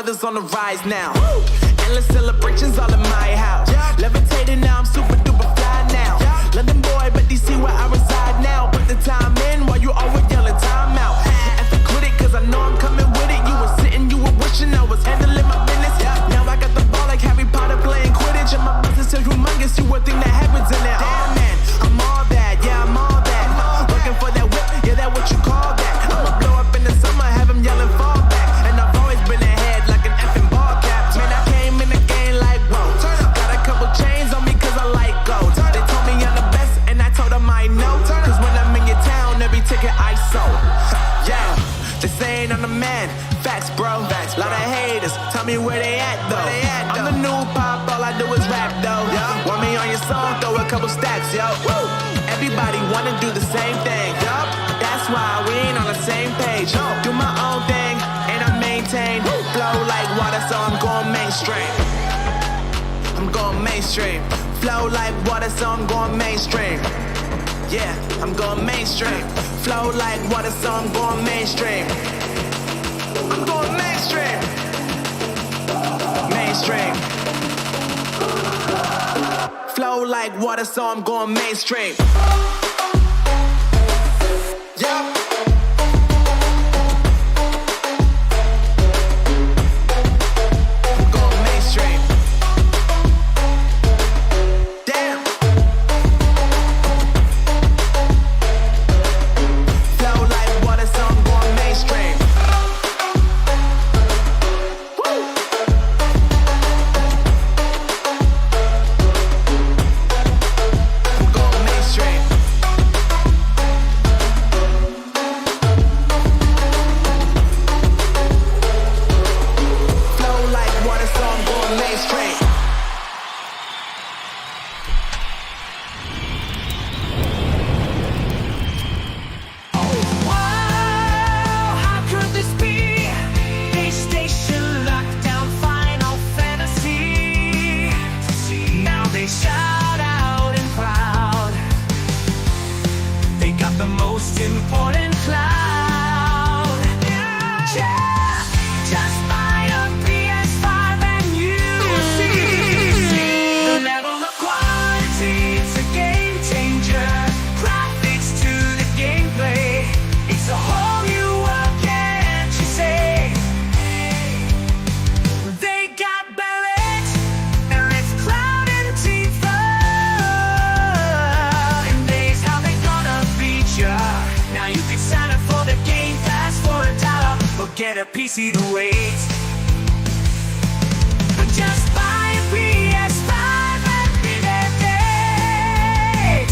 brothers on the rise now. Endless celebrations all in my house. Levitating now, I'm super duper fly now. London boy, but DC where I reside now. Put the time in while you always yelling time out. If you quit it, cause I know I'm coming with it. You were sitting, you were wishing I was handling my business. Now I got the ball like Harry Potter playing Quidditch. And my business is humongous, you would think that happens in there. Damn man, I'm all that, yeah I'm all that. Looking for that whip, yeah that what you call that. I'ma blow up in the summer, have them yelling fall back. And I've always been ahead like an effing ball cap. Man, I came in the game like whoa. Got a couple chains on me cause I like gold. They told me I'm the best and I told them I know. Cause when I'm in your town, every ticket I sold. Yeah, they saying I'm the man. Facts bro, lot of haters, tell me where they at though. I'm the new pop, all I do is rap though. Want me on your song, throw a couple stacks, yo. Everybody wanna do the same thing, that's why we ain't on the same page. Do my own thing, and I maintain. Flow like water, so I'm going mainstream. I'm going mainstream. Flow like water, so I'm going mainstream. Yeah, I'm going mainstream. Flow like water, so I'm going mainstream. I'm going mainstream. Mainstream. Flow like water, so I'm going mainstream. Yeah. I'm going mainstream. Damn. Flow like water, so I'm going mainstream. Get a PC to wait. Just buy a PS5 and be that date.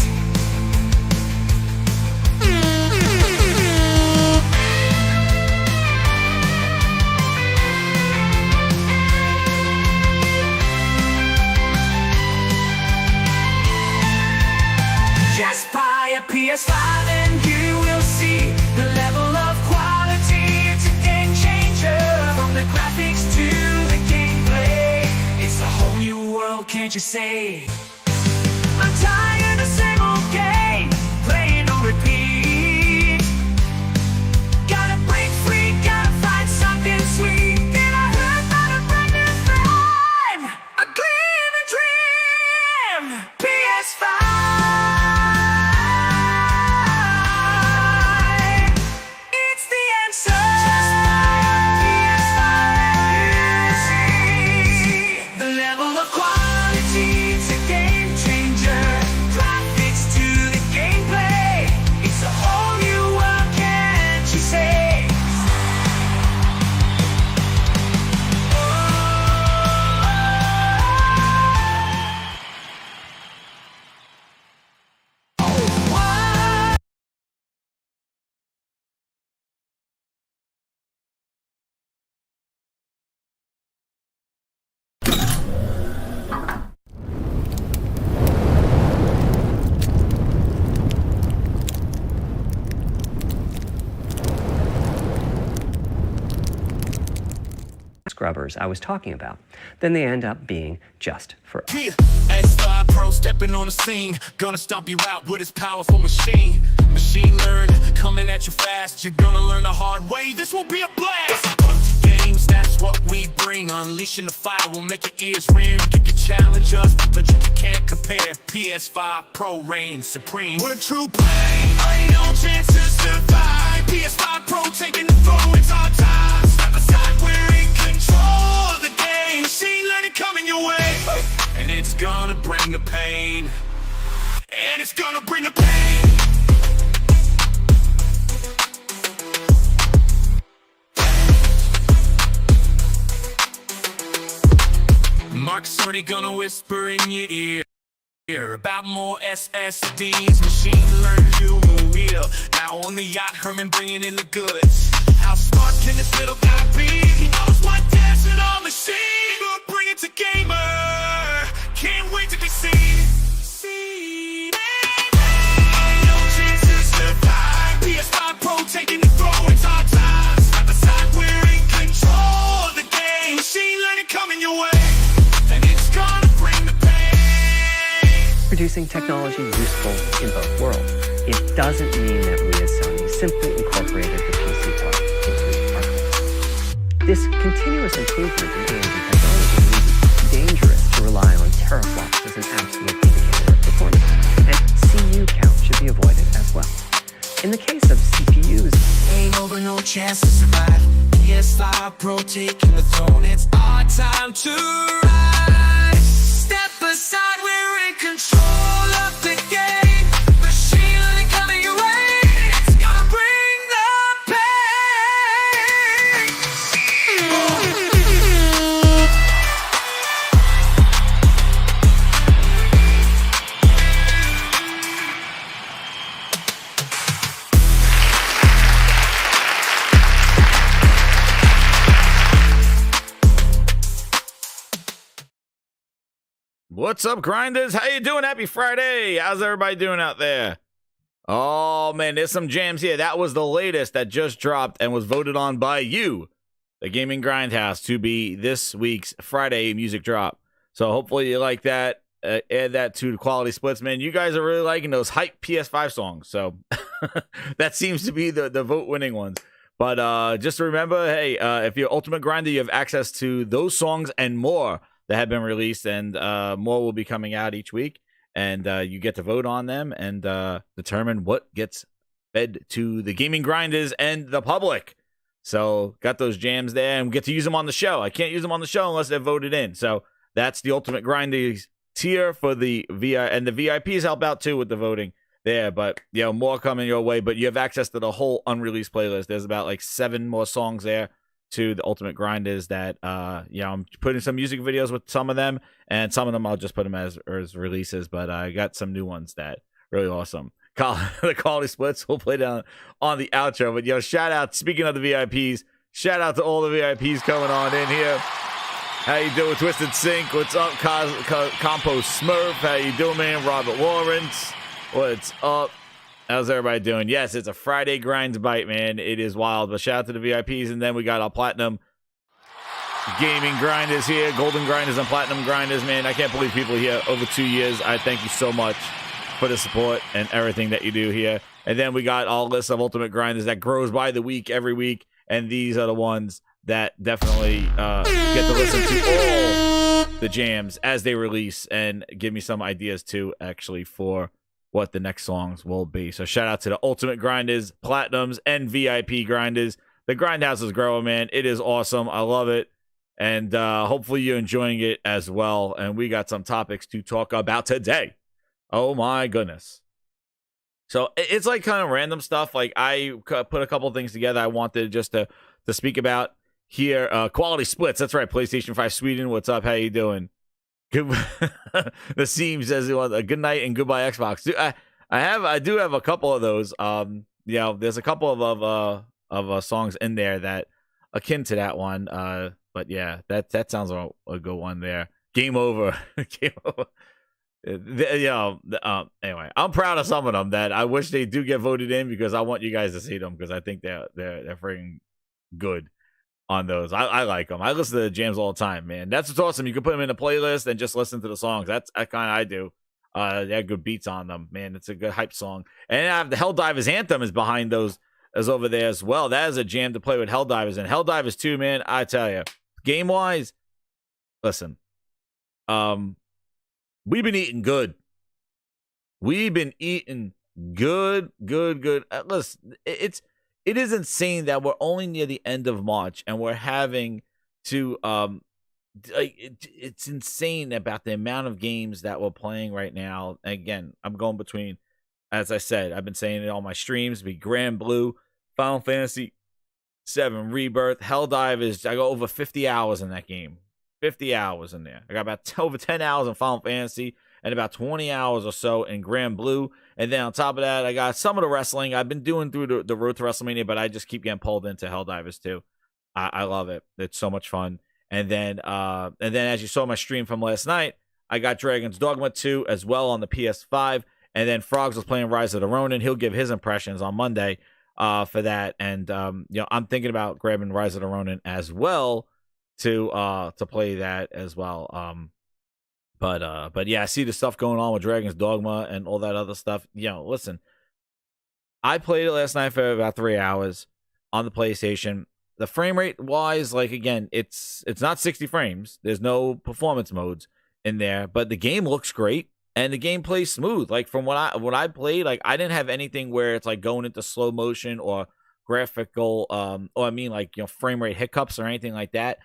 Just buy a PS5 and you will see the level of quality. From the graphics to the gameplay, it's a whole new world, can't you say? I'm tired of the same old game, playing on repeat. Gotta break free, gotta find something sweet. Then I heard about a brand new thing, a gleaming dream, PS5. It's the answer. Scrubbers I was talking about. Then they end up being just for us. PS5 Pro stepping on the scene, gonna stomp you out with its powerful machine. Machine learned, coming at you fast, you're gonna learn the hard way, this will be a blast. Games that's what we bring. Unleashing the fire will make your ears ring. You can challenge us, but you can't compare. PS5 Pro reigns supreme. We're true play, ain't no chance to survive. PS5 Pro taking the throne, it's our time. Step aside, we're in control of the game. Machine learning coming your way, and it's gonna bring the pain. And it's gonna bring the pain. Mark's already gonna whisper in your ear about more SSDs. Machine learning you real. Now on the yacht, Herman bringing in the goods. How smart can this little guy be? He knows what dance in our machine. We'll bring it to gamer. Can't wait to be seen. No chance to survive. PS5 Pro taking the throne. It's our time. Step aside, we're in control of the game. Machine learning coming your way. Producing technology useful in both worlds. It doesn't mean that we as Sony simply incorporated the PC part into our products. This continuous improvement in AMD technology means it's dangerous to rely on teraflops as an absolute indicator of performance, and CPU count should be avoided as well. In the case of CPUs, ain't over no chance to survive. PS5 Pro taking the throne, it's our time to rise. Step aside, we're in control of the game. Machine learning coming your way. It's gonna bring the pain. What's up, grinders? How you doing? Happy Friday. How's everybody doing out there? Oh, man, there's some jams here. That was the latest that just dropped and was voted on by you, the Gaming Grindhouse, to be this week's Friday music drop. So hopefully you like that. Add that to the quality splits, man. You guys are really liking those hype PS5 songs. So that seems to be the vote-winning ones. But just remember, hey, if you're Ultimate Grinder, you have access to those songs and more that have been released, and more will be coming out each week, and you get to vote on them and determine what gets fed to the gaming grinders and the public. So got those jams there, and we get to use them on the show. I can't use them on the show unless they're voted in. So that's the Ultimate Grinders tier for the VI, and the VIPs help out too with the voting there. But more coming your way. But you have access to the whole unreleased playlist. There's about like 7 more songs there to the Ultimate Grinders that I'm putting some music videos with some of them, and some of them I'll just put them as releases, but I got some new ones that really awesome. The quality splits we'll play down on the outro. But shout out, speaking of the VIPs, shout out to all the VIPs coming on in here. How you doing, Twisted Sync? What's up, Compost Smurf? How you doing, man? Robert Lawrence, what's up? How's everybody doing? Yes, it's a Friday Grinds Bite, man. It is wild. But shout out to the VIPs. And then we got our Platinum Gaming Grinders here. Golden Grinders and Platinum Grinders, man. I can't believe people here over 2 years. I thank you so much for the support and everything that you do here. And then we got all list of Ultimate Grinders that grows by the week, every week. And these are the ones that definitely get to listen to all the jams as they release and give me some ideas, too, actually, for what the next songs will be. So shout out to the Ultimate Grinders, Platinums, and VIP Grinders. The Grindhouse is growing, man. It is awesome. I love it. And hopefully you're enjoying it as well. And we got some topics to talk about today. Oh my goodness. So it's like kind of random stuff. Like I put a couple things together I wanted just to speak about here. Quality splits. That's right. PlayStation 5 Sweden. What's up? How you doing? The Seam says a good night and goodbye Xbox. I do have a couple of those. There's a couple of songs in there that akin to that one. But yeah, that sounds a good one there. Game over. Game over. Anyway, I'm proud of some of them that I wish they do get voted in because I want you guys to see them because I think they're freaking good on those. I like them. I listen to the jams all the time, man. That's what's awesome. You can put them in a playlist and just listen to the songs. That's kind of I do. They have good beats on them, man. It's a good hype song. And I have the Helldivers Anthem is behind those is over there as well. That is a jam to play with Helldivers. And Helldivers 2, man, I tell you, game-wise, listen, we've been eating good. We've been eating good. Listen, it is insane that we're only near the end of March and we're having to it's insane about the amount of games that we're playing right now. Again, I'm going between, as I said, I've been saying it on my streams, be Grand Blue, Final Fantasy 7 Rebirth, Helldivers. I go over 50 hours in that game. 50 hours in there. I got about over 10 hours in Final Fantasy and about 20 hours or so in Grand Blue. And then on top of that, I got some of the wrestling I've been doing through the road to WrestleMania, but I just keep getting pulled into Helldivers too. I love it. It's so much fun. And then as you saw my stream from last night, I got Dragon's Dogma 2 as well on the PS5. And then Frogs was playing Rise of the Ronin. He'll give his impressions on Monday for that. And I'm thinking about grabbing Rise of the Ronin as well to play that as well. But yeah, I see the stuff going on with Dragon's Dogma and all that other stuff. Listen, I played it last night for about 3 hours on the PlayStation. The frame rate wise, like, again, it's not 60 frames. There's no performance modes in there, but the game looks great and the game plays smooth. Like, from what I played, like, I didn't have anything where it's like going into slow motion or graphical frame rate hiccups or anything like that.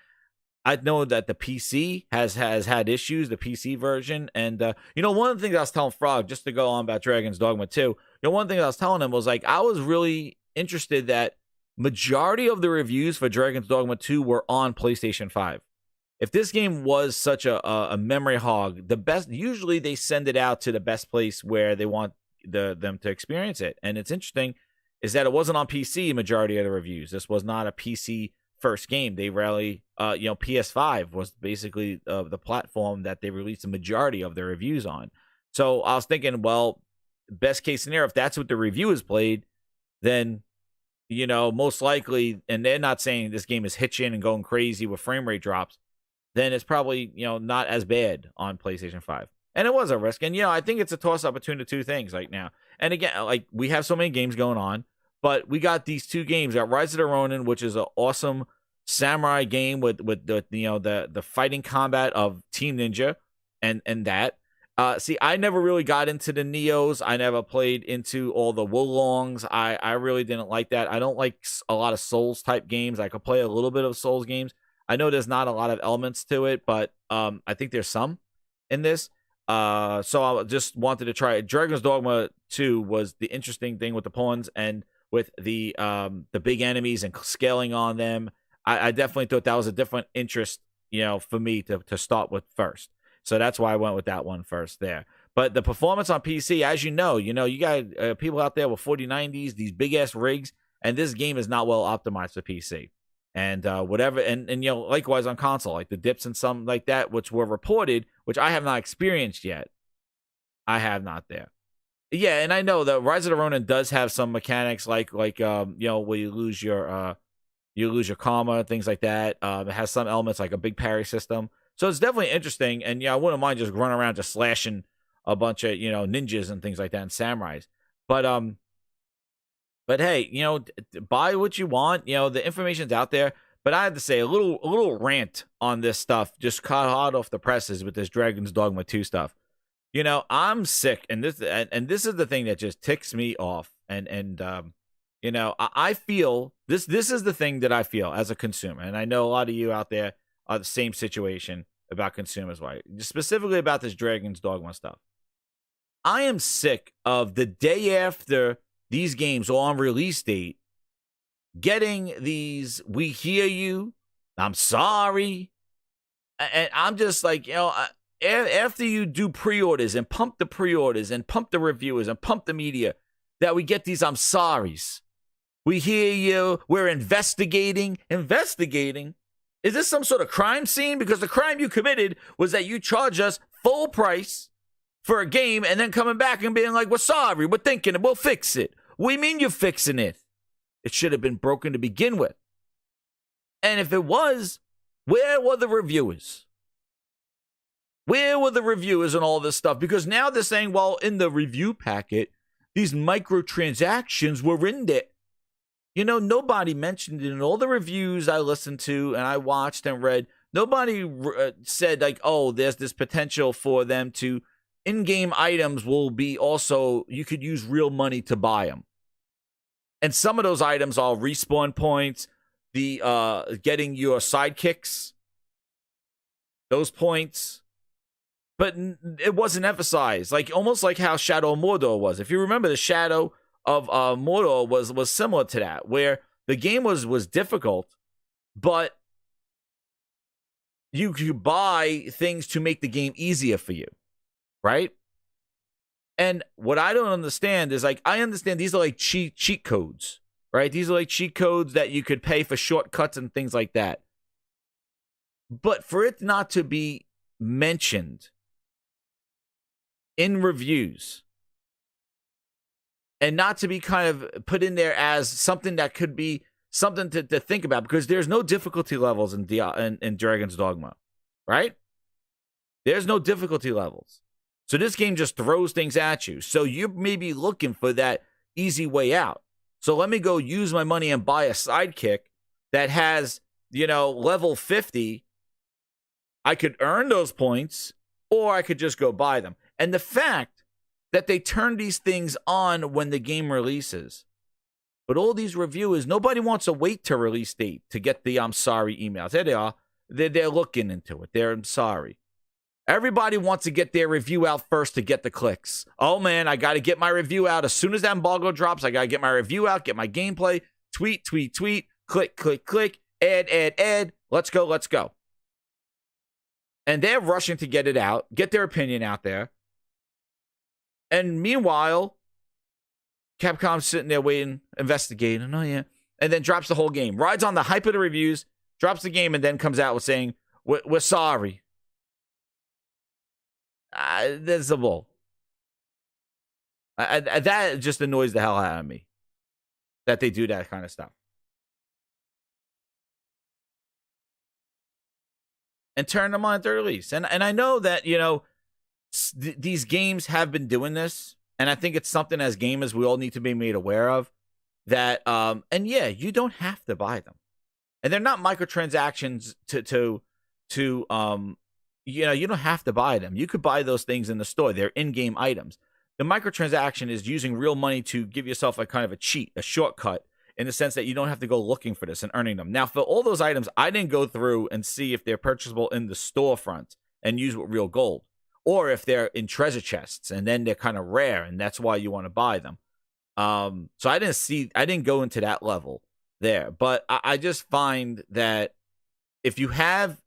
I know that the PC has had issues, the PC version. And, one of the things I was telling Frog, just to go on about Dragon's Dogma 2, one thing I was telling him was, like, I was really interested that majority of the reviews for Dragon's Dogma 2 were on PlayStation 5. If this game was such a memory hog, the best, usually they send it out to the best place where they want them to experience it. And it's interesting is that it wasn't on PC, majority of the reviews. This was not a PC first game. They rarely, PS5 was basically the platform that they released the majority of their reviews on. So I was thinking, well, best case scenario, if that's what the review is played, then, most likely, and they're not saying this game is hitching and going crazy with frame rate drops, then it's probably, not as bad on PlayStation 5. And it was a risk. And, I think it's a toss-up between the two things right now. And again, like, we have so many games going on, but we got these two games. We got Rise of the Ronin, which is an awesome samurai game with the fighting combat of Team Ninja and that. See, I never really got into the Neos. I never played into all the Wolongs. I really didn't like that. I don't like a lot of Souls type games. I could play a little bit of Souls games. I know there's not a lot of elements to it, but I think there's some in this. So I just wanted to try it. Dragon's Dogma 2 was the interesting thing with the pawns and with the big enemies and scaling on them. I definitely thought that was a different interest, for me to start with first. So that's why I went with that one first there. But the performance on PC, as you got people out there with 4090s, these big ass rigs, and this game is not well optimized for PC. And whatever, and likewise on console, like the dips and something like that, which were reported, which I have not experienced yet. I have not there. Yeah, and I know that Rise of the Ronin does have some mechanics like where you lose your karma, things like that. It has some elements like a big parry system. So it's definitely interesting, and I wouldn't mind just running around just slashing a bunch of ninjas and things like that and samurais. But hey, buy what you want. The information's out there. But I had to say a little rant on this stuff, just caught hot off the presses with this Dragon's Dogma 2 stuff. I'm sick, and this is the thing that just ticks me off. And I feel this is the thing that I feel as a consumer, and I know a lot of you out there are the same situation about consumers, right? Specifically about this Dragon's Dogma stuff. I am sick of the day after these games are on release date getting these, we hear you, I'm sorry. And I'm just like, after you do pre-orders and pump the pre-orders and pump the reviewers and pump the media, that we get these I'm sorries. We hear you, we're investigating. Investigating? Is this some sort of crime scene? Because the crime you committed was that you charged us full price for a game and then coming back and being like, we're sorry, we're thinking it, we'll fix it. What do you mean you're fixing it? It should have been broken to begin with. And if it was, where were the reviewers? Where were the reviewers and all this stuff? Because now they're saying, well, in the review packet, these microtransactions were in there. nobody mentioned it in all the reviews I listened to and I watched and read. Nobody said like, oh, there's this potential for them to in-game items will be also, you could use real money to buy them. And some of those items are respawn points, the getting your sidekicks, those points. But it wasn't emphasized, like almost like how Shadow of Mordor was. If you remember, the Shadow of Mordor was similar to that, where the game was difficult, but you could buy things to make the game easier for you, right? And what I don't understand is, like, I understand these are like cheat codes, right? These are like cheat codes that you could pay for shortcuts and things like that. But for it not to be mentioned in reviews and not to be kind of put in there as something that could be something to think about, because there's no difficulty levels in Dragon's Dogma, right? There's no difficulty levels. So this game just throws things at you. So you may be looking for that easy way out. So let me go use my money and buy a sidekick that has, level 50. I could earn those points, or I could just go buy them. And the fact that they turn these things on when the game releases. But all these reviewers, nobody wants to wait to release date to get the I'm sorry emails. There they are. They're looking into it. I'm sorry. Everybody wants to get their review out first to get the clicks. Oh, man, I got to get my review out. As soon as that embargo drops, I got to get my review out, get my gameplay, tweet, click, add. Let's go. And they're rushing to get it out, get their opinion out there. And meanwhile, Capcom's sitting there waiting, investigating. Oh, yeah. And then drops the whole game. Rides on the hype of the reviews, drops the game, and then comes out with saying, we're sorry. That's a bull. That just annoys the hell out of me, that they do that kind of stuff. And turn them on at their release. And I know that, these games have been doing this. And I think it's something as gamers we all need to be made aware of. That, and yeah, you don't have to buy them. And they're not microtransactions you don't have to buy them. You could buy those things in the store. They're in-game items. The microtransaction is using real money to give yourself a kind of a cheat, a shortcut, in the sense that you don't have to go looking for this and earning them. Now, for all those items, I didn't go through and see if they're purchasable in the storefront and use with real gold, or if they're in treasure chests and then they're kind of rare and that's why you want to buy them. So I didn't go into that level there, but I just find that if you have,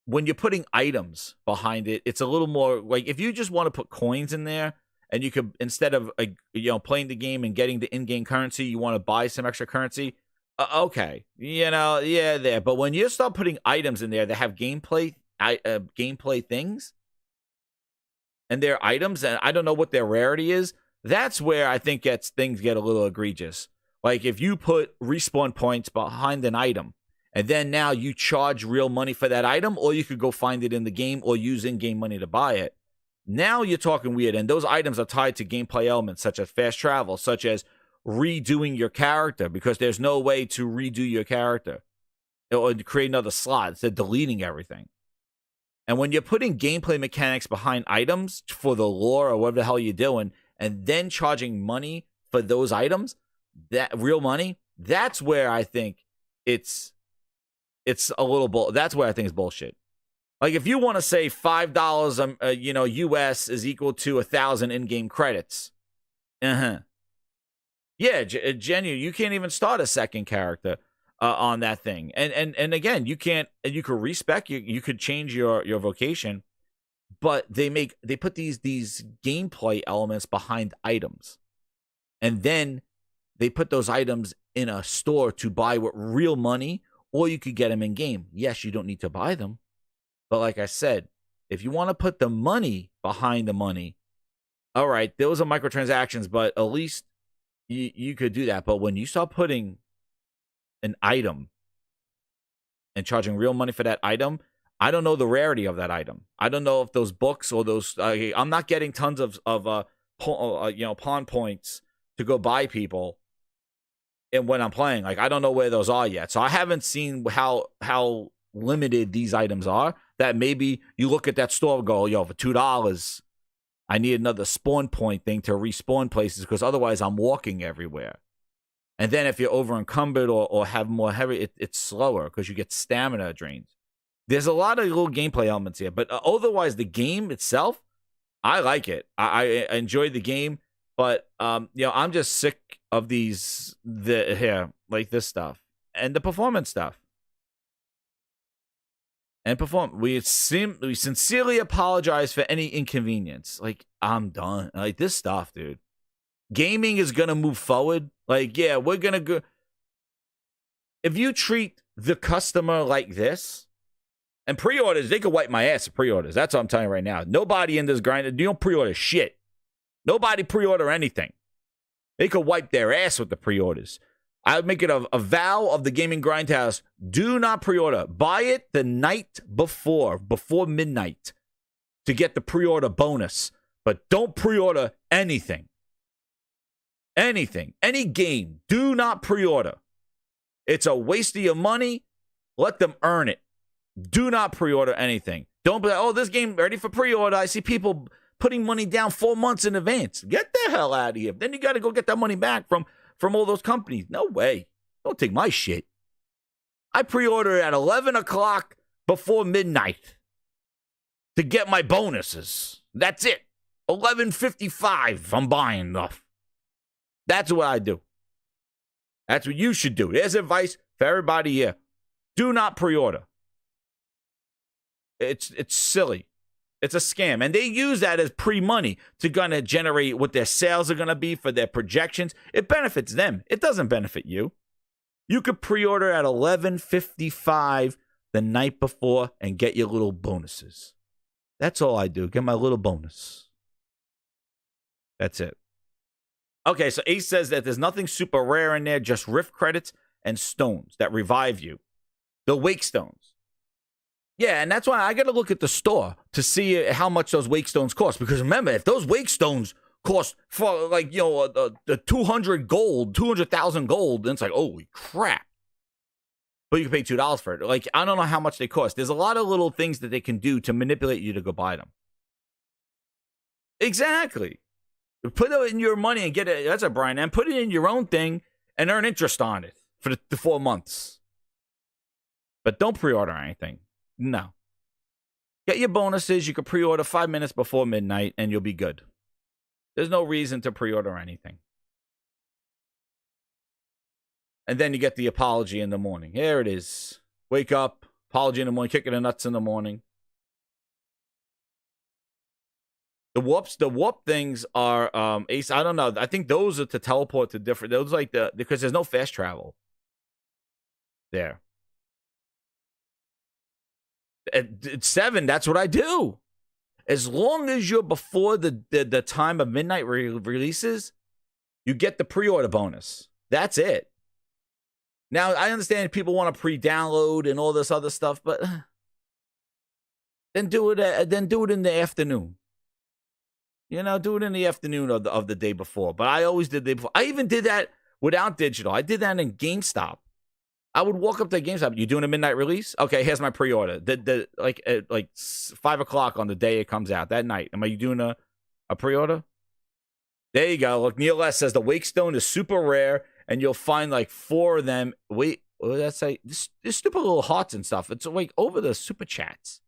when you're putting items behind it, it's a little more like, if you just want to put coins in there and you could, instead of playing the game and getting the in-game currency, you want to buy some extra currency. Okay. Yeah, there. But when you start putting items in there that have gameplay things and they're items, and I don't know what their rarity is, that's where I think things get a little egregious. Like if you put respawn points behind an item, and then now you charge real money for that item, or you could go find it in the game or use in-game money to buy it. Now you're talking weird, and those items are tied to gameplay elements such as fast travel, such as redoing your character, because there's no way to redo your character or create another slot instead of deleting everything. And when you're putting gameplay mechanics behind items for the lore or whatever the hell you're doing, and then charging money for those items, that real money, that's where I think it's a little that's where I think it's bullshit. Like if you want to say $5, US is equal to 1,000 in-game credits. Yeah, genuine. You can't even start a second character on that thing. And again, you can't. And you could respec. You could change your vocation, but they put these gameplay elements behind items, and then they put those items in a store to buy with real money. Or you could get them in game. Yes, you don't need to buy them. But like I said, if you want to put the money behind the money, all right, those are microtransactions, but at least you could do that. But when you start putting an item and charging real money for that item, I don't know the rarity of that item. I don't know if those books or those, I'm not getting tons of pawn points to go buy people and when I'm playing. Like, I don't know where those are yet. So I haven't seen how limited these items are, that maybe you look at that store and go, yo, for $2, I need another spawn point thing to respawn places, because otherwise I'm walking everywhere. And then if you're over encumbered or have more heavy, it's slower because you get stamina drains. There's a lot of little gameplay elements here, but otherwise the game itself, I like it. I enjoy the game, but I'm just sick of like this stuff and the performance stuff. And we sincerely apologize for any inconvenience. Like, I'm done. Like, this stuff, dude. Gaming is gonna move forward. Like, yeah, we're gonna go. If you treat the customer like this, and pre-orders, they could wipe my ass at pre-orders. That's what I'm telling you right now. Nobody in this grind, you don't pre-order shit. Nobody pre-order anything. They could wipe their ass with the pre-orders. I would make it a vow of the Gaming Grindhouse. Do not pre-order. Buy it the night before midnight, to get the pre-order bonus. But don't pre-order anything. Anything. Any game. Do not pre-order. It's a waste of your money. Let them earn it. Do not pre-order anything. Don't be like, oh, this game ready for pre-order. I see people putting money down 4 months in advance. Get the hell out of here. Then you got to go get that money back from all those companies. No way. Don't take my shit. I pre-order at 11 o'clock before midnight to get my bonuses. That's it. 11:55. I'm buying stuff. That's what I do. That's what you should do. There's advice for everybody here. Do not pre-order. It's silly. It's a scam. And they use that as pre-money to gonna generate what their sales are gonna be for their projections. It benefits them. It doesn't benefit you. You could pre-order at 11:55 the night before and get your little bonuses. That's all I do. Get my little bonus. That's it. Okay, so Ace says that there's nothing super rare in there, just rift credits and stones that revive you. The wake stones. Yeah, and that's why I got to look at the store to see how much those wake stones cost. Because remember, if those wake stones cost for the 200 gold, 200,000 gold, then it's like, holy crap. But you can pay $2 for it. Like, I don't know how much they cost. There's a lot of little things that they can do to manipulate you to go buy them. Exactly. Put it in your money and get it. That's a Brian. And put it in your own thing and earn interest on it for the 4 months. But don't pre-order anything. No. Get your bonuses. You can pre-order 5 minutes before midnight and you'll be good. There's no reason to pre-order anything. And then you get the apology in the morning. Here it is. Wake up. Apology in the morning. Kicking the nuts in the morning. The warp things are Ace. I don't know. I think those are to teleport to different. Those like because there's no fast travel there. At 7, that's what I do. As long as you're before the time of midnight releases, you get the pre-order bonus. That's it. Now, I understand people want to pre-download and all this other stuff, but then do it in the afternoon. You know, do it in the afternoon of the day before. But I always did the day before. I even did that without digital. I did that in GameStop. I would walk up to GameStop. You doing a midnight release? Okay, here's my pre-order. Like 5 o'clock on the day it comes out that night. Am I doing a pre-order? There you go. Look, Neil S says the Wake Stone is super rare, and you'll find like 4 of them. Wait, what did that say? This stupid little hearts and stuff. It's like over the super chats.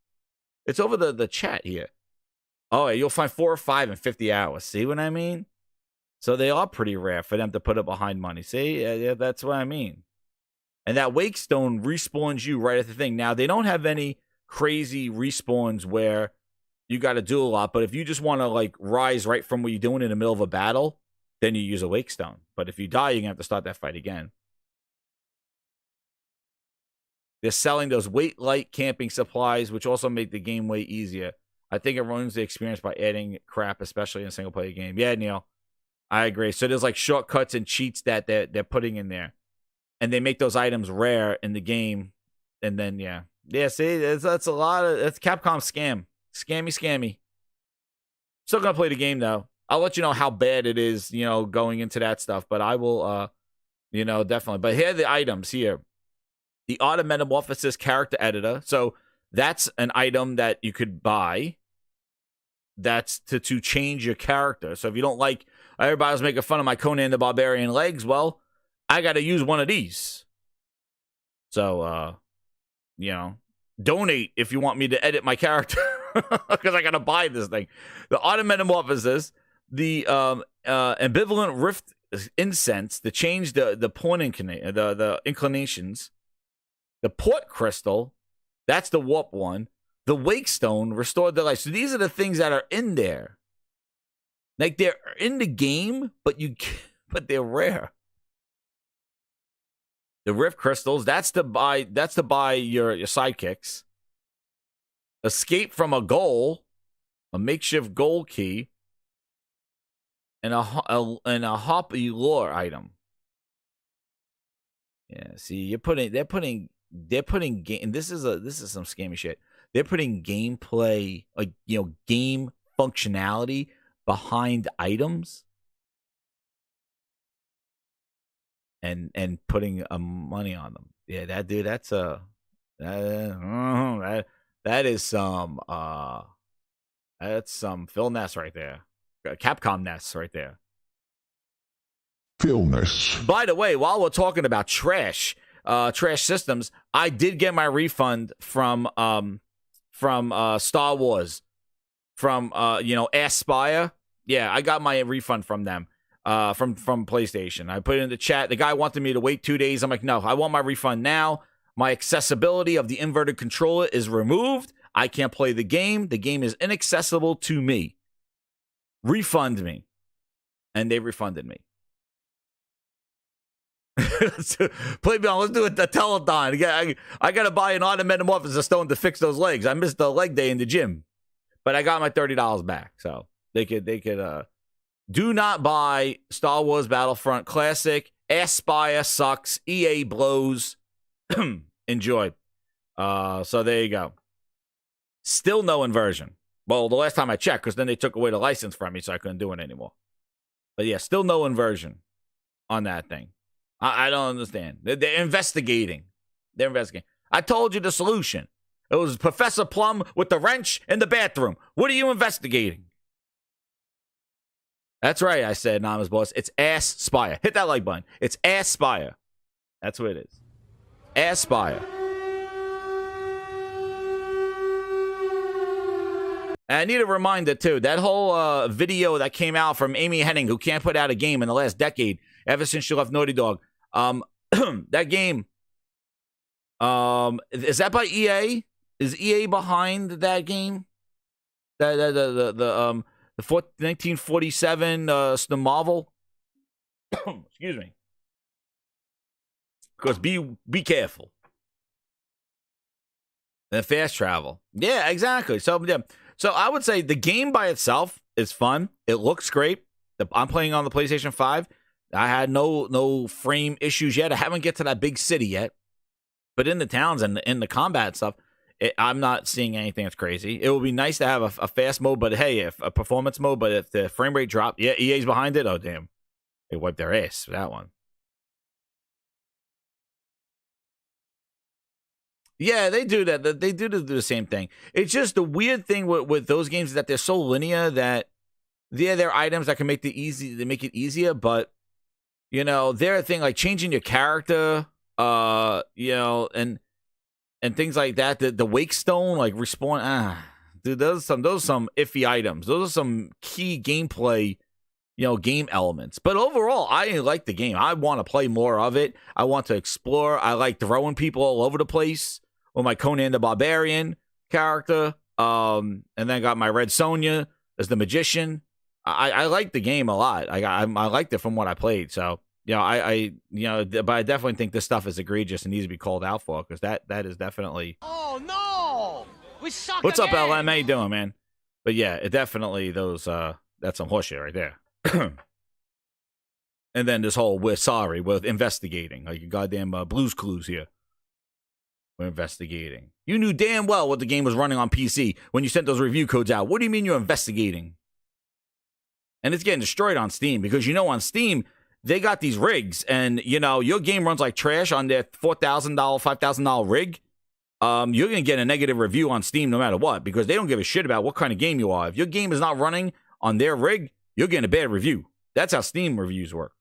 It's over the chat here. Oh, you'll find 4 or 5 in 50 hours. See what I mean? So they are pretty rare for them to put it behind money. See? Yeah, that's what I mean. And that Wake Stone respawns you right at the thing. Now, they don't have any crazy respawns where you got to do a lot. But if you just want to, like, rise right from what you're doing in the middle of a battle, then you use a Wake Stone. But if you die, you're going to have to start that fight again. They're selling those weight light camping supplies, which also make the game way easier. I think it ruins the experience by adding crap, especially in a single-player game. Yeah, Neil, I agree. So there's, like, shortcuts and cheats that they're putting in there. And they make those items rare in the game. And then, yeah. Yeah, see, that's a lot of... That's Capcom scam. Scammy. Still going to play the game, though. I'll let you know how bad it is, you know, going into that stuff. But I will You know, definitely. But here are the items here. The Auto Metamorphosis character editor. So that's an item that you could buy. That's to change your character. So if you don't like, everybody's making fun of my Conan the Barbarian legs. Well, I got to use one of these. So, you know, donate if you want me to edit my character. Because I got to buy this thing. The Auto Metamorphosis, the Ambivalent Rift Incense to change the point the inclinations. The Port Crystal, that's the warp one. The Wake Stone, restored the life. So these are the things that are in there. Like they're in the game, but they're rare. The Rift Crystals, that's to buy your sidekicks. Escape from a goal, a makeshift goal key, and a hoppy lore item. Yeah, see, they're putting game, and this is some scammy shit. They're putting gameplay, like, you know, game functionality behind items, and putting money on them. Yeah, that's some Phil Ness right there, Capcom Ness right there. Philness. By the way, while we're talking about trash systems, I did get my refund from Star Wars, from Aspire. Yeah, I got my refund from them, from PlayStation. I put it in the chat. The guy wanted me to wait 2 days. I'm like, no, I want my refund now. My accessibility of the inverted controller is removed. I can't play the game. The game is inaccessible to me. Refund me. And they refunded me. Play me on. Let's do a telethon. I got to buy an Auto Metamorphosis stone to fix those legs. I missed the leg day in the gym, but I got my $30 back. So they could do not buy Star Wars Battlefront Classic. Aspire sucks. EA blows. Enjoy. So there you go. Still no inversion. Well, the last time I checked, because then they took away the license from me, so I couldn't do it anymore. But yeah, still no inversion on that thing. I don't understand. They're investigating. They're investigating. I told you the solution. It was Professor Plum with the wrench in the bathroom. What are you investigating? That's right, I said, Anonymous Boss. It's Aspire. Hit that like button. It's Aspire. That's what it is. Aspire. And I need a reminder, too. That whole video that came out from Amy Hennig, who can't put out a game in the last decade, ever since she left Naughty Dog. That game, is that by EA? Is EA behind that game? The 1947 the Marvel? Excuse me. Because be careful. And fast travel. Yeah, exactly. So yeah. So I would say the game by itself is fun. It looks great. I'm playing on the PlayStation 5. I had no frame issues yet. I haven't get to that big city yet. But in the towns and in the combat stuff, I'm not seeing anything that's crazy. It would be nice to have a fast mode, but hey, if a performance mode, but if the frame rate dropped, yeah, EA's behind it. Oh, damn. They wiped their ass for that one. Yeah, they do that. They do the same thing. It's just the weird thing with those games is that they're so linear that they're items that can make it easier, but you know, they're a thing like changing your character, you know, and things like that. The Wake Stone, like respawn, dude, those are some iffy items. Those are some key gameplay, you know, game elements. But overall, I like the game. I want to play more of it. I want to explore. I like throwing people all over the place with my Conan the Barbarian character. And then got my Red Sonja as the magician. I like the game a lot. I liked it from what I played. So, you know, but I definitely think this stuff is egregious and needs to be called out for, because that is definitely. Oh no! We suck. What's again. up, LM? How you doing, man? But yeah, it definitely that's some horseshit right there. And then this whole we're sorry with investigating, like you goddamn Blue's Clues here. We're investigating. You knew damn well what the game was running on PC when you sent those review codes out. What do you mean you're investigating? And it's getting destroyed on Steam, because you know on Steam they got these rigs, and you know your game runs like trash on their $4,000, $5,000 rig. You're gonna get a negative review on Steam no matter what, because they don't give a shit about what kind of game you are. If your game is not running on their rig, you're getting a bad review. That's how Steam reviews work.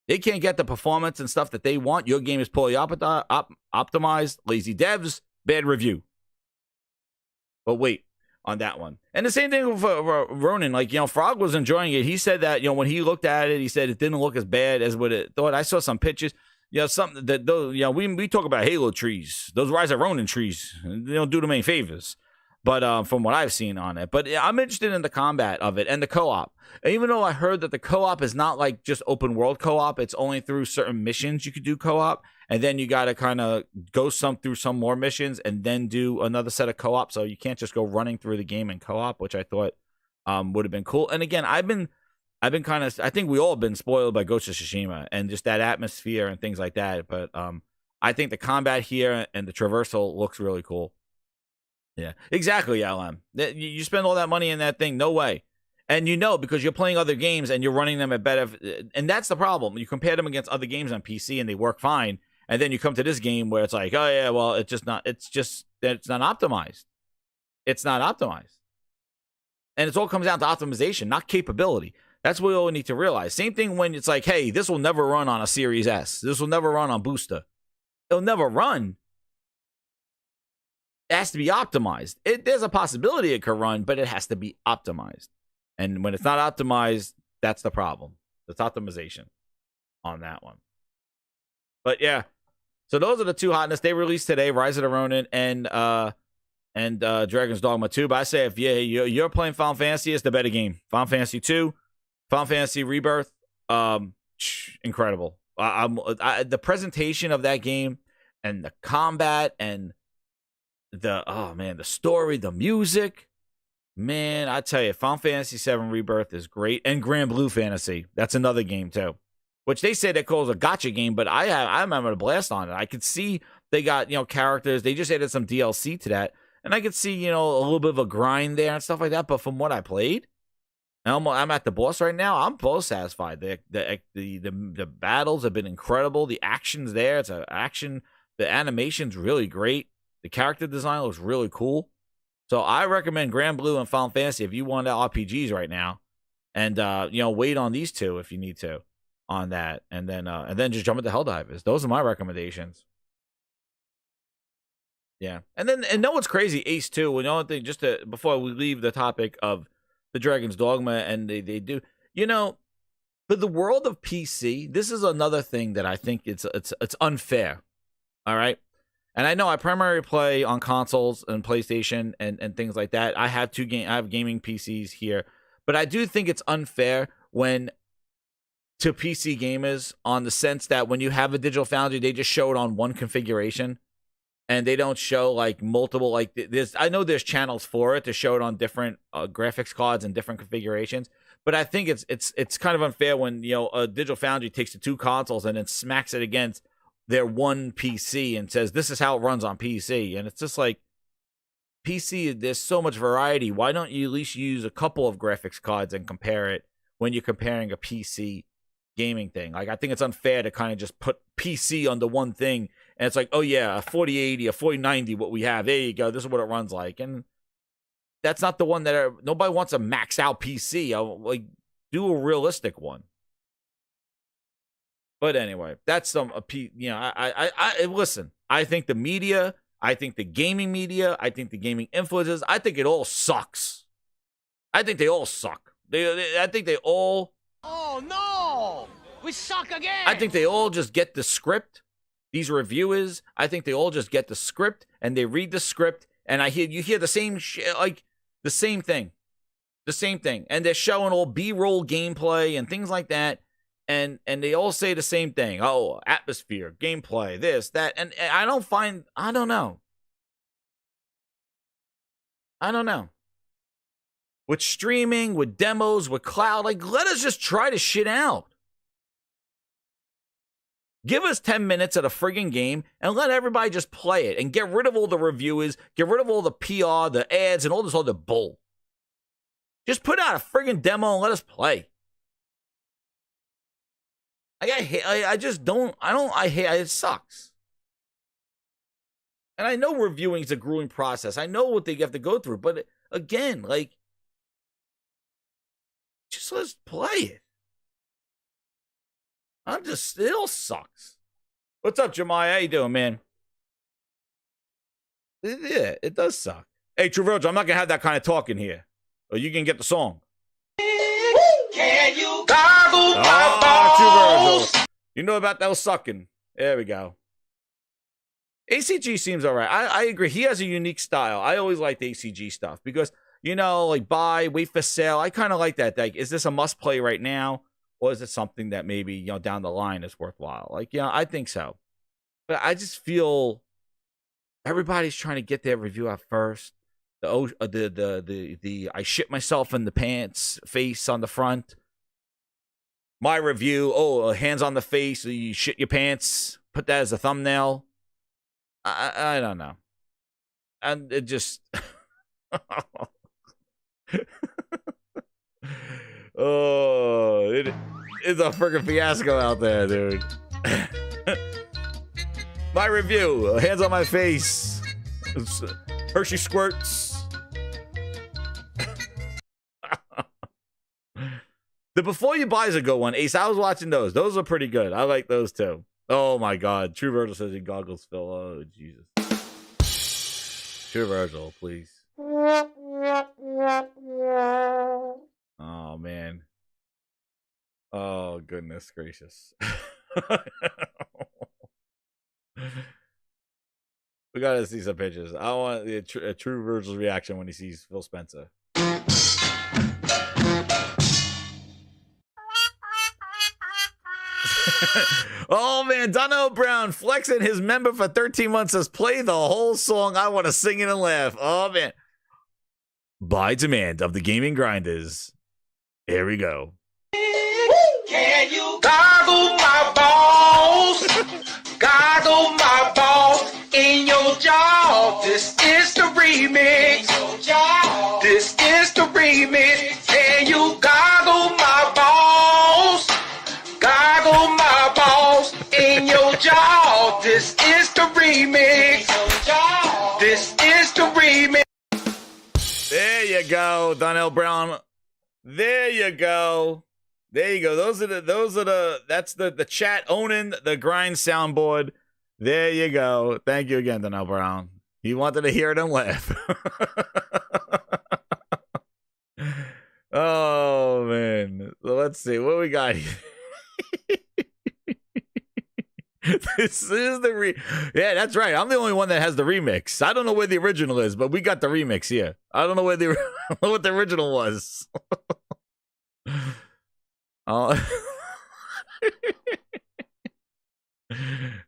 They can't get the performance and stuff that they want. Your game is poorly optimized, lazy devs, bad review. But wait on that one. And the same thing with Ronin. Like, you know, Frog was enjoying it. He said that, you know, when he looked at it, he said it didn't look as bad as what it thought. I saw some pictures. You know, something that, you know, we talk about Halo trees. Those Rise of Ronin trees, they don't do them any favors. But from what I've seen on it. But I'm interested in the combat of it and the co-op. And even though I heard that the co-op is not like just open world co-op, it's only through certain missions you could do co-op. And then you got to kind of go through some more missions and then do another set of co-op. So you can't just go running through the game in co-op, which I thought would have been cool. And again, I've been kind of, I think we all have been spoiled by Ghost of Tsushima and just that atmosphere and things like that. But I think the combat here and the traversal looks really cool. Yeah, exactly, LM. You spend all that money in that thing, no way. And you know, because you're playing other games and you're running them at better, and that's the problem. You compare them against other games on PC and they work fine, and then you come to this game where it's like, oh yeah, well, it's not optimized. It's not optimized. And it all comes down to optimization, not capability. That's what we all need to realize. Same thing when it's like, hey, this will never run on a Series S. This will never run on Booster. It'll never run. It has to be optimized. There's a possibility it could run, but it has to be optimized. And when it's not optimized, that's the problem. It's optimization on that one. But yeah, so those are the two hotness. They released today, Rise of the Ronin and Dragon's Dogma 2. But I say if you're playing Final Fantasy, it's the better game. Final Fantasy 2, Final Fantasy Rebirth, incredible. The presentation of that game and the combat and the story, the music, man, I tell you, Final Fantasy 7 Rebirth is great. And Grand Blue Fantasy, that's another game too, which they say that calls a gotcha game, but I'm having a blast on it. I could see they got, you know, characters. They just added some DLC to that, and I could see, you know, a little bit of a grind there and stuff like that. But from what I played, I'm at the boss right now. I'm both satisfied. The battles have been incredible. The action's there. It's an action. The animation's really great. The character design looks really cool. So I recommend Grand Blue and Final Fantasy if you want RPGs right now. And, you know, wait on these two if you need to on that. And then just jump into Helldivers. Those are my recommendations. Yeah. And know what's crazy? Ace 2. Another thing, before we leave the topic of the Dragon's Dogma, and they do, you know, for the world of PC, this is another thing that I think it's unfair. All right. And I know I primarily play on consoles and PlayStation and things like that. I have I have gaming PCs here, but I do think it's unfair to PC gamers on the sense that when you have a Digital Foundry, they just show it on one configuration, and they don't show like multiple. Like I know there's channels for it to show it on different graphics cards and different configurations, but I think it's kind of unfair when, you know, a Digital Foundry takes the two consoles and then smacks it against their one PC and says, this is how it runs on PC. And it's just like, PC, there's so much variety. Why don't you at least use a couple of graphics cards and compare it when you're comparing a PC gaming thing? Like, I think it's unfair to kind of just put PC under one thing. And it's like, oh yeah, a 4080, a 4090, what we have. There you go. This is what it runs like. And that's not the one nobody wants a max out PC. Like, do a realistic one. But anyway, that's you know, I listen, I think the media, I think the gaming media, I think the gaming influencers, I think it all sucks. I think they all suck. I think they all. Oh no! We suck again! I think they all just get the script. These reviewers, I think they all just get the script and they read the script, and you hear the same like the same thing. And they're showing all B-roll gameplay and things like that. And they all say the same thing. Oh, atmosphere, gameplay, this, that. And I don't know. With streaming, with demos, with cloud, like, let us just try the shit out. Give us 10 minutes of the friggin' game and let everybody just play it and get rid of all the reviewers, get rid of all the PR, the ads, and all this other bull. Just put out a friggin' demo and let us play. I just don't. I hate. It sucks. And I know reviewing is a grueling process. I know what they have to go through. But again, like, just let's play it. Still sucks. What's up, Jemiah? How you doing, man? Yeah, it does suck. Hey, True Virgil, I'm not gonna have that kind of talk in here. Or you can get the song. Can you goggle my balls? True Virgil. You know about those sucking. There we go. ACG seems alright. I agree. He has a unique style. I always liked ACG stuff because, you know, like buy, wait for sale. I kind of like that. Like, is this a must play right now? Or is it something that maybe, you know, down the line is worthwhile? Like, yeah, I think so. But I just feel everybody's trying to get their review out first. The I shit myself in the pants face on the front. My review, hands on the face, you shit your pants. Put that as a thumbnail. I don't know. And it just... it's a freaking fiasco out there, dude. My review, hands on my face. Hershey squirts. The Before You Buy is a good one. Ace, I was watching those. Those are pretty good. I like those too. Oh my God. True Virgil says he goggles, Phil. Oh, Jesus. True Virgil, please. Oh, man. Oh, goodness gracious. We gotta see some pictures. I want a True Virgil's reaction when he sees Phil Spencer. Oh man, Dono Brown flexing his member for 13 months says play the whole song. I want to sing it and laugh. Oh man. By demand of the gaming grinders. Here we go. Can you goggle my balls? Goggle my balls in your jaw. This is the remix. This is the remix. Can you goggle my balls? Goggle my balls in your jaw. This is the remix. This is the remix. There you go, Donnell Brown. There you go. There you go. That's the chat owning the grind soundboard. There you go. Thank you again, Donnell Brown. He wanted to hear it and laugh. Oh man. So let's see what we got here. This is yeah, that's right. I'm the only one that has the remix. I don't know where the original is, but we got the remix here. I don't know where what the original was. Oh,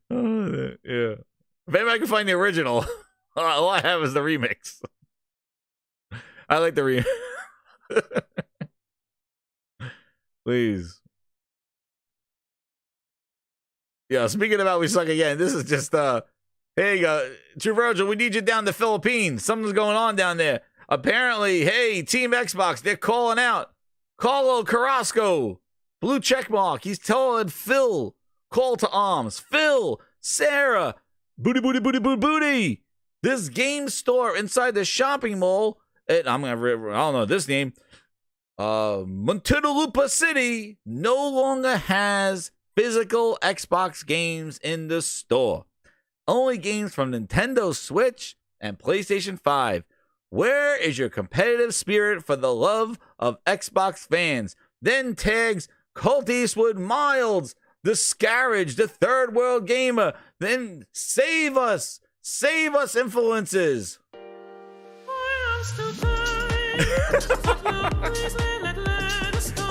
yeah. Maybe I can find the original. All I have is the remix. I like the Please. Yeah, speaking about we suck again, this is just, here you go. True Virgil, we need you down the Philippines. Something's going on down there. Apparently, hey, Team Xbox, they're calling out Carlo Carrasco, blue checkmark. He's telling Phil, call to arms. Phil, Sarah, booty, booty, booty, booty, booty. This game store inside the shopping mall, I don't know this name, Muntinlupa City, no longer has physical Xbox games in the store. Only games from Nintendo Switch and PlayStation 5. Where is your competitive spirit for the love of Xbox fans? Then tags Colt Eastwood Miles, Discourage, the Third World Gamer. Then save us influences.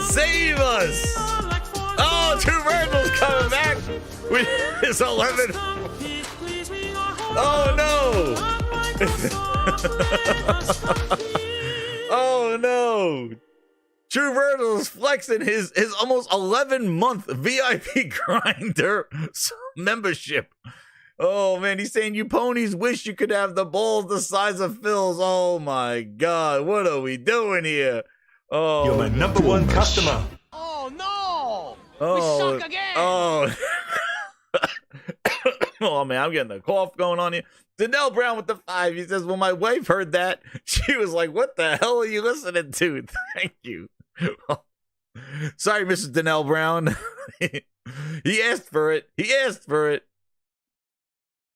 Save us. Oh, True Virgil's coming back with his 11. Oh no. Oh no. True Virgil's flexing his almost 11-month VIP grinder membership. Oh man, he's saying you ponies wish you could have the balls the size of Phil's. Oh my God, what are we doing here? Oh, you're my number one customer. Oh no! Oh, suck again. oh. Oh man, I'm getting a cough going on here. Danelle Brown with the 5. He says, when my wife heard that, she was like, what the hell are you listening to? Thank you. Sorry, Mrs. Danelle Brown. He asked for it. He asked for it.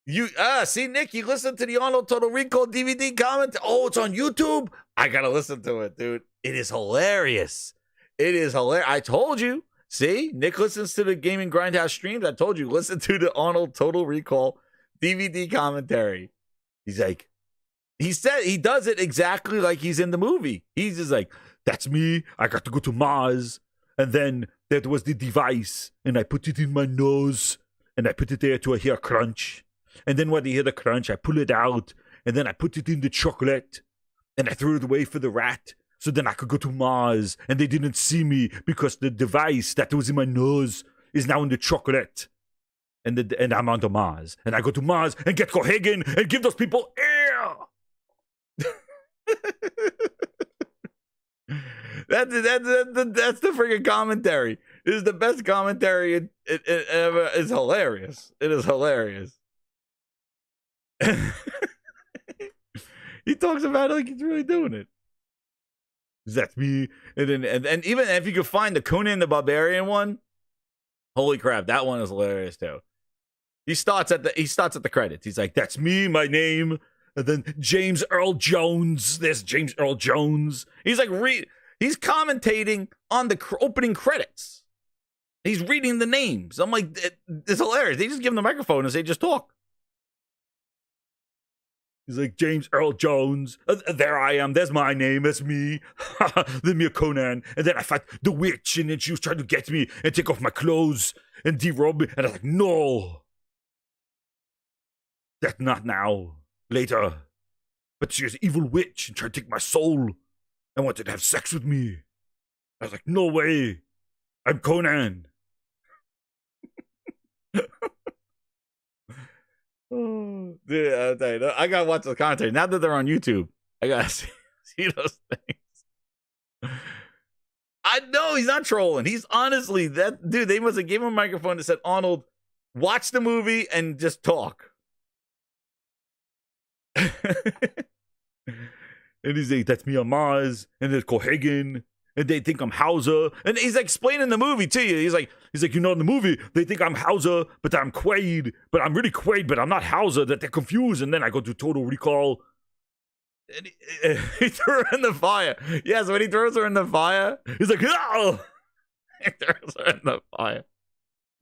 You see, Nick, you listened to the Arnold Total Recall DVD comment. Oh, it's on YouTube. I gotta listen to it, dude. It is hilarious. It is hilarious. I told you. See, Nick listens to the Gaming Grindhouse streams. I told you, listen to the Arnold Total Recall DVD commentary. He's like, he said he does it exactly like he's in the movie. He's just like, that's me. I got to go to Mars, and then that was the device, and I put it in my nose, and I put it there to hear a crunch. And then when I hear the crunch, I pull it out, and then I put it in the chocolate, and I threw it away for the rat, so then I could go to Mars, and they didn't see me because the device that was in my nose is now in the chocolate. And I'm on to Mars, and I go to Mars and get Cohagen and give those people air. That's the freaking commentary. It is the best commentary. It ever is hilarious. It is hilarious. He talks about it like he's really doing it. That's me. And even if you could find the Conan the Barbarian one, holy crap, that one is hilarious too. He starts at the credits. He's like, "That's me, my name." And then James Earl Jones. There's James Earl Jones. He's like he's commentating on the opening credits. He's reading the names. I'm like, it's hilarious. They just give him the microphone and say, "Just talk." He's like, James Earl Jones. There I am. There's my name. That's me. Then me a Conan. And then I fight the witch. And then she was trying to get me and take off my clothes and derobe me. And I was like, no. That's not now. Later. But she was an evil witch and tried to take my soul and wanted to have sex with me. I was like, no way. I'm Conan. Oh, dude, I'll tell you, I gotta watch the commentary. Now that they're on YouTube, I gotta see those things. I know he's not trolling. He's honestly that dude. They must have gave him a microphone and said, Arnold, watch the movie and just talk. And he's like, that's me on Mars, and there's Cohagen, and they think I'm Hauser. And he's like explaining the movie to you. He's like, you know, in the movie, they think I'm Hauser, but I'm Quaid, but I'm really Quaid, but I'm not Hauser, that they're confused. And then I go to Total Recall. And he threw her in the fire. Yes, when he throws her in the fire, he's like, oh! He throws her in the fire.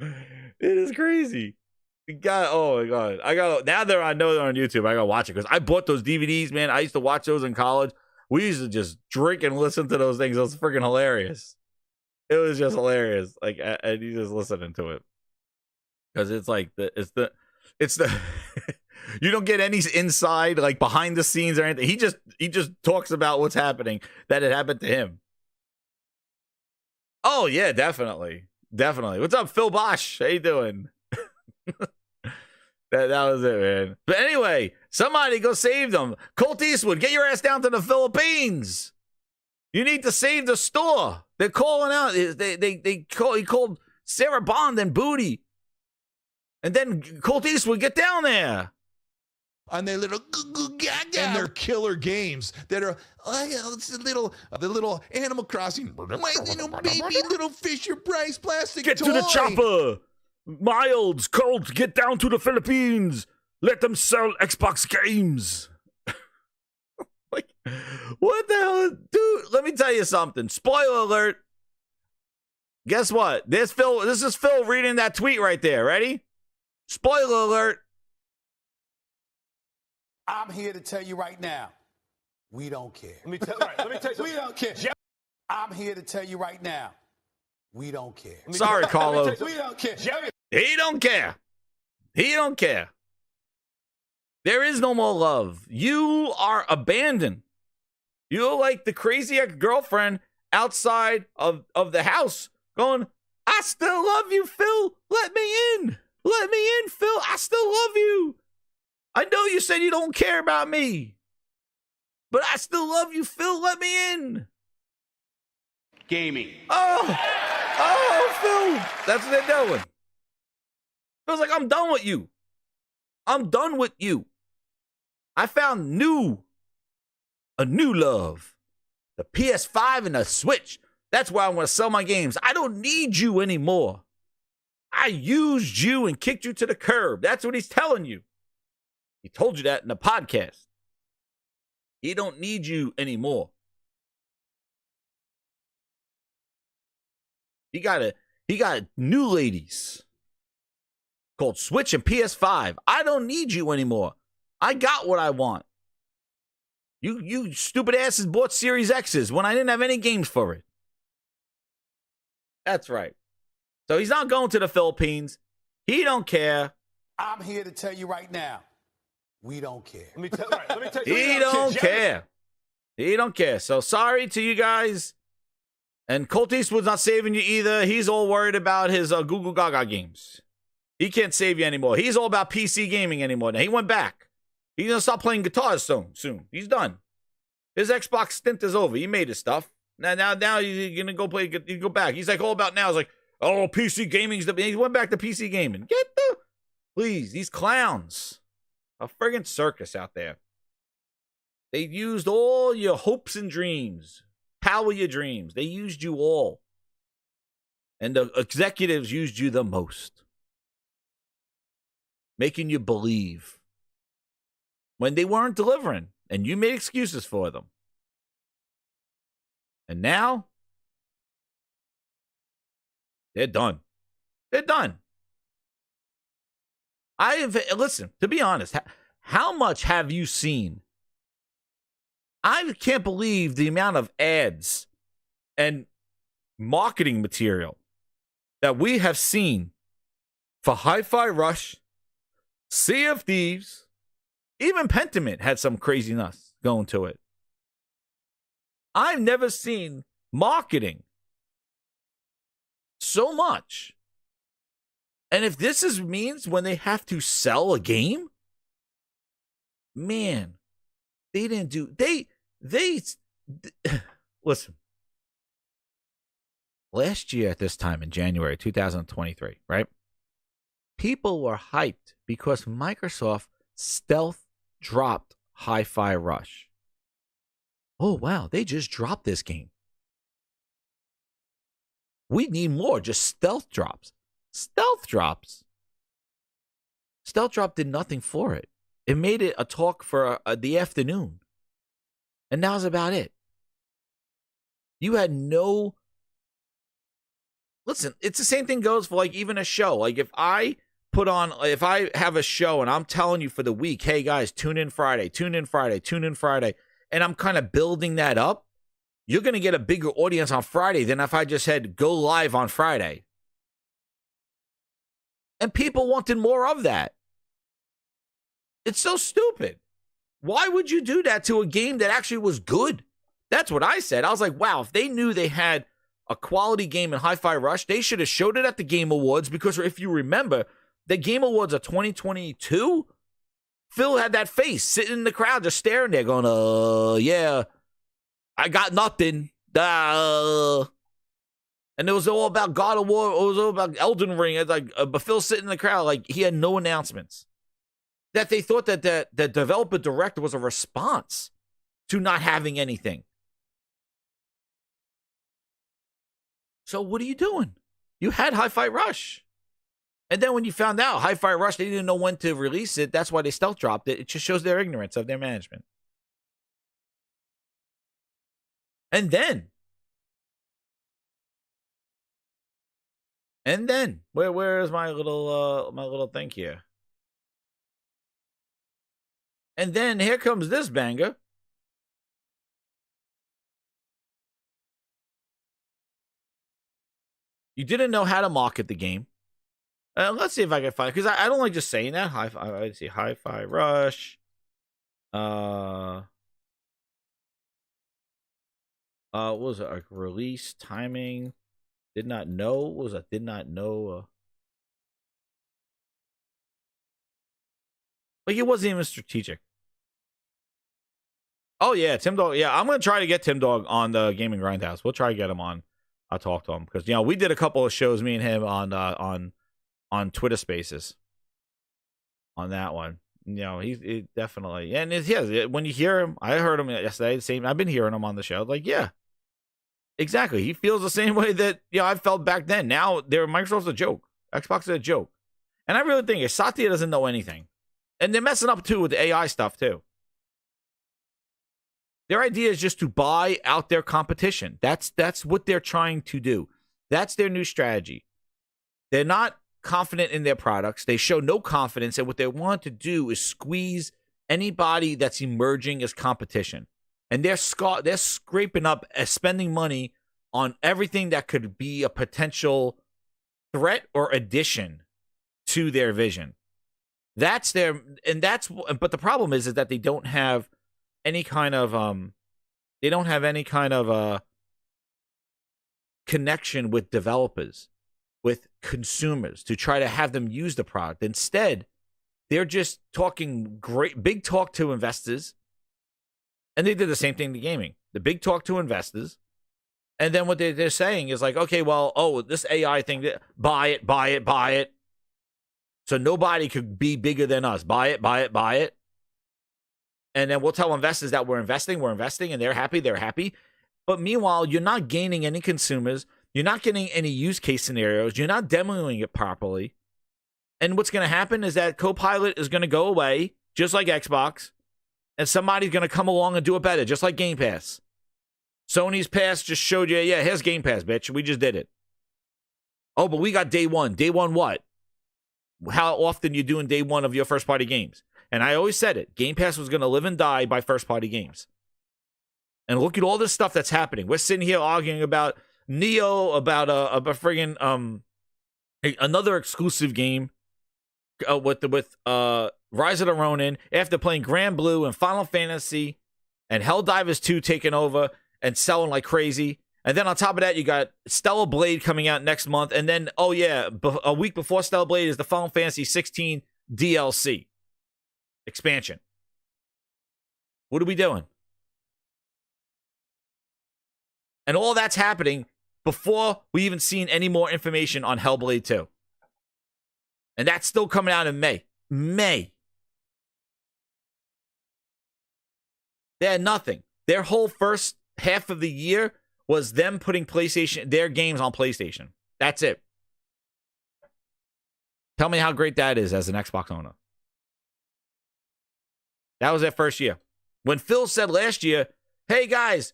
It is crazy. Oh my God. Now I know they're on YouTube. I gotta watch it because I bought those DVDs, man. I used to watch those in college. We used to just drink and listen to those things. It was freaking hilarious. It was just hilarious. Like, and you just listening to it because it's like it's the you don't get any inside like behind the scenes or anything. He just talks about what's happening, that it happened to him. Oh yeah, definitely. What's up, Phil Bosch? How you doing? That was it, man. But anyway, somebody go save them. Colt Eastwood, get your ass down to the Philippines. You need to save the store. They're calling out. He called Sarah Bond and Booty. And then Colt Eastwood, get down there. On their little and their killer games that are it's the little Animal Crossing, my little baby little Fisher Price plastic Get toy. to the chopper. Miles, Colt, get down to the Philippines. Let them sell Xbox games. Like, what the hell? Dude, let me tell you something. Spoiler alert. Guess what? This is Phil reading that tweet right there. Ready? Spoiler alert. I'm here to tell you right now, we don't care. Let me tell you We don't care. I'm here to tell you right now, we don't care. Sorry, Carlo. We don't care. He don't care. He don't care. There is no more love. You are abandoned. You're like the crazy ex-girlfriend outside of the house going, I still love you, Phil. Let me in. Let me in, Phil. I still love you. I know you said you don't care about me, but I still love you, Phil. Let me in. gaming. Oh. Oh, Phil, that's what they're doing. Phil's like, I'm done with you. I'm done with you. I found a new love. The PS5 and the Switch. That's why I want to sell my games. I don't need you anymore. I used you and kicked you to the curb. That's what he's telling you. He told you that in the podcast. He don't need you anymore. He got new ladies called Switch and PS5. I don't need you anymore. I got what I want. You stupid asses bought Series X's when I didn't have any games for it. That's right. So he's not going to the Philippines. He don't care. I'm here to tell you right now, we don't care. Let me tell you. He don't care. He don't care. So sorry to you guys. And Colt Eastwood's not saving you either. He's all worried about his Google Gaga games. He can't save you anymore. He's all about PC gaming anymore. Now he went back. He's going to stop playing guitars soon. He's done. His Xbox stint is over. He made his stuff. Now he's going to go play. You go back. He's like all about now. He's like, oh, PC gaming's the. He went back to PC gaming. Please, these clowns. A friggin' circus out there. They used all your hopes and dreams. Power your dreams. They used you all. And the executives used you the most. Making you believe. When they weren't delivering. And you made excuses for them. And now, they're done. They're done. Listen, to be honest, how much have you seen? I can't believe the amount of ads and marketing material that we have seen for Hi-Fi Rush, Sea of Thieves, even Pentiment had some craziness going to it. I've never seen marketing so much. And if this means when they have to sell a game, man, they didn't do, listen, last year at this time in January 2023, right? People were hyped because Microsoft stealth dropped Hi-Fi Rush. Oh, wow, they just dropped this game. We need more, just stealth drops. Stealth drops. Stealth Drop did nothing for it. It made it a talk for the afternoon. And that was about it. You had no... Listen, it's the same thing goes for like even a show. Like if I have a show and I'm telling you for the week, hey guys, tune in Friday, and I'm kind of building that up, you're going to get a bigger audience on Friday than if I just had go live on Friday. And people wanted more of that. It's so stupid. Why would you do that to a game that actually was good? That's what I said. I was like, wow, if they knew they had a quality game in Hi-Fi Rush, they should have showed it at the Game Awards, because if you remember, the Game Awards of 2022, Phil had that face sitting in the crowd just staring there going, yeah, I got nothing. And it was all about God of War. It was all about Elden Ring. It's like, but Phil sitting in the crowd, like he had no announcements. That they thought that the developer director was a response to not having anything. So what are you doing? You had Hi-Fi Rush. And then when you found out Hi-Fi Rush, they didn't know when to release it. That's why they stealth dropped it. It just shows their ignorance of their management. And then, where is my little thing here? And then here comes this banger. You didn't know how to market the game. Let's see if I can find it, because I don't like just saying that. Let's see, Hi-Fi Rush. What was it? Like release timing? Did not know. What was it? Did not know. Like it wasn't even strategic. Oh yeah, Tim Dog. Yeah, I'm gonna try to get Tim Dog on the Gaming Grindhouse. We'll try to get him on. I'll talk to him because we did a couple of shows, me and him on Twitter Spaces. On that one, he definitely, and when you hear him, I heard him yesterday. Same, I've been hearing him on the show. Like, yeah, exactly. He feels the same way that I felt back then. Now, Microsoft's a joke. Xbox is a joke, and I really think Satya doesn't know anything, and they're messing up too with the AI stuff too. Their idea is just to buy out their competition. That's what they're trying to do. That's their new strategy. They're not confident in their products. They show no confidence, and what they want to do is squeeze anybody that's emerging as competition. And they're scraping up, spending money on everything that could be a potential threat or addition to their vision. But the problem is that they don't have any kind of connection with developers, with consumers, to try to have them use the product. Instead, they're just talking big talk to investors. And they did the same thing to gaming. The big talk to investors. And then what they're saying is like, okay, well, this AI thing, buy it. So nobody could be bigger than us. Buy it. And then we'll tell investors that we're investing, and they're happy. But meanwhile, you're not gaining any consumers. You're not getting any use case scenarios. You're not demoing it properly. And what's going to happen is that Copilot is going to go away, just like Xbox, and somebody's going to come along and do it better, just like Game Pass. Sony's Pass just showed you, here's Game Pass, bitch. We just did it. Oh, but we got day one. Day one what? How often you doing day one of your first-party games? And I always said it. Game Pass was going to live and die by first-party games. And look at all this stuff that's happening. We're sitting here arguing about Neo, about a friggin' another exclusive game with Rise of the Ronin, after playing Grand Blue and Final Fantasy and Helldivers 2 taking over and selling like crazy. And then on top of that, you got Stellar Blade coming out next month. And then, a week before Stellar Blade is the Final Fantasy 16 DLC expansion. What are we doing? And all that's happening before we even seen any more information on Hellblade 2. And that's still coming out in May. They had nothing. Their whole first half of the year was them putting their games on PlayStation. That's it. Tell me how great that is as an Xbox owner. That was their first year. When Phil said last year, hey guys,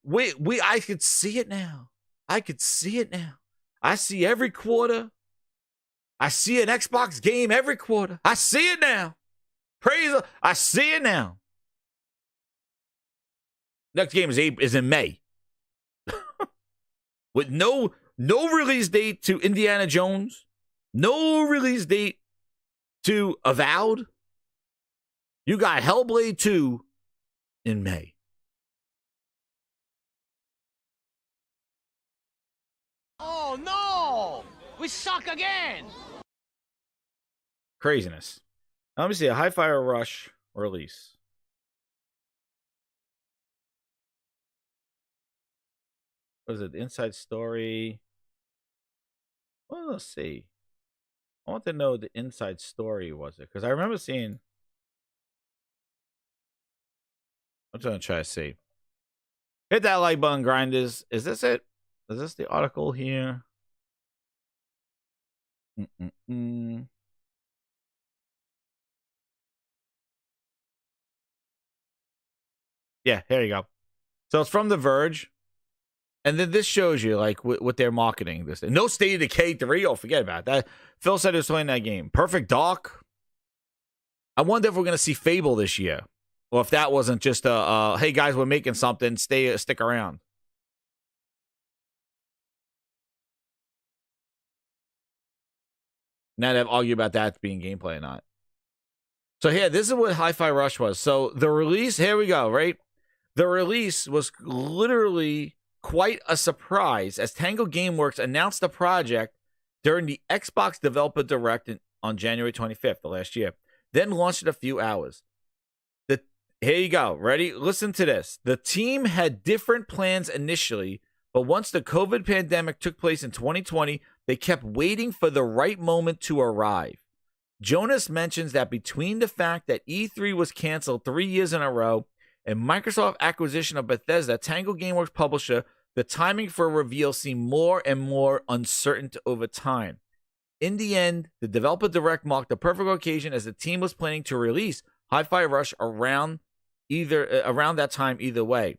I could see it now. I see every quarter. I see an Xbox game every quarter. I see it now. I see it now. Next game is in May. With no release date to Indiana Jones. No release date to Avowed. You got Hellblade 2 in May. Oh no! We suck again! Craziness. Now, let me see a Hi-Fi Rush release. What is it? Inside Story. Well, let's see. I want to know the inside story, was it? Because I remember seeing. I'm trying to try to see. Hit that like button, grinders. Is this it? Is this the article here? Yeah, here you go. So it's from The Verge. And then this shows you, like, what they're marketing. This no State of Decay 3. Oh, forget about that. Phil said he was playing that game. Perfect Dark. I wonder if we're going to see Fable this year. Or if that wasn't just hey, guys, we're making something. Stick around. Now they've argued about that being gameplay or not. So here, this is what Hi-Fi Rush was. So the release, here we go, right? The release was literally quite a surprise as Tango Gameworks announced the project during the Xbox Developer Direct on January 25th of last year, then launched in a few hours. Here you go. Ready? Listen to this. The team had different plans initially, But once the COVID pandemic took place in 2020, they kept waiting for the right moment to arrive. Jonas mentions that between the fact that E3 was canceled 3 years in a row and Microsoft acquisition of Bethesda, Tango Gameworks publisher, the timing for a reveal seemed more and more uncertain over time. In the end, the developer direct marked the perfect occasion as the team was planning to release Hi-Fi Rush around that time either way.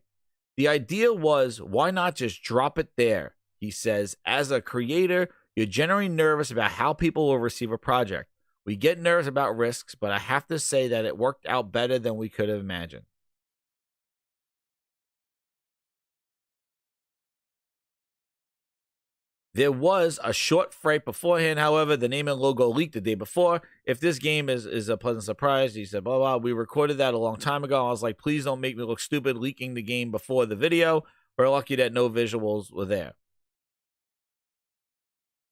The idea was, why not just drop it there? He says, as a creator, you're generally nervous about how people will receive a project. We get nervous about risks, but I have to say that it worked out better than we could have imagined. There was a short fright beforehand, however, the name and logo leaked the day before. If this game is a pleasant surprise, he said, blah, blah, we recorded that a long time ago. I was like, please don't make me look stupid leaking the game before the video. We're lucky that no visuals were there.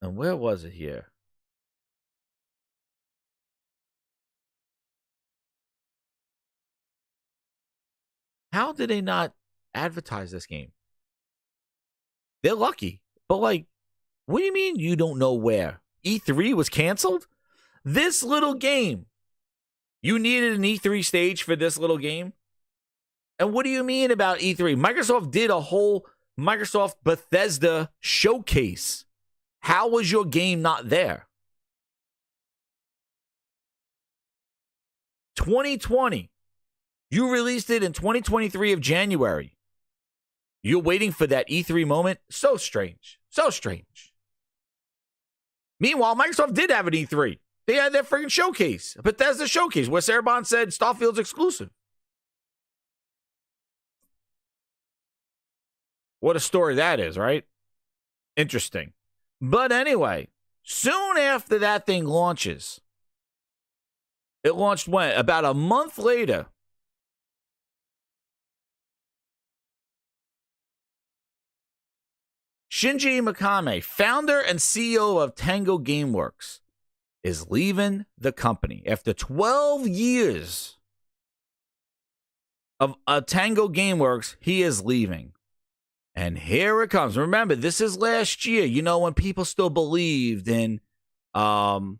And where was it here? How did they not advertise this game? They're lucky, but like, what do you mean you don't know where? E3 was canceled? This little game. You needed an E3 stage for this little game? And what do you mean about E3? Microsoft did a whole Microsoft Bethesda showcase. How was your game not there? 2020. You released it in 2023 of January. You're waiting for that E3 moment? So strange. So strange. Meanwhile, Microsoft did have an E3. They had their freaking showcase, Bethesda showcase, where Sarabon said Starfield's exclusive. What a story that is, right? Interesting. But anyway, soon after that thing launches, it launched when? About a month later. Shinji Mikami, founder and CEO of Tango Gameworks, is leaving the company. After 12 years of Tango Gameworks, he is leaving. And here it comes. Remember, this is last year, you know, when people still believed in The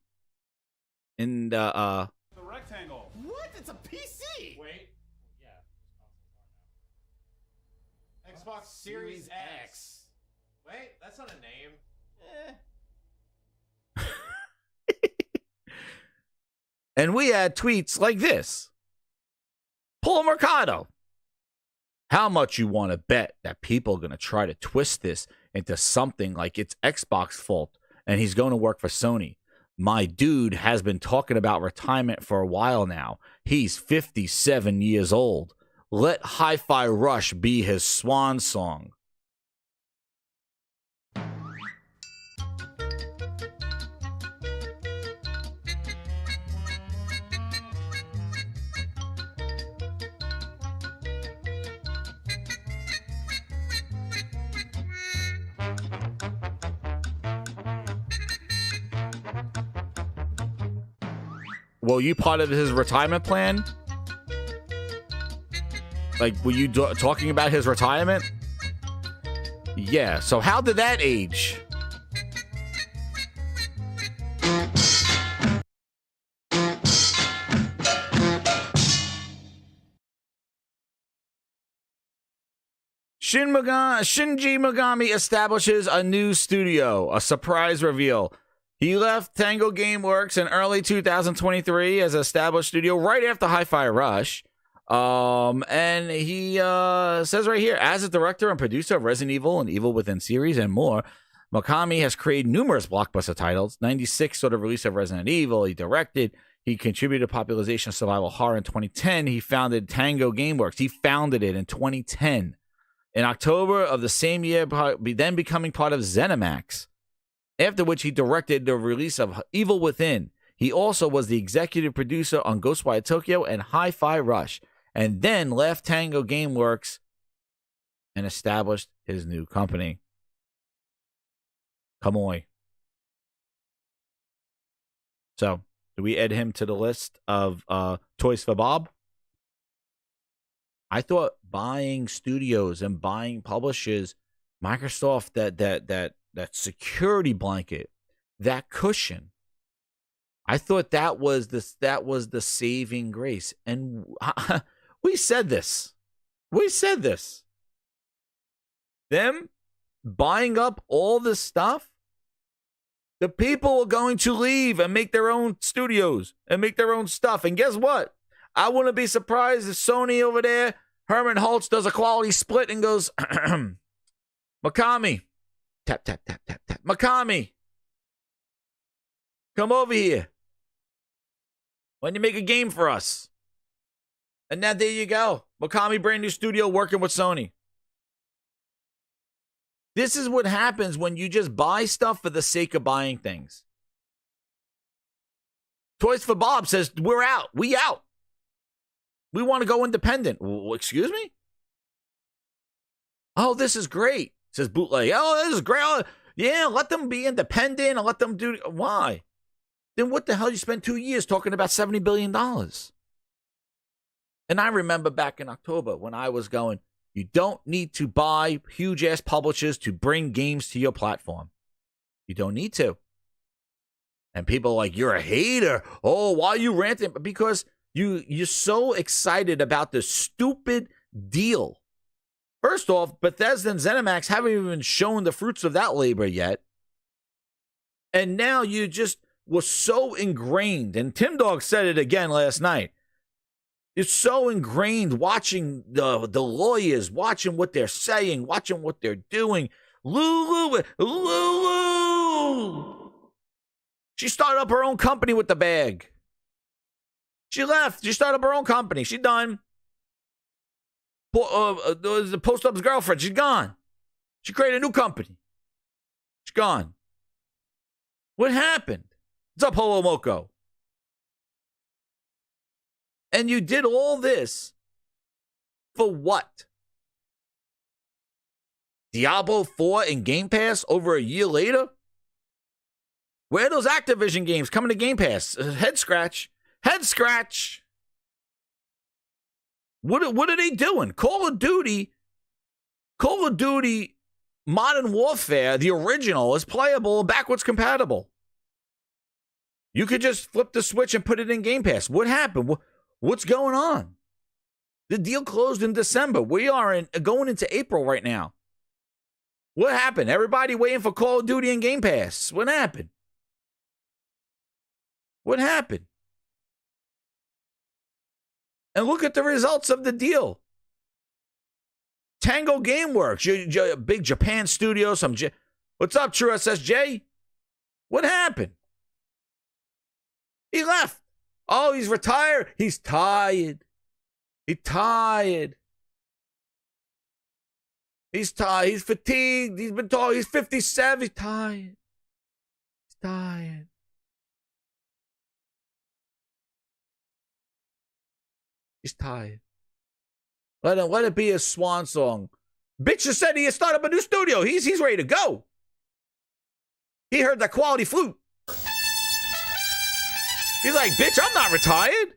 rectangle. What? It's a PC! Wait. Yeah. Xbox Series X. Wait, that's not a name. And we had tweets like this. Paul Mercado. How much you want to bet that people are going to try to twist this into something like it's Xbox fault and he's going to work for Sony? My dude has been talking about retirement for a while now. He's 57 years old. Let Hi-Fi Rush be his swan song. Were you part of his retirement plan? Like, were you talking about his retirement? Yeah, so how did that age? Shinji Mikami establishes a new studio, a surprise reveal. He left Tango Gameworks in early 2023 as an established studio right after Hi-Fi Rush. And he says right here, as a director and producer of Resident Evil and Evil Within series and more, Mikami has created numerous blockbuster titles. 96 saw the release of Resident Evil. He directed. He contributed to popularization of survival horror in 2010. He founded Tango Gameworks. He founded it in 2010. In October of the same year, then becoming part of ZeniMax, after which he directed the release of Evil Within. He also was the executive producer on Ghostwire Tokyo and Hi-Fi Rush, and then left Tango Gameworks and established his new company. Come on. So, do we add him to the list of Toys for Bob? I thought buying studios and buying publishers Microsoft, that security blanket, that cushion. I thought that was the saving grace. And we said this. Them buying up all this stuff, the people are going to leave and make their own studios and make their own stuff. And guess what? I wouldn't be surprised if Sony over there, Herman Holtz, does a quality split and goes, Mikami, tap, tap, tap, tap, tap. Mikami, come over here. Why don't you make a game for us? And now there you go. Mikami, brand new studio working with Sony. This is what happens when you just buy stuff for the sake of buying things. Toys for Bob says, we're out. We out. We want to go independent. Well, excuse me? Oh, this is great, says Bootleg. Oh, this is great. Oh, yeah, let them be independent and let them do. Why? Then what the hell you spent 2 years talking about $70 billion? And I remember back in October when I was going, you don't need to buy huge-ass publishers to bring games to your platform. You don't need to. And people are like, you're a hater. Oh, why are you ranting? Because you're so excited about this stupid deal. First off, Bethesda and ZeniMax haven't even shown the fruits of that labor yet. And now you just was so ingrained. And Tim Dog said it again last night. It's so ingrained watching the lawyers, watching what they're saying, watching what they're doing. Lulu. She started up her own company with the bag. She left. She started up her own company. She's done. The Post Up's girlfriend. She's gone. She created a new company. She's gone. What happened? What's up, Holo Moco? And you did all this for what? Diablo 4 in Game Pass over a year later? Where are those Activision games coming to Game Pass? Head scratch. Head scratch. What are they doing? Call of Duty Modern Warfare, the original, is playable, backwards compatible. You could just flip the switch and put it in Game Pass. What happened? What's going on? The deal closed in December. We are going into April right now. What happened? Everybody waiting for Call of Duty and Game Pass. What happened? What happened? And look at the results of the deal. Tango Gameworks, big Japan studio. What's up, True SSJ? What happened? He left. Oh, he's retired. He's tired. He's tired. He's tired. He's fatigued. He's been talking. He's 57. He's tired. He's tired. He's tired. Let it be a swan song. Bitch just said he had started up a new studio. He's ready to go. He heard that quality flute. He's like, bitch, I'm not retired.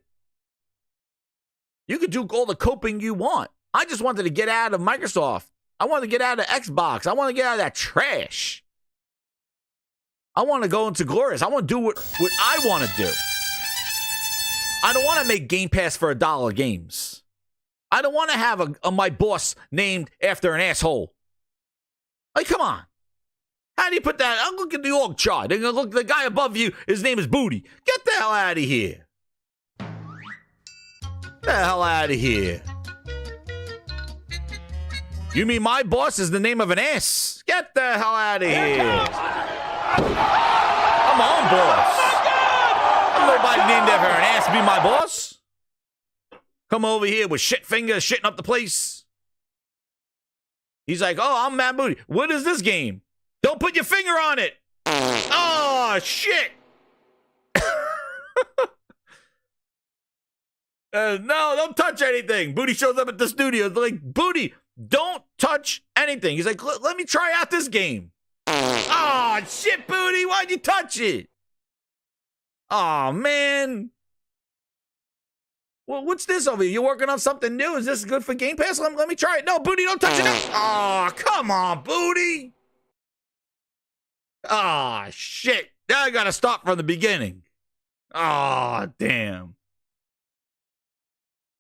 You could do all the coping you want. I just wanted to get out of Microsoft. I wanted to get out of Xbox. I want to get out of that trash. I want to go into Glorious. I want to do what I want to do. I don't want to make Game Pass for $1 games. I don't want to have my boss named after an asshole. Like, come on. How do you put that? I'll look at the org chart. They're going to look, the guy above you, his name is Booty. Get the hell out of here. Get the hell out of here. You mean my boss is the name of an ass? Get the hell out of here. I'm my own boss. I'm nobody named after an ass be my boss. Come over here with shit fingers, shitting up the place. He's like, oh, I'm Matt Booty. What is this game? Don't put your finger on it. Oh, shit. No, don't touch anything. Booty shows up at the studio. They're like, Booty, don't touch anything. He's like, let me try out this game. Oh, shit, Booty. Why'd you touch it? Oh, man. Well, what's this over here? You're working on something new. Is this good for Game Pass? Let me try it. No, Booty, don't touch it. Oh, come on, Booty. Ah, shit. Now I gotta start from the beginning. Ah, damn.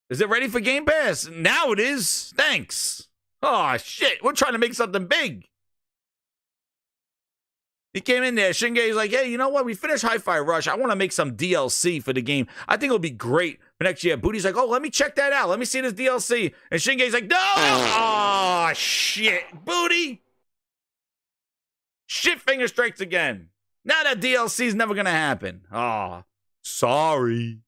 Is it ready for Game Pass? Now it is. Thanks. Oh, shit. We're trying to make something big. He came in there. Shinji's like, hey, you know what? We finished Hi-Fi Rush. I want to make some DLC for the game. I think it'll be great for next year. Booty's like, oh, let me check that out. Let me see this DLC. And Shinji's like, no. Oh, shit. Booty. Shit finger strikes again. Now that DLC is never going to happen. Oh, sorry.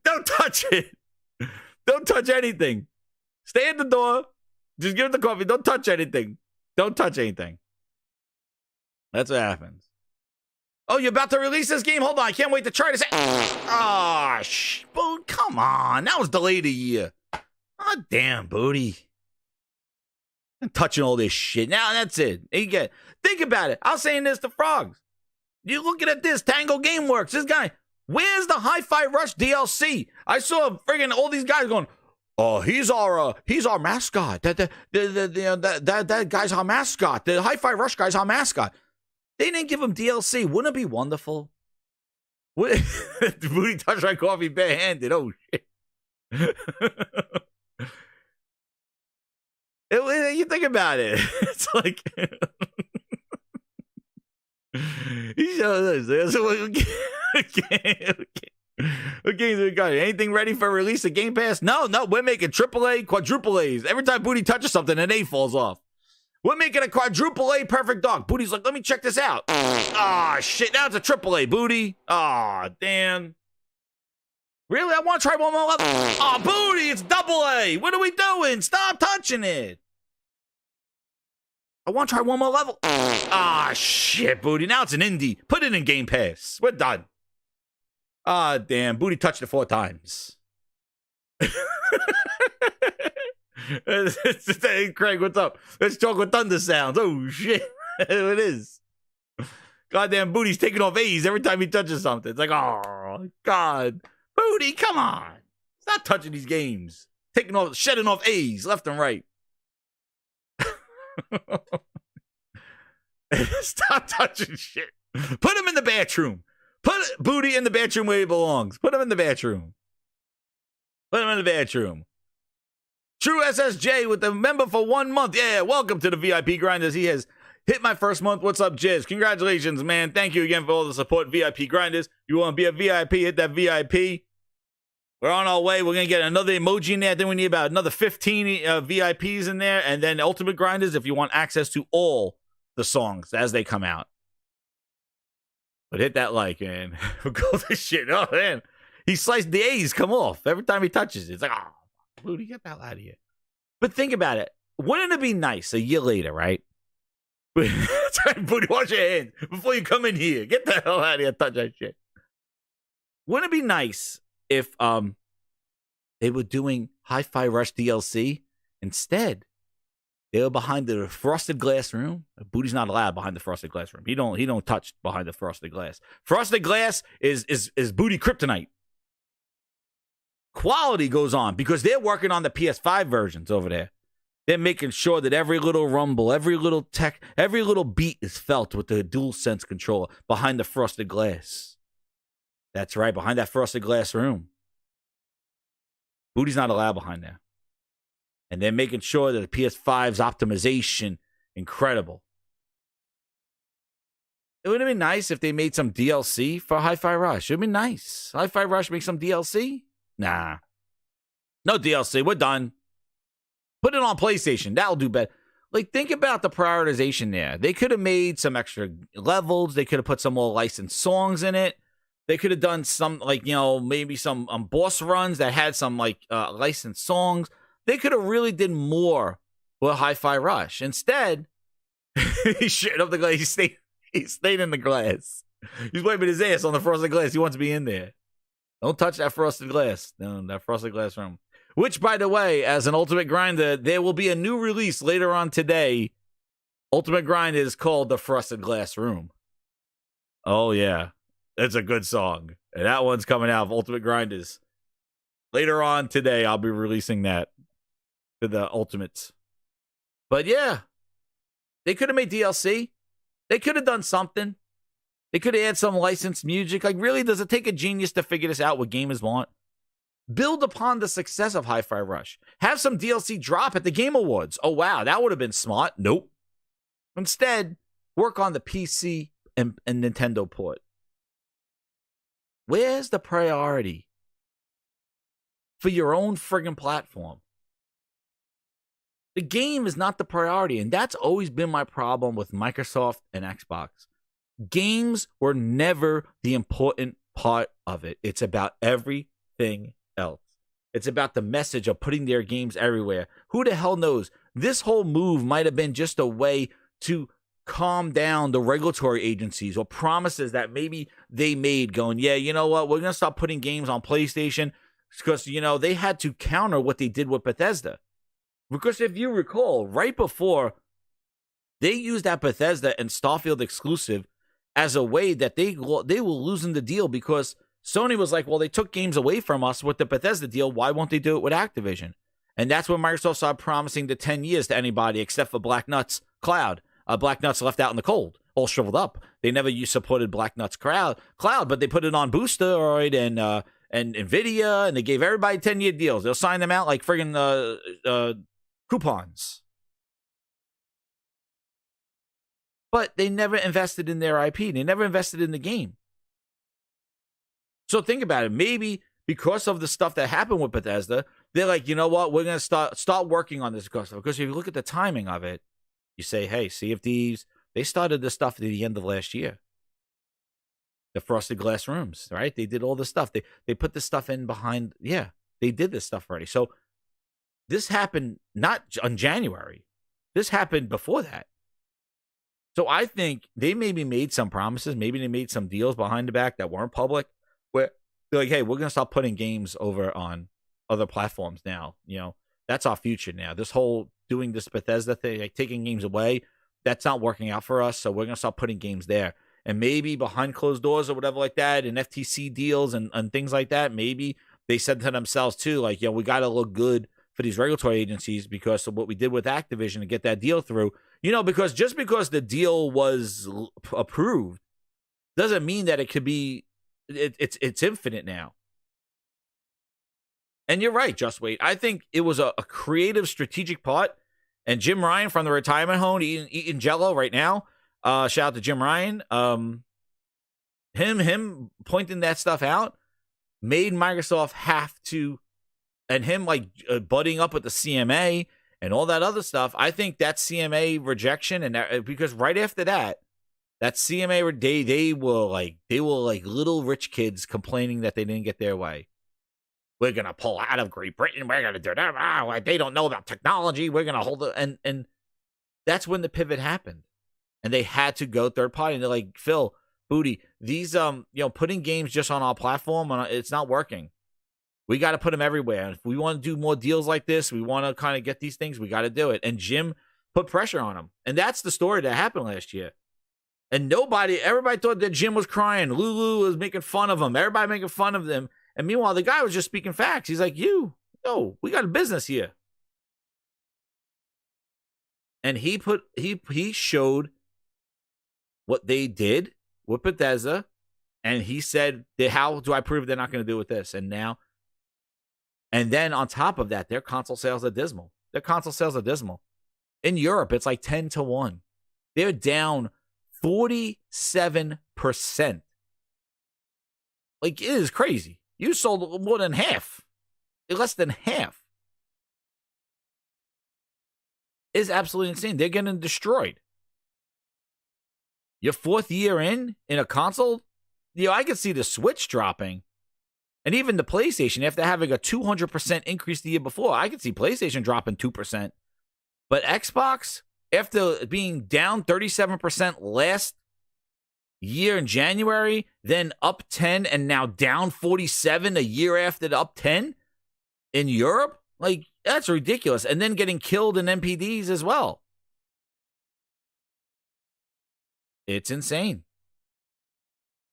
Don't touch it. Don't touch anything. Stay at the door. Just give it the coffee. Don't touch anything. Don't touch anything. That's what happens. Oh, you're about to release this game? Hold on. I can't wait to try this. Ah, come on. That was delayed a year. Oh, damn, Booty. I'm touching all this shit. Now that's it. Think about it. I was saying this to Frogs. You looking at this, Tango Gameworks. This guy, where's the Hi-Fi Rush DLC? I saw friggin' all these guys going, oh, he's our mascot. That guy's our mascot. The Hi-Fi Rush guy's our mascot. They didn't give him DLC. Wouldn't it be wonderful? Booty touched my coffee barehanded. Oh, shit. You think about it. It's like... He shows us. What games we got? Anything ready for release of Game Pass? No, we're making AAA, quadruple A's. Every time Booty touches something, an A falls off. We're making a quadruple A perfect dog. Booty's like, let me check this out. Ah, shit, now it's a AAA, Booty. Ah, damn. Really? I want to try one more level. Ah, Booty, it's double A. What are we doing? Stop touching it. I want to try one more level. Ah, shit, Booty. Now it's an indie. Put it in Game Pass. We're done. Ah, damn. Booty touched it 4 times. Hey, Craig, what's up? Let's talk with thunder sounds. Oh, shit. It is. Goddamn, Booty's taking off A's every time he touches something. It's like, oh, God. Booty, come on. Stop touching these games. Shedding off A's left and right. Stop touching shit. Put him in the bathroom. Put Booty in the bathroom where he belongs. Put him in the bathroom. Put him in the bathroom. True SSJ with the member for 1 month. Yeah, welcome to the VIP Grinders. He has hit my first month. What's up, Jizz? Congratulations, man. Thank you again for all the support, VIP Grinders. You want to be a VIP, hit that VIP. We're on our way. We're going to get another emoji in there. Then we need about another 15 VIPs in there. And then Ultimate Grinders if you want access to all the songs as they come out. But hit that like, man. Go this shit. Oh, man. He sliced the A's come off every time he touches it. It's like, oh, Booty, get the hell out of here. But think about it. Wouldn't it be nice a year later, right? That's right, Booty, wash your hands before you come in here. Get the hell out of here. Touch that shit. Wouldn't it be nice if they were doing Hi-Fi Rush DLC? Instead, they were behind the frosted glass room. Booty's not allowed behind the frosted glass room. He don't touch behind the frosted glass. Frosted glass is Booty kryptonite. Quality goes on because they're working on the PS5 versions over there. They're making sure that every little rumble, every little tech, every little beat is felt with the DualSense controller behind the frosted glass. That's right, behind that frosted glass room. Booty's not allowed behind there. And they're making sure that the PS5's optimization incredible. It would have been nice if they made some DLC for Hi-Fi Rush. It would have been nice. Hi-Fi Rush make some DLC? Nah. No DLC. We're done. Put it on PlayStation. That'll do better. Like, think about the prioritization there. They could have made some extra levels. They could have put some more licensed songs in it. They could have done some, like, maybe some boss runs that had some, like, licensed songs. They could have really did more with Hi-Fi Rush. Instead, he shit up the glass. He stayed in the glass. He's wiping his ass on the frosted glass. He wants to be in there. Don't touch that frosted glass. No, that frosted glass room. Which, by the way, as an Ultimate Grinder, there will be a new release later on today. Ultimate Grind is called the Frosted Glass Room. Oh, yeah. It's a good song. And that one's coming out of Ultimate Grinders. Later on today, I'll be releasing that to the Ultimates. But yeah, they could have made DLC. They could have done something. They could have had some licensed music. Like, really, does it take a genius to figure this out what gamers want? Build upon the success of Hi-Fi Rush. Have some DLC drop at the Game Awards. Oh, wow, that would have been smart. Nope. Instead, work on the PC and Nintendo port. Where's the priority for your own friggin' platform? The game is not the priority, and that's always been my problem with Microsoft and Xbox. Games were never the important part of it. It's about everything else. It's about the message of putting their games everywhere. Who the hell knows? This whole move might have been just a way to calm down the regulatory agencies or promises that maybe they made going, yeah, you know what? We're going to stop putting games on PlayStation because, you know, they had to counter what they did with Bethesda. Because if you recall, right before, they used that Bethesda and Starfield exclusive as a way that they were losing the deal because Sony was like, well, they took games away from us with the Bethesda deal. Why won't they do it with Activision? And that's when Microsoft started promising the 10 years to anybody except for Black Nuts Cloud. Black Nuts left out in the cold, all shriveled up. They never supported Black Nuts Cloud, but they put it on Boosteroid and NVIDIA, and they gave everybody 10-year deals. They'll sign them out like friggin' coupons. But they never invested in their IP. They never invested in the game. So think about it. Maybe because of the stuff that happened with Bethesda, they're like, you know what? We're going to start working on this stuff. Because if you look at the timing of it, you say, hey, Sea of Thieves, they started this stuff at the end of last year. The Frosted Glass Rooms, right? They did all this stuff. They put this stuff in behind. Yeah, they did this stuff already. So this happened not in January. This happened before that. So I think they maybe made some promises. Maybe they made some deals behind the back that weren't public. Where they're like, hey, we're going to stop putting games over on other platforms now. You know, that's our future now. This whole doing this Bethesda thing, like taking games away, that's not working out for us. So we're going to start putting games there. And maybe behind closed doors or whatever like that, and FTC deals and things like that, maybe they said to themselves too, like, we got to look good for these regulatory agencies because of what we did with Activision to get that deal through. You know, because just because the deal was approved doesn't mean that it could be, it's infinite now. And you're right, Just Wait. I think it was a creative, strategic part. And Jim Ryan from the retirement home eating Jello right now. Shout out to Jim Ryan. Him pointing that stuff out made Microsoft have to, and him like butting up with the CMA and all that other stuff. I think that CMA rejection and that, because right after that CMA they were like little rich kids complaining that they didn't get their way. We're gonna pull out of Great Britain. We're gonna do that. They don't know about technology. We're gonna hold it, and that's when the pivot happened. And they had to go third party. And they're like, Phil, Booty, these, putting games just on our platform, it's not working. We got to put them everywhere. And if we want to do more deals like this, we want to kind of get these things, we got to do it. And Jim put pressure on him. And that's the story that happened last year. And everybody thought that Jim was crying. Lulu was making fun of him. Everybody making fun of them. And meanwhile, the guy was just speaking facts. He's like, we got a business here. And he showed what they did with Bethesda, and he said, how do I prove they're not going to do with this? And then on top of that, their console sales are dismal. In Europe, it's like 10-1. They're down 47%. Like, it is crazy. You sold more than half. Less than half. It's absolutely insane. They're getting destroyed. Your fourth year in a console, I could see the Switch dropping. And even the PlayStation, after having a 200% increase the year before, I could see PlayStation dropping 2%. But Xbox, after being down 37% last year in January, then up 10, and now down 47 a year after the up 10 in Europe, like, that's ridiculous. And then getting killed in NPDs as well. It's insane.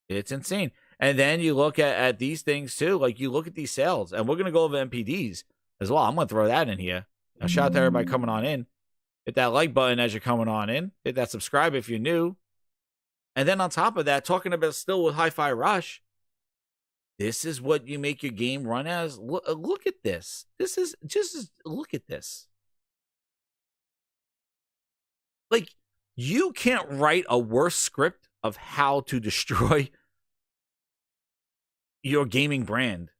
It's insane. And then you look at these things too. Like you look at these sales, and we're going to go over MPDs as well. I'm going to throw that in here. A shout out to everybody coming on in. Hit that like button as you're coming on in. Hit that subscribe if you're new. And then on top of that, talking about still with Hi-Fi Rush, this is what you make your game run as. Look at this. This is just look at this. Like, you can't write a worse script of how to destroy your gaming brand.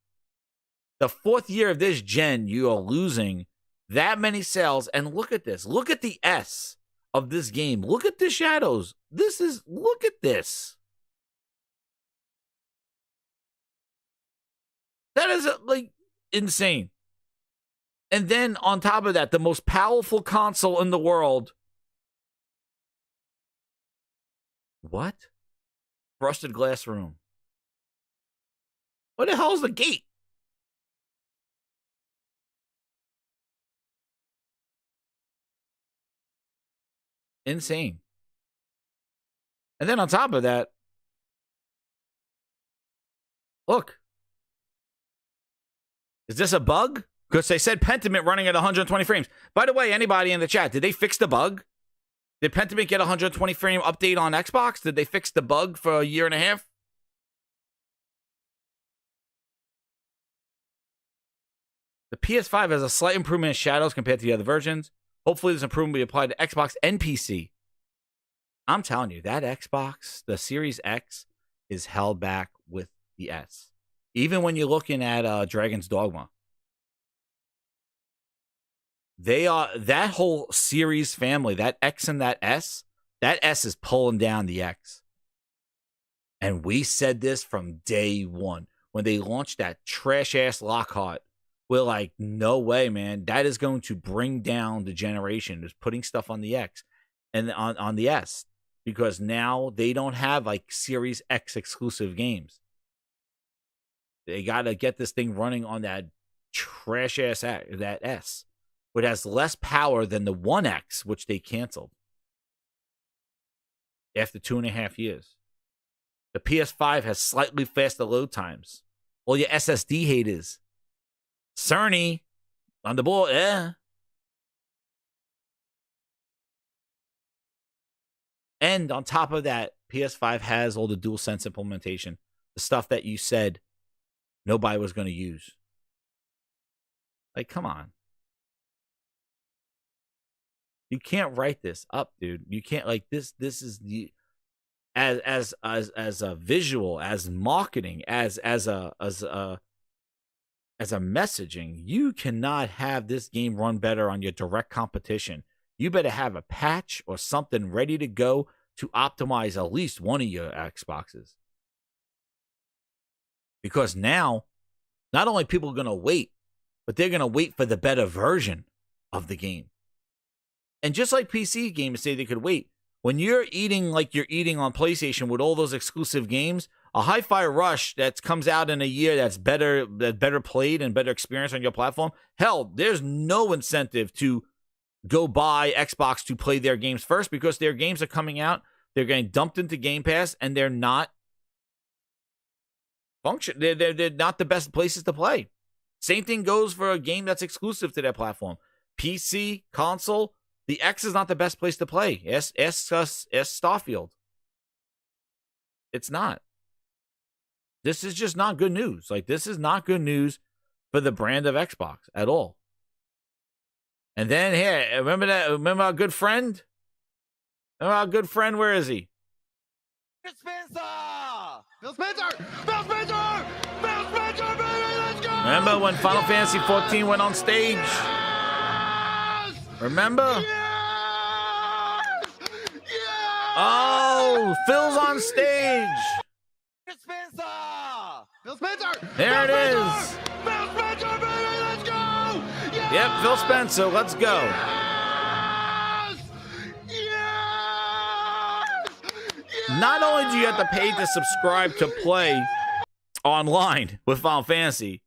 The 4th year of this gen, you are losing that many sales. And look at this. Look at the S of this game. Look at the shadows. Look at this. That is like insane. And then on top of that, the most powerful console in the world. What? Frosted glass room. What the hell is the gate? Insane. And then on top of that, look. Is this a bug? Because they said Pentiment running at 120 frames. By the way, anybody in the chat, did they fix the bug? Did Pentiment get a 120 frame update on Xbox? Did they fix the bug for a year and a half? The PS5 has a slight improvement in shadows compared to the other versions. Hopefully this improvement will be applied to Xbox and PC. I'm telling you, that Xbox, the Series X, is held back with the S. Even when you're looking at Dragon's Dogma. They are, that whole series family, that X and that S is pulling down the X. And we said this from day one. When they launched that trash-ass Lockhart, we're like, no way, man. That is going to bring down the generation. Just putting stuff on the X and on the S. Because now they don't have like Series X exclusive games. They got to get this thing running on that trash-ass that S. Which has less power than the 1X, which they canceled. After 2.5 years. The PS5 has slightly faster load times. All your SSD haters. Cerny. On the board, And on top of that, PS5 has all the DualSense implementation. The stuff that you said nobody was going to use. Like, come on. You can't write this up, dude. You can't, like, this is the as a visual, as marketing, as a messaging. You cannot have this game run better on your direct competition. You better have a patch or something ready to go to optimize at least one of your Xboxes. Because now, not only people are going to wait, but they're going to wait for the better version of the game. And just like PC games say they could wait, when you're eating like you're eating on PlayStation with all those exclusive games, a Hi-Fi Rush that comes out in a year that's better played and better experience on your platform, hell, there's no incentive to go buy Xbox to play their games first because their games are coming out, they're getting dumped into Game Pass, and they're not function. They're not the best places to play. Same thing goes for a game that's exclusive to their platform. PC, console, the X is not the best place to play. S Starfield. It's not. This is just not good news. Like, this is not good news for the brand of Xbox at all. And then here, remember our good friend? Remember our good friend? Where is he? Phil Spencer, baby, let's go! Remember when Final Fantasy 14 went on stage? Remember? Yes! Oh, Phil's on stage. Phil Spencer! There it is. Phil Spencer, baby, let's go! Yes! Yep, Phil Spencer, let's go. Yes! Yes! Not only do you have to pay to subscribe to play online with Final Fantasy,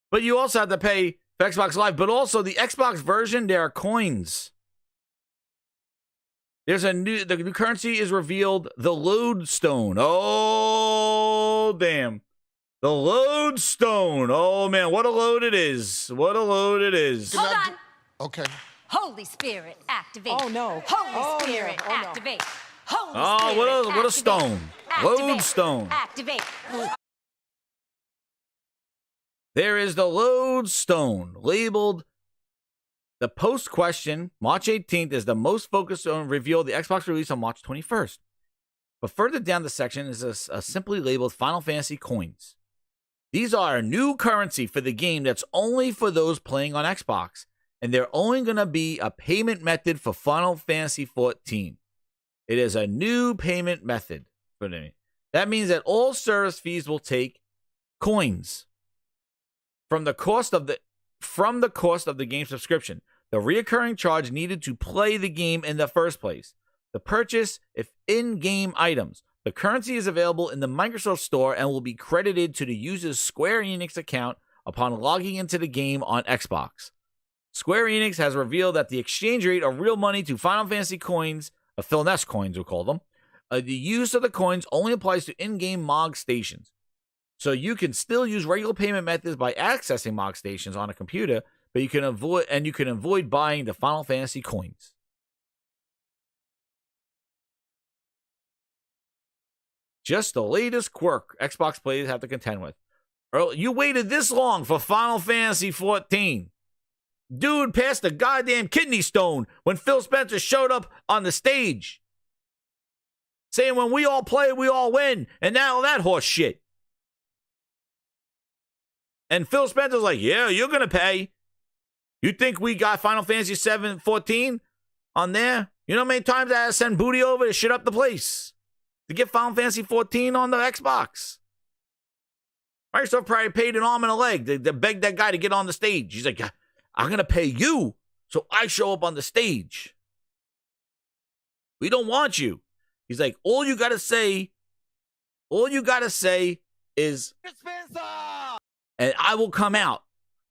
but you also have to pay for Xbox Live. But also the Xbox version, there are coins. The new currency is revealed, the Lodestone. Oh, damn. The Lodestone. Oh, man, what a load it is. What a load it is. Hold on. Okay. Holy Spirit, activate. Oh, no. Holy Spirit, no. Oh, no. activate. Holy Oh, Spirit, what a stone. activate. Lodestone. Activate. There is the Lodestone, labeled the post question. March 18th is the most focused on reveal the Xbox release on March 21st. But further down the section is a simply labeled Final Fantasy coins. These are a new currency for the game that's only for those playing on Xbox, and they're only going to be a payment method for Final Fantasy 14. It is a new payment method for me. That means that all service fees will take coins from the cost of the game subscription, the reoccurring charge needed to play the game in the first place, the purchase of in-game items. The currency is available in the Microsoft Store and will be credited to the user's Square Enix account upon logging into the game on Xbox. Square Enix has revealed that the exchange rate of real money to Final Fantasy coins, Philness coins we'll call them, the use of the coins only applies to in-game MOG stations. So you can still use regular payment methods by accessing MOG stations on a computer, but you can avoid buying the Final Fantasy coins. Just the latest quirk Xbox players have to contend with. You waited this long for Final Fantasy 14. Dude passed the goddamn kidney stone when Phil Spencer showed up on the stage, saying when we all play, we all win, and now that horse shit. And Phil Spencer's like, yeah, you're going to pay. You think we got Final Fantasy 14 on there? You know how many times I had to send Booty over to shit up the place to get Final Fantasy 14 on the Xbox? Microsoft probably paid an arm and a leg to beg that guy to get on the stage. He's like, I'm going to pay you so I show up on the stage. We don't want you. He's like, all you got to say is, and I will come out,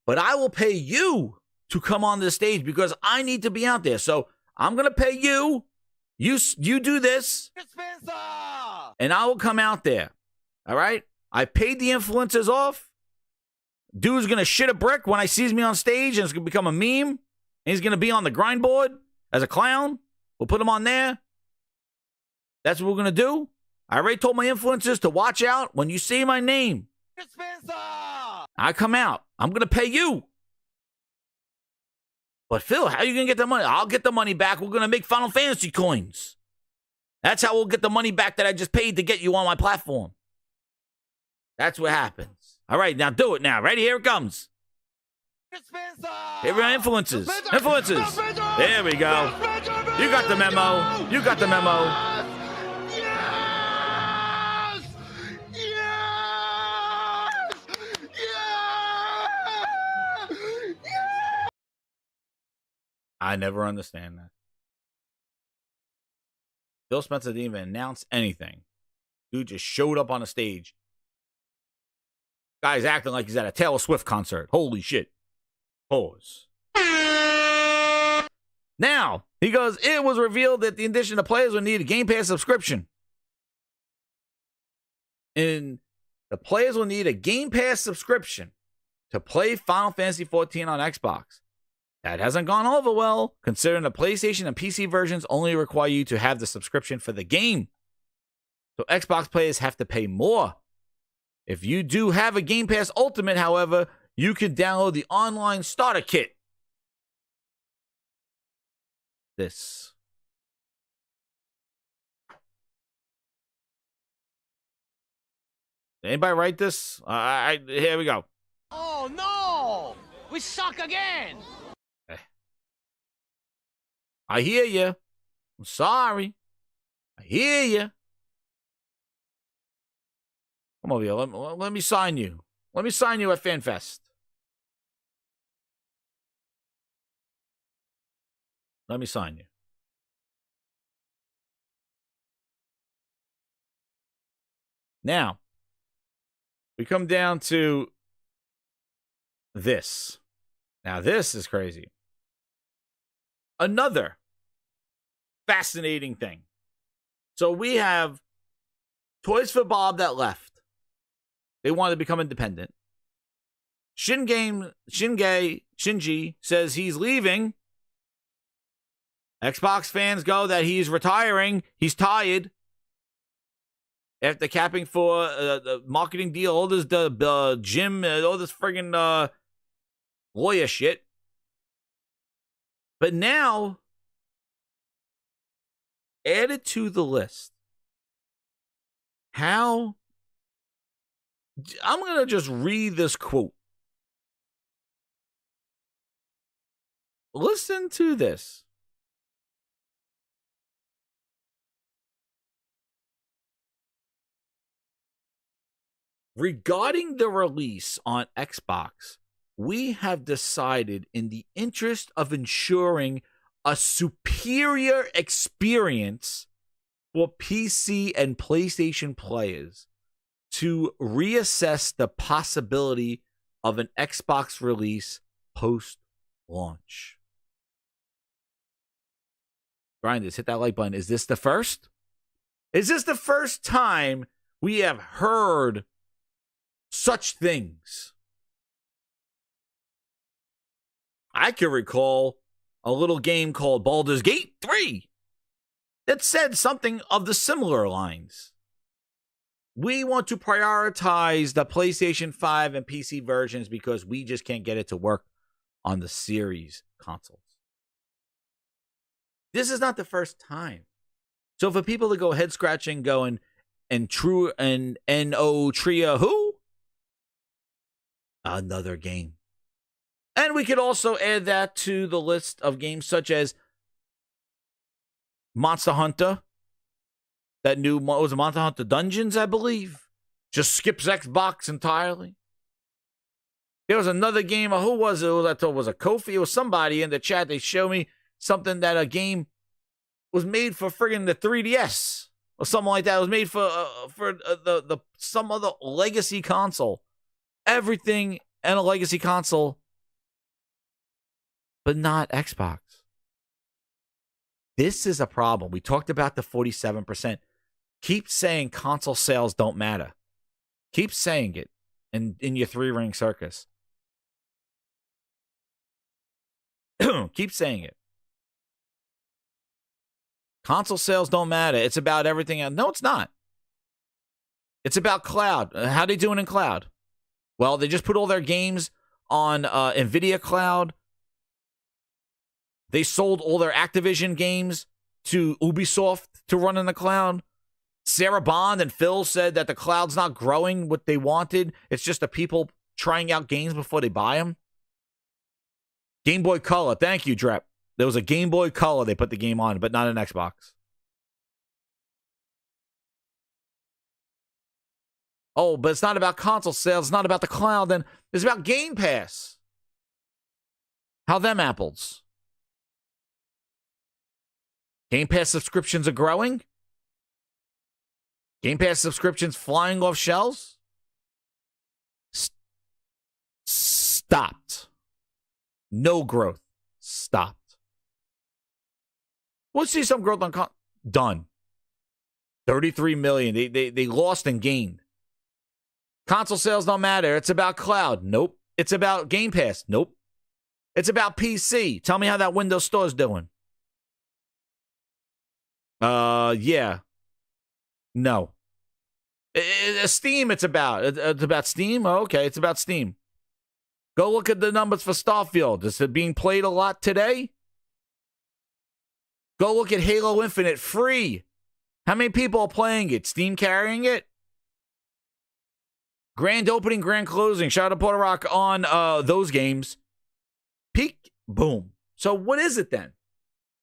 but I will pay you to come on the stage because I need to be out there. So I'm going to pay you. You do this, and I will come out there. All right? I paid the influencers off. Dude's going to shit a brick when he sees me on stage, and it's going to become a meme. And he's going to be on the grind board as a clown. We'll put him on there. That's what we're going to do. I already told my influencers to watch out when you say my name. I come out. I'm going to pay you. But Phil, how are you going to get the money? I'll get the money back. We're going to make Final Fantasy coins. That's how we'll get the money back that I just paid to get you on my platform. That's what happens. All right, now do it now. Ready? Here it comes. Here we are, influences. Influences. There we go. You got the memo. You got the memo. I never understand that. Phil Spencer didn't even announce anything. Dude just showed up on a stage. Guy's acting like he's at a Taylor Swift concert. Holy shit. Pause. Now, he goes, it was revealed that in addition to players would need a Game Pass subscription. And the players will need a Game Pass subscription to play Final Fantasy 14 on Xbox. That hasn't gone over well, considering the PlayStation and PC versions only require you to have the subscription for the game. So Xbox players have to pay more. If you do have a Game Pass Ultimate, however, you can download the online starter kit. This. Anybody write this? Here we go. Oh no! We suck again! I hear you. I'm sorry. I hear you. Come over here. Let me sign you. Let me sign you at FanFest. Let me sign you. Now, we come down to this. Now, this is crazy. Another fascinating thing. So we have Toys for Bob that left. They wanted to become independent. Shinji says he's leaving. Xbox fans go that he's retiring. He's tired. After capping for the marketing deal, all this gym, all this friggin' lawyer shit. But now, added to the list, I'm going to just read this quote. Listen to this. Regarding the release on Xbox, we have decided, in the interest of ensuring a superior experience for PC and PlayStation players, to reassess the possibility of an Xbox release post-launch. Grinders, hit that like button. Is this the first? Is this the first time we have heard such things? I can recall a little game called Baldur's Gate 3 that said something of the similar lines. We want to prioritize the PlayStation 5 and PC versions because we just can't get it to work on the Series consoles. This is not the first time. So for people to go head scratching, going and true and no Tria who? Another game. And we could also add that to the list of games such as Monster Hunter. That new, what was it, Monster Hunter Dungeons, I believe. Just skips Xbox entirely. There was another game, who was it? I thought it was a Kofi. It was somebody in the chat. They showed me something that a game was made for friggin' the 3DS. Or something like that. It was made for the some other legacy console. Everything and a legacy console, but not Xbox. This is a problem. We talked about the 47%. Keep saying console sales don't matter. Keep saying it in your three-ring circus. Keep saying it. Console sales don't matter. It's about everything else. No, it's not. It's about cloud. How are they doing in cloud? Well, they just put all their games on NVIDIA Cloud. They sold all their Activision games to Ubisoft to run in the cloud. Sarah Bond and Phil said that the cloud's not growing what they wanted. It's just the people trying out games before they buy them. Game Boy Color. Thank you, Drep. There was a Game Boy Color they put the game on, but not an Xbox. Oh, but it's not about console sales. It's not about the cloud. Then it's about Game Pass. How them apples? Game Pass subscriptions are growing? Game Pass subscriptions flying off shelves? Stopped. No growth. Stopped. We'll see some growth on done. 33 million. They lost and gained. Console sales don't matter. It's about cloud. Nope. It's about Game Pass. Nope. It's about PC. Tell me how that Windows Store is doing. Yeah. No. Steam, it's about. It's about Steam? Okay, it's about Steam. Go look at the numbers for Starfield. Is it being played a lot today? Go look at Halo Infinite free. How many people are playing it? Steam carrying it? Grand opening, grand closing. Shout out to Puerto Rock on those games. Peak, boom. So what is it then?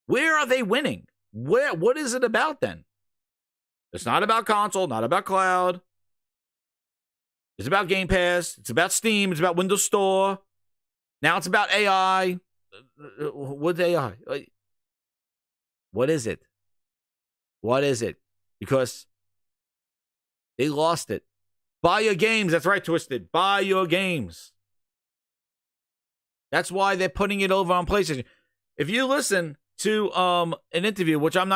Where are they winning? What is it about then? It's not about console, not about cloud. It's about Game Pass. It's about Steam. It's about Windows Store. Now it's about AI. What's AI? What is it? What is it? Because they lost it. Buy your games. That's right, Twisted. Buy your games. That's why they're putting it over on PlayStation. If you listen, to an interview, which I'll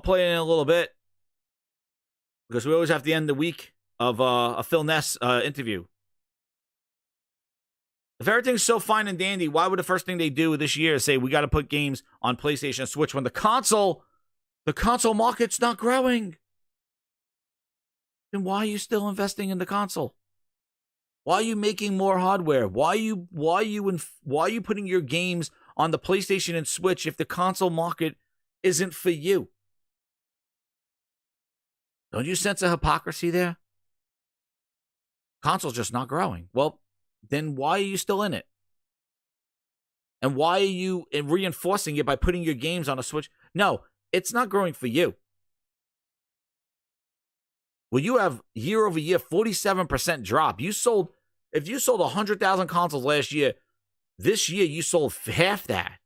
play it in a little bit because we always have to end the week of a Phil Ness interview. If everything's so fine and dandy, why would the first thing they do this year is say we got to put games on PlayStation and Switch when the console market's not growing? Then why are you still investing in the console? Why are you making more hardware? Why are you putting your games on the PlayStation and Switch if the console market isn't for you? Don't you sense a hypocrisy there? Console's just not growing. Well, then why are you still in it? And why are you reinforcing it by putting your games on a Switch? No, it's not growing for you. Well, you have year over year 47% drop. If you sold 100,000 consoles last year, this year you sold half that.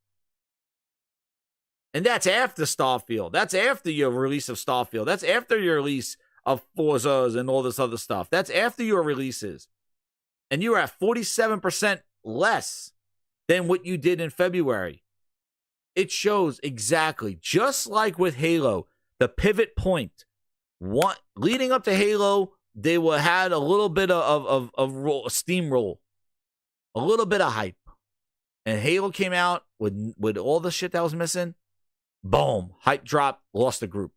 And that's after Starfield. That's after your release of Starfield. That's after your release of Forzas and all this other stuff. That's after your releases. And you're at 47% less than what you did in February. It shows exactly, just like with Halo, the pivot point. Leading up to Halo, they had a little bit of steamroll, a little bit of hype. And Halo came out with all the shit that was missing. Boom, hype dropped, lost the group.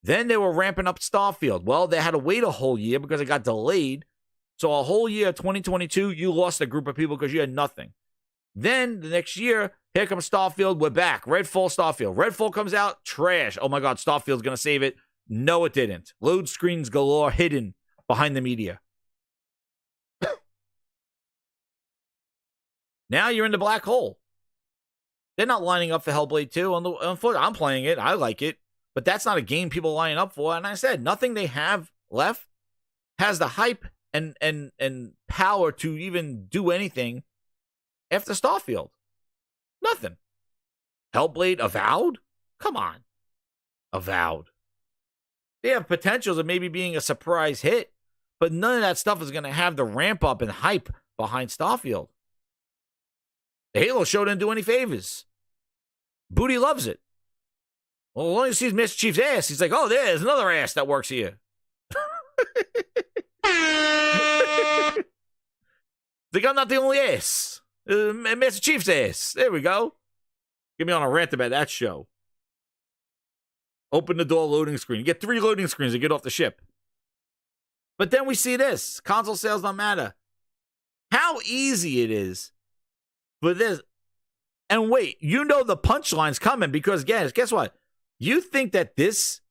Then they were ramping up Starfield. Well, they had to wait a whole year because it got delayed. So a whole year, 2022, you lost a group of people because you had nothing. Then the next year, here comes Starfield. We're back. Redfall, Starfield. Redfall comes out, trash. Oh my God, Starfield's going to save it. No, it didn't. Load screens galore hidden behind the media. Now you're in the black hole. They're not lining up for Hellblade 2. Unfortunately, I'm playing it. I like it. But that's not a game people are lining up for. And I said, nothing they have left has the hype and power to even do anything after Starfield. Nothing. Hellblade Avowed? Come on. Avowed. They have potentials of maybe being a surprise hit, but none of that stuff is going to have the ramp up and hype behind Starfield. The Halo show didn't do any favors. Booty loves it. Well, as long as he sees Mr. Chief's ass, he's like, oh, there's another ass that works here. Think I'm not the only ass. Master Chief's ass. There we go. Get me on a rant about that show. Open the door loading screen. You get 3 loading screens to get off the ship. But then we see this. Console sales don't matter. How easy it is for this. And wait, you know the punchline's coming because, guess what? You think that this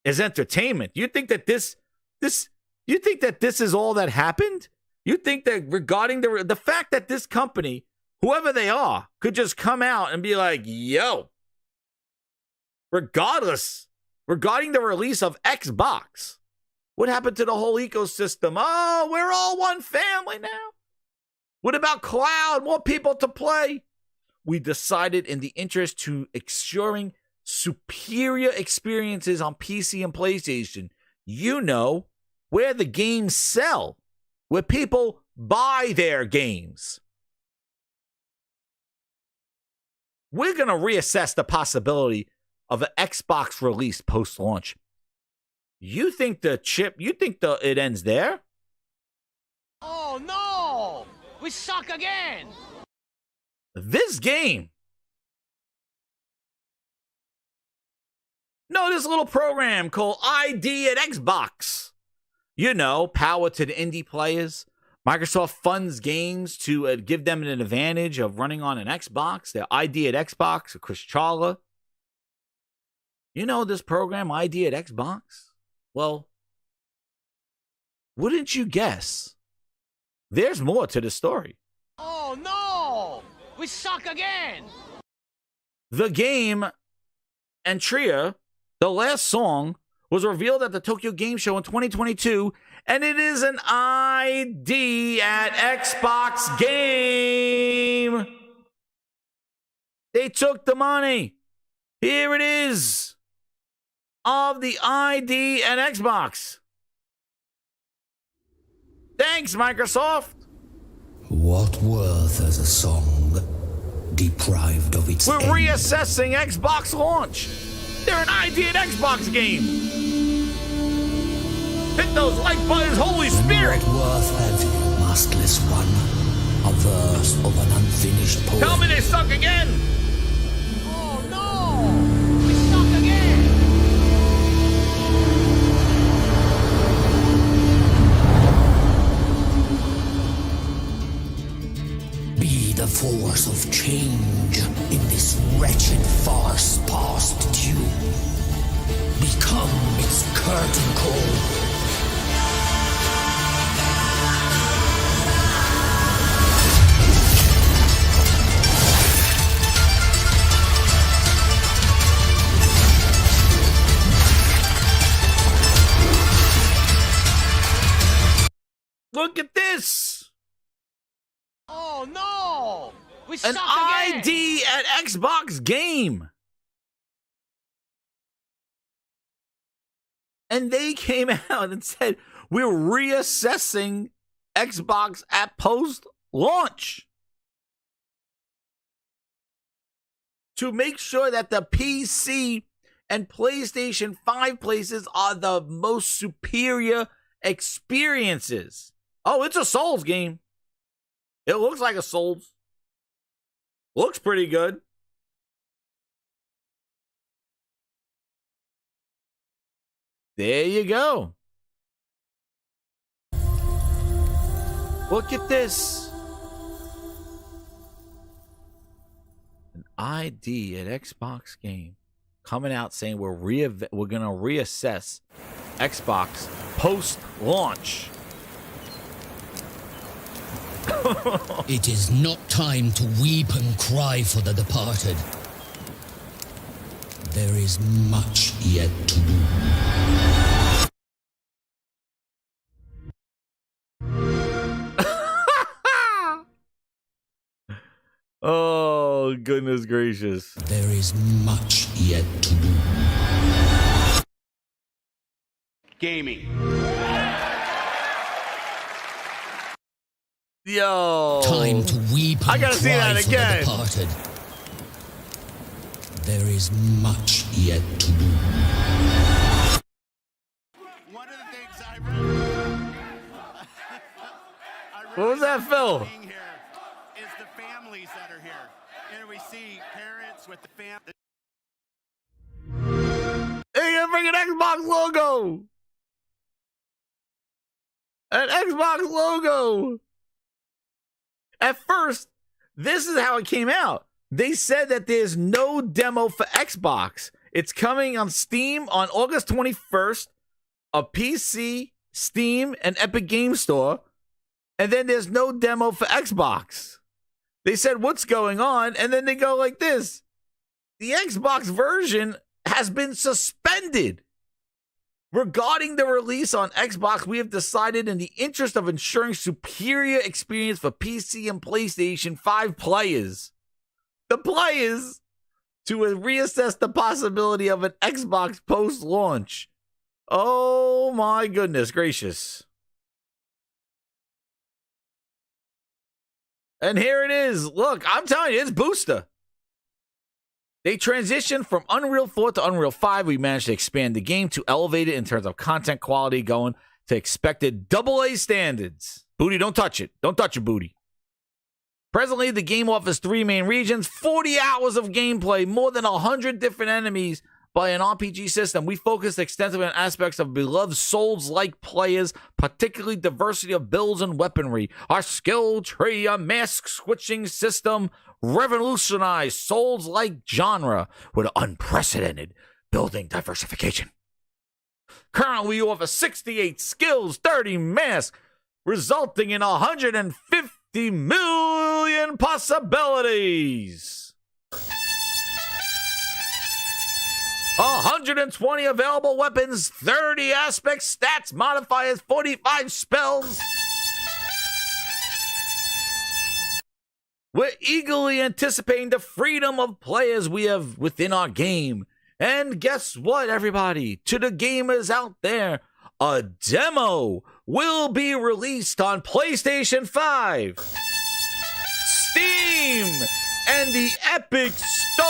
is entertainment. You think that this is all that happened? You think that regarding the fact that this company, whoever they are, could just come out and be like, yo, regarding the release of Xbox, what happened to the whole ecosystem? Oh, we're all one family now. What about cloud? More people to play. We decided in the interest to ensuring superior experiences on PC and PlayStation, where the games sell, where people buy their games. We're going to reassess the possibility of an Xbox release post-launch. You think it ends there? Oh no! We suck again! This game. No, this little program called ID at Xbox. Power to the indie players. Microsoft funds games to give them an advantage of running on an Xbox. Their ID at Xbox, Chris Charla. This program, ID at Xbox? Well, wouldn't you guess? There's more to the story. Oh no! We suck again! The game, Antria, the last song, was revealed at the Tokyo Game Show in 2022, and it is an ID at Xbox game. They took the money. Here it is. Of the ID at Xbox. Thanks, Microsoft. What worth as a song? deprived of its We're end. reassessing Xbox launch. They're an ID at Xbox game. Hit those like buttons, Holy Spirit. What worth have you, maskless one? A verse of an unfinished poem. Tell me they suck again. Oh no! We suck again! Be the force of change in this wretched farce past due. Become its curtain call. Look at this. Oh no! We An suck again! ID at Xbox game. And they came out and said, we're reassessing Xbox at post-launch to make sure that the PC and PlayStation 5 places are the most superior experiences. Oh, it's a Souls game. It looks like a Souls. Looks pretty good. There you go. Look at this. An ID at Xbox game coming out saying we're going to reassess Xbox post-launch. It is not time to weep and cry for the departed. There is much yet to do. Oh, goodness gracious. There is much yet to do. Gaming. Yo. Time to weep and I gotta cry see that for again. the departed. There is much yet to do. One of the things I really What was that, Phil? being here is the families that are here. And we see parents with the family. They got a freaking Xbox logo. An Xbox logo. At first, this is how it came out. They said that there's no demo for Xbox. It's coming on Steam on August 21st, a PC, Steam, and Epic Game Store. And then there's no demo for Xbox. They said, what's going on? And then they go like this. The Xbox version has been suspended. Regarding the release on Xbox, we have decided in the interest of ensuring superior experience for PC and PlayStation 5 players, to reassess the possibility of an Xbox post-launch. Oh my goodness gracious. And here it is. Look, I'm telling you, it's Booster. They transitioned from Unreal 4 to Unreal 5. We managed to expand the game to elevate it in terms of content quality, going to expected AA standards. Booty, don't touch it. Don't touch it, Booty. Presently, the game offers 3 main regions, 40 hours of gameplay, more than 100 different enemies by an RPG system. We focused extensively on aspects of beloved Souls-like players, particularly diversity of builds and weaponry. Our skill tree, a mask switching system, revolutionized Souls-like genre with unprecedented building diversification. Currently, we offer 68 skills, 30 masks, resulting in 150 million possibilities. 120 available weapons, 30 aspects, stats, modifiers, 45 spells. We're eagerly anticipating the freedom of players we have within our game. And guess what, everybody? To the gamers out there, a demo will be released on PlayStation 5, Steam, and and the Epic Store,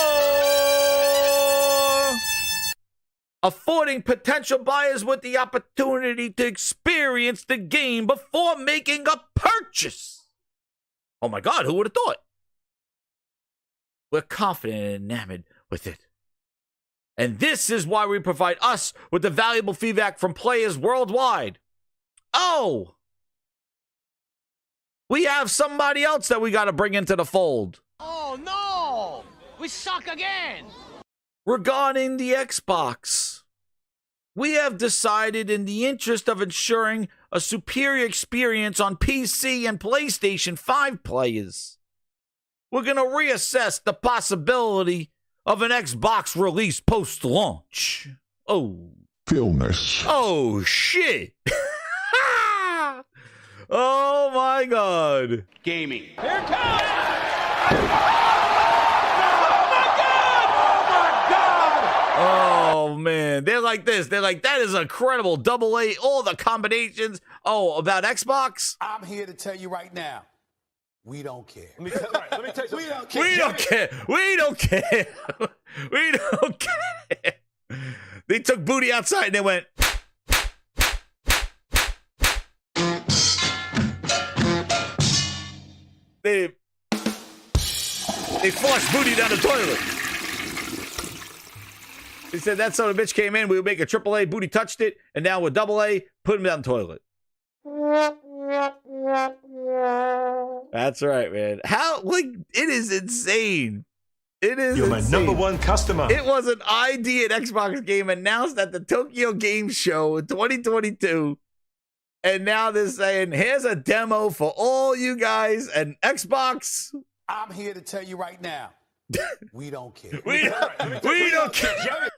affording potential buyers with the opportunity to experience the game before making a purchase. Oh my God, who would have thought? We're confident and enamored with it. And this is why we provide us with the valuable feedback from players worldwide. Oh! We have somebody else that we got to bring into the fold. Oh no! We suck again! Regarding the Xbox, we have decided, in the interest of ensuring a superior experience on PC and PlayStation 5 players, we're going to reassess the possibility of an Xbox release post-launch. Oh. Illness. Oh, shit. Oh, my God. Gaming. Here it comes! Oh, man. They're like this. They're like, that is incredible. Double A, all the combinations. Oh, about Xbox? I'm here to tell you right now, we don't care. Let me tell you something. We don't care. We don't care. We don't care. We don't care. They took Booty outside and they went. They flushed Booty down the toilet. They said that son of a bitch came in, we would make a AAA, Booty touched it, and now with AA, put him down the toilet. That's right, man. How, like, it is insane. It is You're my insane. number one customer. It was an ID and Xbox game announced at the Tokyo Game Show in 2022. And now they're saying, here's a demo for all you guys and Xbox. I'm here to tell you right now, we don't care. We don't care.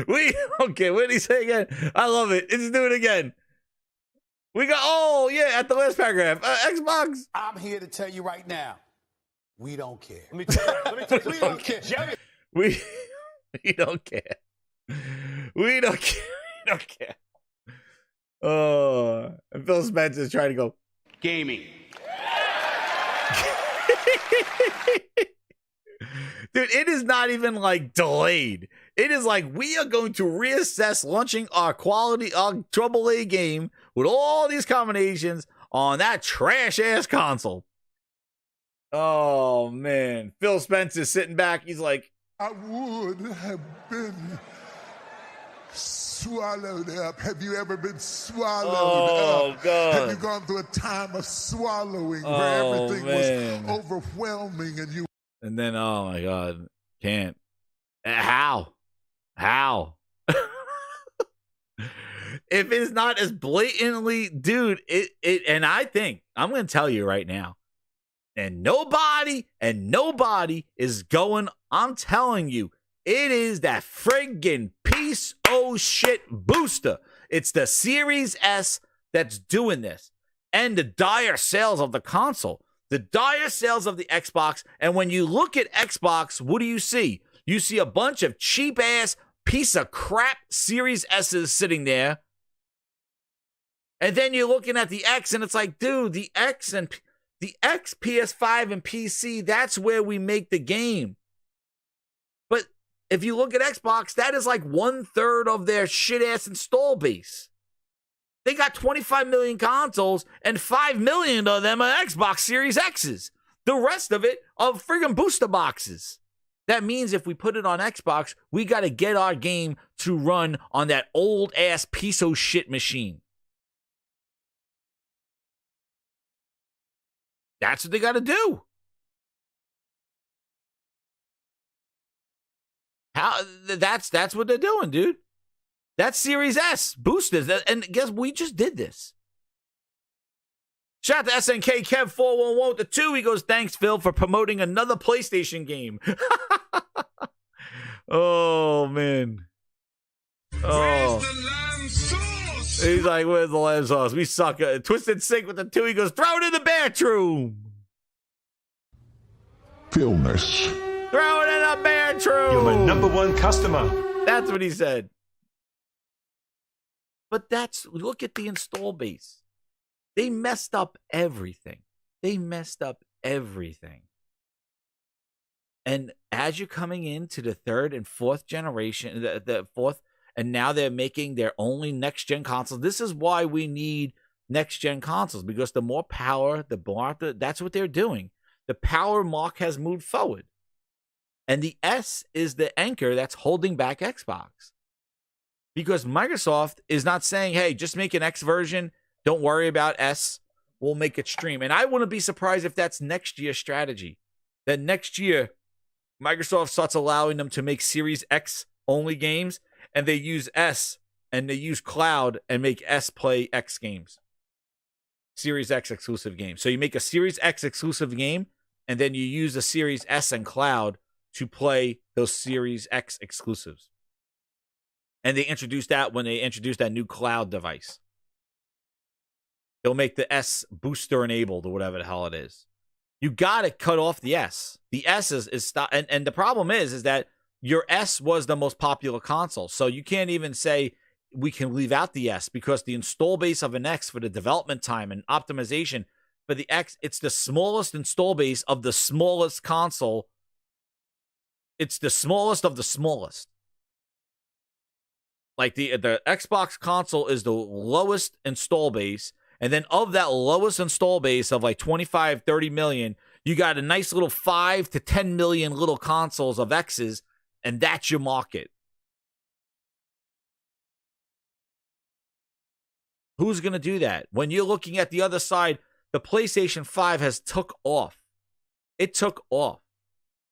We don't care. What did he say again? I love it. Let's do it again. We got, oh, yeah, at the last paragraph. Xbox. I'm here to tell you right now, we don't care. Let me tell you, We don't care. We don't care. We don't care. We don't care. Oh, and Phil Spencer's trying to go. Gaming. Dude, it is not even like delayed. It is like we are going to reassess launching our quality, our AAA game with all these combinations on that trash ass console. Oh man, Phil Spencer's sitting back. He's like, I would have been swallowed up. Have you ever been swallowed up? God. Have you gone through a time of swallowing where everything man. was overwhelming and you? And then, oh my God, can't. How? If it's not as blatantly, dude, it, and I think, I'm going to tell you right now, and nobody is going, I'm telling you, it is that friggin' piece of shit booster. It's the Series S that's doing this. And the dire sales of the console. The dire sales of the Xbox. And when you look at Xbox, what do you see? You see a bunch of cheap-ass piece of crap Series S's sitting there. And then you're looking at the X, and it's like, dude, the X, PS5, and PC, that's where we make the game. But if you look at Xbox, that is like 1/3 of their shit-ass install base. They got 25 million consoles, and 5 million of them are Xbox Series X's. The rest of it are friggin' booster boxes. That means if we put it on Xbox, we got to get our game to run on that old-ass piece of shit machine. That's what they got to do. That's what they're doing, dude. That's Series S boosters. And guess we just did this. Shout out to SNK Kev 411 with the 2. He goes, thanks, Phil, for promoting another PlayStation game. Oh, man. Oh. He's like, where's the lamb sauce? We suck. Twisted Sync with the 2. He goes, throw it in the bathroom. Illness. Throw it in the bathroom. You're my number one customer. That's what he said. But look at the install base. They messed up everything. And as you're coming into the third and fourth generation, the fourth, and now they're making their only next-gen consoles. This is why we need next-gen consoles, because the more power, the more, that's what they're doing. The power mark has moved forward. And the S is the anchor that's holding back Xbox. Because Microsoft is not saying, hey, just make an X version. Don't worry about S. We'll make it stream. And I wouldn't be surprised if that's next year's strategy. That next year, Microsoft starts allowing them to make Series X only games, and they use S and they use cloud and make S play X games. Series X exclusive games. So you make a Series X exclusive game, and then you use the Series S and cloud to play those Series X exclusives. And they introduced that when they introduced that new cloud device. They'll make the S booster enabled or whatever the hell it is. You got to cut off the S. The S is stop. And the problem is that your S was the most popular console. So you can't even say we can leave out the S, because the install base of an X for the development time and optimization for the X, it's the smallest install base of the smallest console. It's the smallest of the smallest. Like the Xbox console is the lowest install base. And then of that lowest install base of like 25, 30 million, you got a nice little 5 to 10 million little consoles of X's, and that's your market. Who's going to do that? When you're looking at the other side, the PlayStation 5 has took off. It took off.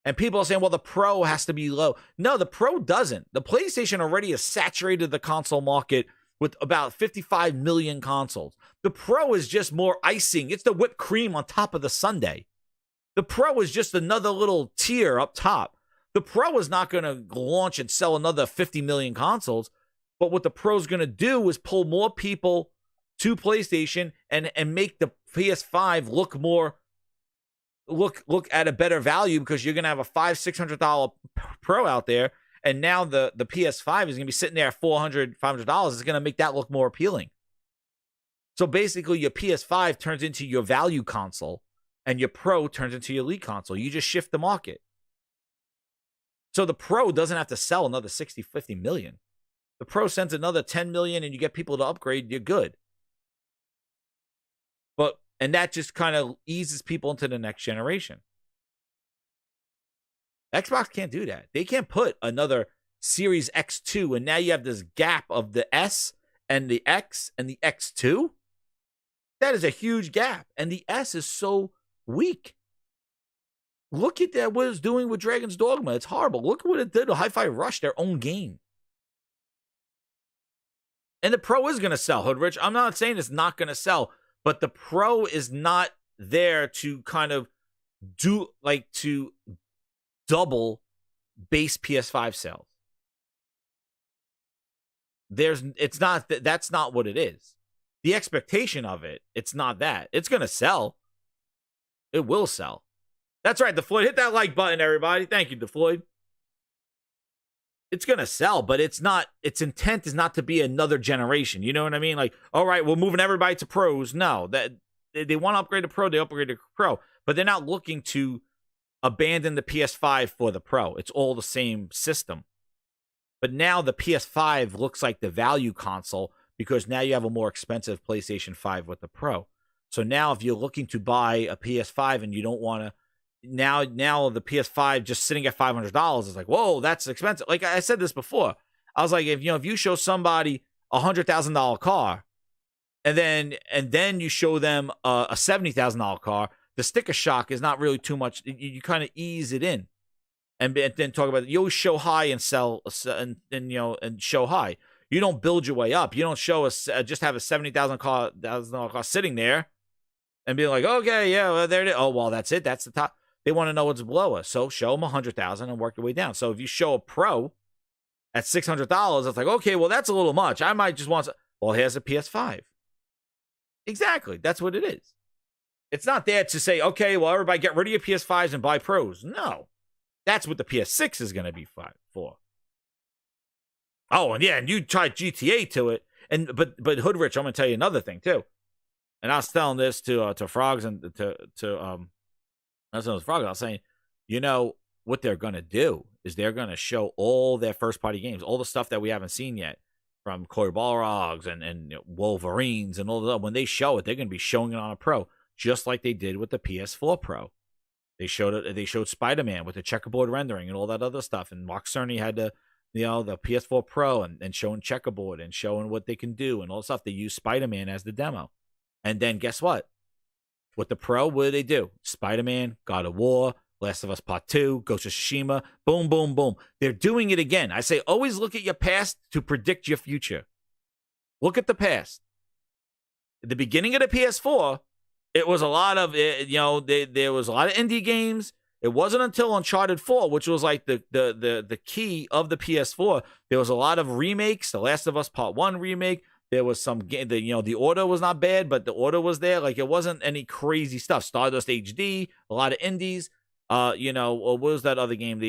And people are saying, well, the Pro has to be low. No, the Pro doesn't. The PlayStation already has saturated the console market with about 55 million consoles. The Pro is just more icing. It's the whipped cream on top of the sundae. The Pro is just another little tier up top. The Pro is not going to launch and sell another 50 million consoles. But what the Pro is going to do is pull more people to PlayStation and make the PS5 look more, look at a better value, because you're going to have a $500-$600 Pro out there. And now the PS5 is going to be sitting there at $400-$500. It's going to make that look more appealing. So basically, your PS5 turns into your value console, and your Pro turns into your elite console. You just shift the market. So the Pro doesn't have to sell another 60-50 million. The Pro sends another 10 million, and you get people to upgrade, you're good. And that just kind of eases people into the next generation. Xbox can't do that. They can't put another Series X2, and now you have this gap of the S and the X and the X2. That is a huge gap, and the S is so weak. Look at that, what it's doing with Dragon's Dogma. It's horrible. Look at what it did to Hi-Fi Rush, their own game. And the Pro is going to sell, Hoodrich. I'm not saying it's not going to sell, but the Pro is not there to kind of do, like, to double base PS5 sales. That's not what it is. The expectation of it, it's not that. It's going to sell. It will sell. That's right, DeFloyd. Hit that like button, everybody. Thank you, DeFloyd. It's going to sell, but it's not, its intent is not to be another generation. You know what I mean? Like, all right, we're moving everybody to Pros. No, that they want to upgrade to Pro, they upgrade to Pro, but they're not looking to abandon the PS5 for the Pro. It's all the same system. But now the PS5 looks like the value console, because now you have a more expensive PlayStation 5 with the Pro. So now if you're looking to buy a PS5 and you don't want to, now the PS5 just sitting at $500 is like, whoa, that's expensive. Like I said this before, I was like, if you show somebody $100,000 car, and then you show them a $70,000 car, the sticker shock is not really too much. You kind of ease it in, and then talk about it. You always show high and sell, and show high. You don't build your way up. You don't show just have a $70,000 car sitting there, and be like, okay, yeah, well, there it is. Oh, well, that's it. That's the top. They want to know what's below us. So show them 100,000 and work your way down. So if you show a Pro at $600, it's like, okay, well, that's a little much. I might just want, well, here's a PS5. Exactly. That's what it is. It's not there to say, okay, well, everybody get rid of your PS5s and buy Pros. No. That's what the PS6 is going to be for. Oh, and yeah, and you tried GTA to it. But Hoodrich, I'm going to tell you another thing, too. And I was telling this to Frogs and to Frogs. I was saying, what they're going to do is they're going to show all their first-party games, all the stuff that we haven't seen yet, from Cory Balrogs and Wolverines and all that. When they show it, they're going to be showing it on a Pro, just like they did with the PS4 Pro. They showed Spider-Man with the checkerboard rendering and all that other stuff. And Mark Cerny had the PS4 Pro and showing checkerboard and showing what they can do and all that stuff. They used Spider-Man as the demo. And then guess what? With the Pro, what do they do? Spider-Man, God of War, Last of Us Part 2, Ghost of Tsushima, boom, boom, boom. They're doing it again. I say always look at your past to predict your future. Look at the past. At the beginning of the PS4, it was a lot of, there was a lot of indie games. It wasn't until Uncharted 4, which was like the key of the PS4, there was a lot of remakes. The Last of Us Part 1 remake. There was some game, the order was not bad, but the order was there. Like, it wasn't any crazy stuff. Stardust HD, a lot of indies. What was that other game?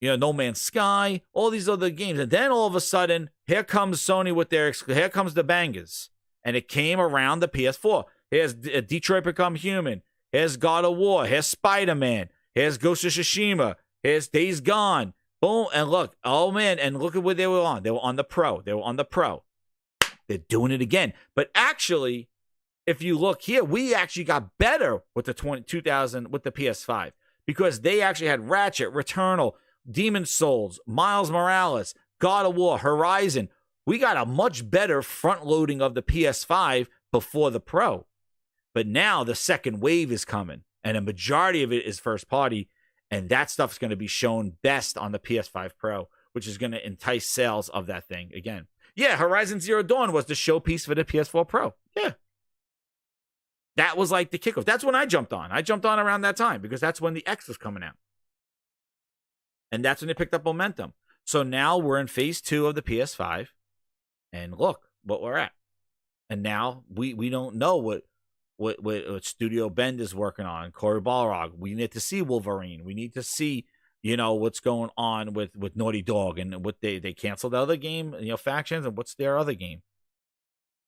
No Man's Sky, all these other games. And then all of a sudden, here comes Sony with here comes the bangers. And it came around the PS4. Here's Detroit Become Human. Here's God of War. Here's Spider-Man. Here's Ghost of Tsushima. Here's Days Gone. Boom. And look, oh man, and look at what they were on. They were on the Pro. They're doing it again. But actually, if you look here, we actually got better with the 2000 with the PS5, because they actually had Ratchet, Returnal, Demon Souls, Miles Morales, God of War, Horizon. We got a much better front loading of the PS5 before the Pro. But now the second wave is coming, and a majority of it is first party, and that stuff's going to be shown best on the PS5 Pro, which is going to entice sales of that thing again. Yeah, Horizon Zero Dawn was the showpiece for the PS4 Pro. Yeah. That was like the kickoff. That's when I jumped on. I jumped on around that time because that's when the X was coming out. And that's when they picked up momentum. So now we're in phase 2 of the PS5. And look what we're at. And now we don't know what Studio Bend is working on. Cory Balrog. We need to see Wolverine. We need to see, what's going on with Naughty Dog and what they canceled the other game, Factions, and what's their other game.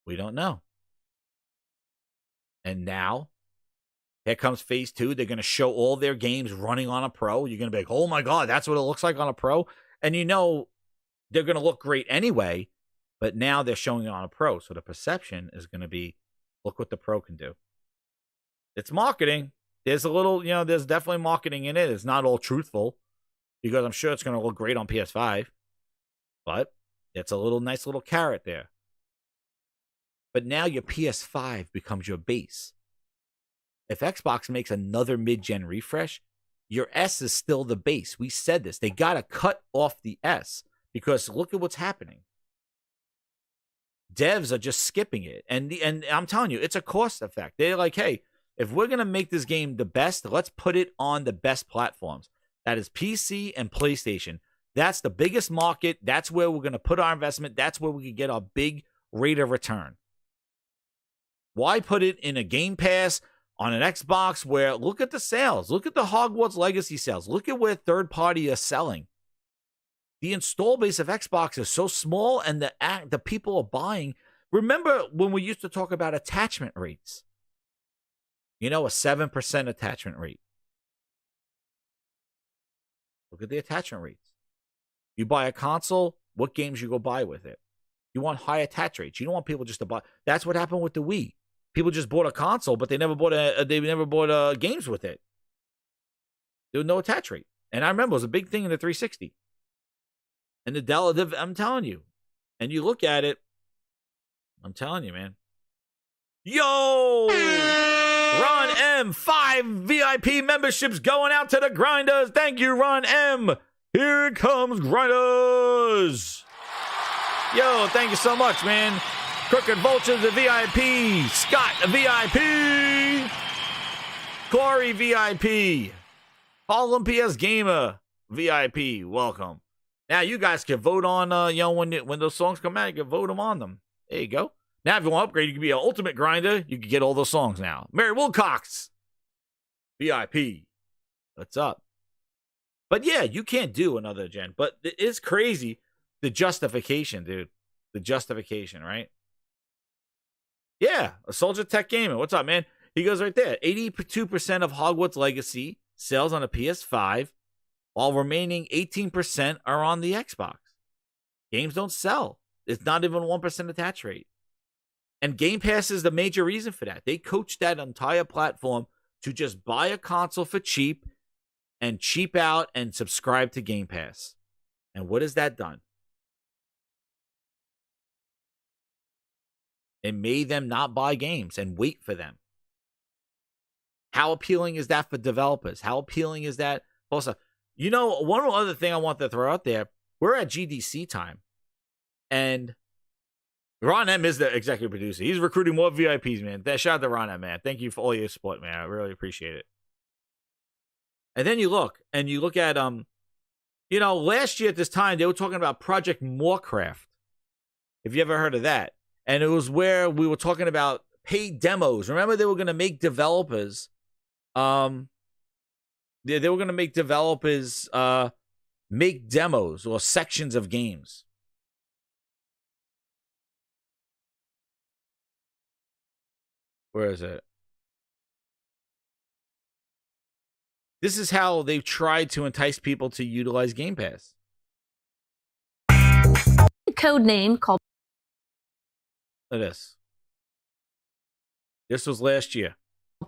We don't know. And now, here comes phase 2. They're going to show all their games running on a Pro. You're going to be like, oh my God, that's what it looks like on a Pro. And they're going to look great anyway. But now they're showing it on a Pro. So the perception is going to be, look what the Pro can do. It's marketing. There's a little, there's definitely marketing in it. It's not all truthful, because I'm sure it's going to look great on PS5. But it's a nice little carrot there. But now your PS5 becomes your base. If Xbox makes another mid-gen refresh, your S is still the base. We said this. They got to cut off the S, because look at what's happening. Devs are just skipping it. And I'm telling you, it's a cost effect. They're like, hey, if we're going to make this game the best, let's put it on the best platforms. That is PC and PlayStation. That's the biggest market. That's where we're going to put our investment. That's where we can get our big rate of return. Why put it in a Game Pass on an Xbox where, look at the sales. Look at the Hogwarts Legacy sales. Look at where third party are selling. The install base of Xbox is so small, and the people are buying. Remember when we used to talk about attachment rates? A 7% attachment rate. Look at the attachment rates. You buy a console, what games you go buy with it? You want high attach rates. You don't want people just to buy. That's what happened with the Wii. People just bought a console, but they never bought games with it. There was no attach rate. And I remember it was a big thing in the 360. And the Dell, I'm telling you. And you look at it, I'm telling you, man. Yo! Ron M, 5 VIP memberships going out to the grinders. Thank you, Ron M. Here comes grinders. Yo, thank you so much, man. Crooked Vultures, the VIP. Scott, a VIP. Corey, VIP. Harlem PS Gamer, VIP. Welcome. Now you guys can vote on, when those songs come out, you can vote them on them. There you go. Now if you want to upgrade, you can be an ultimate grinder. You can get all those songs now. Mary Wilcox, VIP. What's up? But yeah, you can't do another gen. But it's crazy. The justification, dude. The justification, right? Yeah, a Soldier Tech Gamer. What's up, man? He goes right there. 82% of Hogwarts Legacy sales on a PS5, while remaining 18% are on the Xbox. Games don't sell. It's not even 1% attach rate. And Game Pass is the major reason for that. They coached that entire platform to just buy a console for cheap and cheap out and subscribe to Game Pass. And what has that done? It made them not buy games and wait for them. How appealing is that for developers? How appealing is that? Also, you know, one other thing I want to throw out there, we're at GDC time. And Ron M is the executive producer. He's recruiting more VIPs, man. Shout out to Ron M, man. Thank you for all your support, man. I really appreciate it. And then you look at, you know, last year at this time, they were talking about Project Moorcraft. If you ever heard of that. And it was where we were talking about paid demos. Remember, they were going to make developers, they were going to make developers make demos or sections of games. Where is it? This is how they've tried to entice people to utilize Game Pass. Code name called. Look at this. This was last year.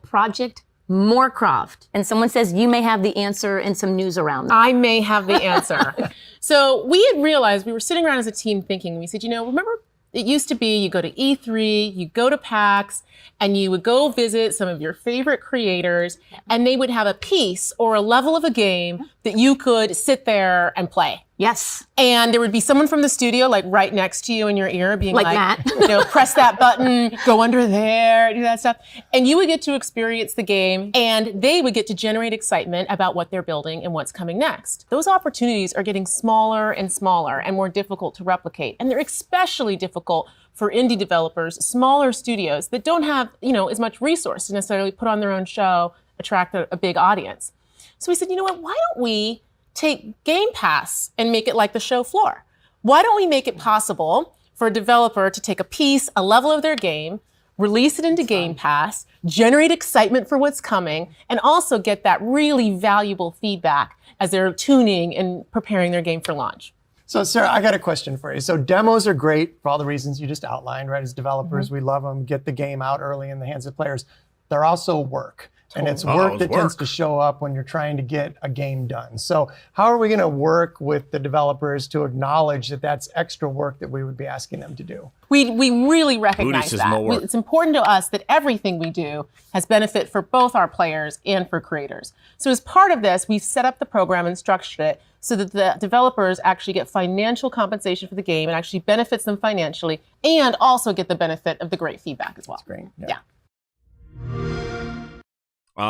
Project Moorcraft. And someone says you may have the answer and some news around that. I may have the answer. So we had realized, we were sitting around as a team thinking, we said, you know, remember it used to be you go to E3, you go to PAX, and you would go visit some of your favorite creators, and they would have a piece or a level of a game that you could sit there and play. Yes. And there would be someone from the studio, like right next to you in your ear, being like Matt. you know, press that button, go under there, do that stuff. And you would get to experience the game, and they would get to generate excitement about what they're building and what's coming next. Those opportunities are getting smaller and smaller and more difficult to replicate. And they're especially difficult for indie developers, smaller studios that don't have, you know, as much resource to necessarily put on their own show, attract a big audience. So we said, you know what, why don't we take Game Pass and make it like the show floor? Why don't we make it possible for a developer to take a piece, a level of their game, release it into Game Pass, generate excitement for what's coming, and also get that really valuable feedback as they're tuning and preparing their game for launch. So, Sarah, I got a question for you. So demos are great for all the reasons you just outlined, right? As developers, we love them, get the game out early in the hands of players. They're also work. And it's work that tends to show up when you're trying to get a game done. So how are we going to work with the developers to acknowledge that that's extra work that we would be asking them to do? We really recognize that. It's important to us that everything we do has benefit for both our players and for creators. So as part of this, we've set up the program and structured it so that the developers actually get financial compensation for the game and actually benefits them financially, and also get the benefit of the great feedback as well. That's great. Yeah.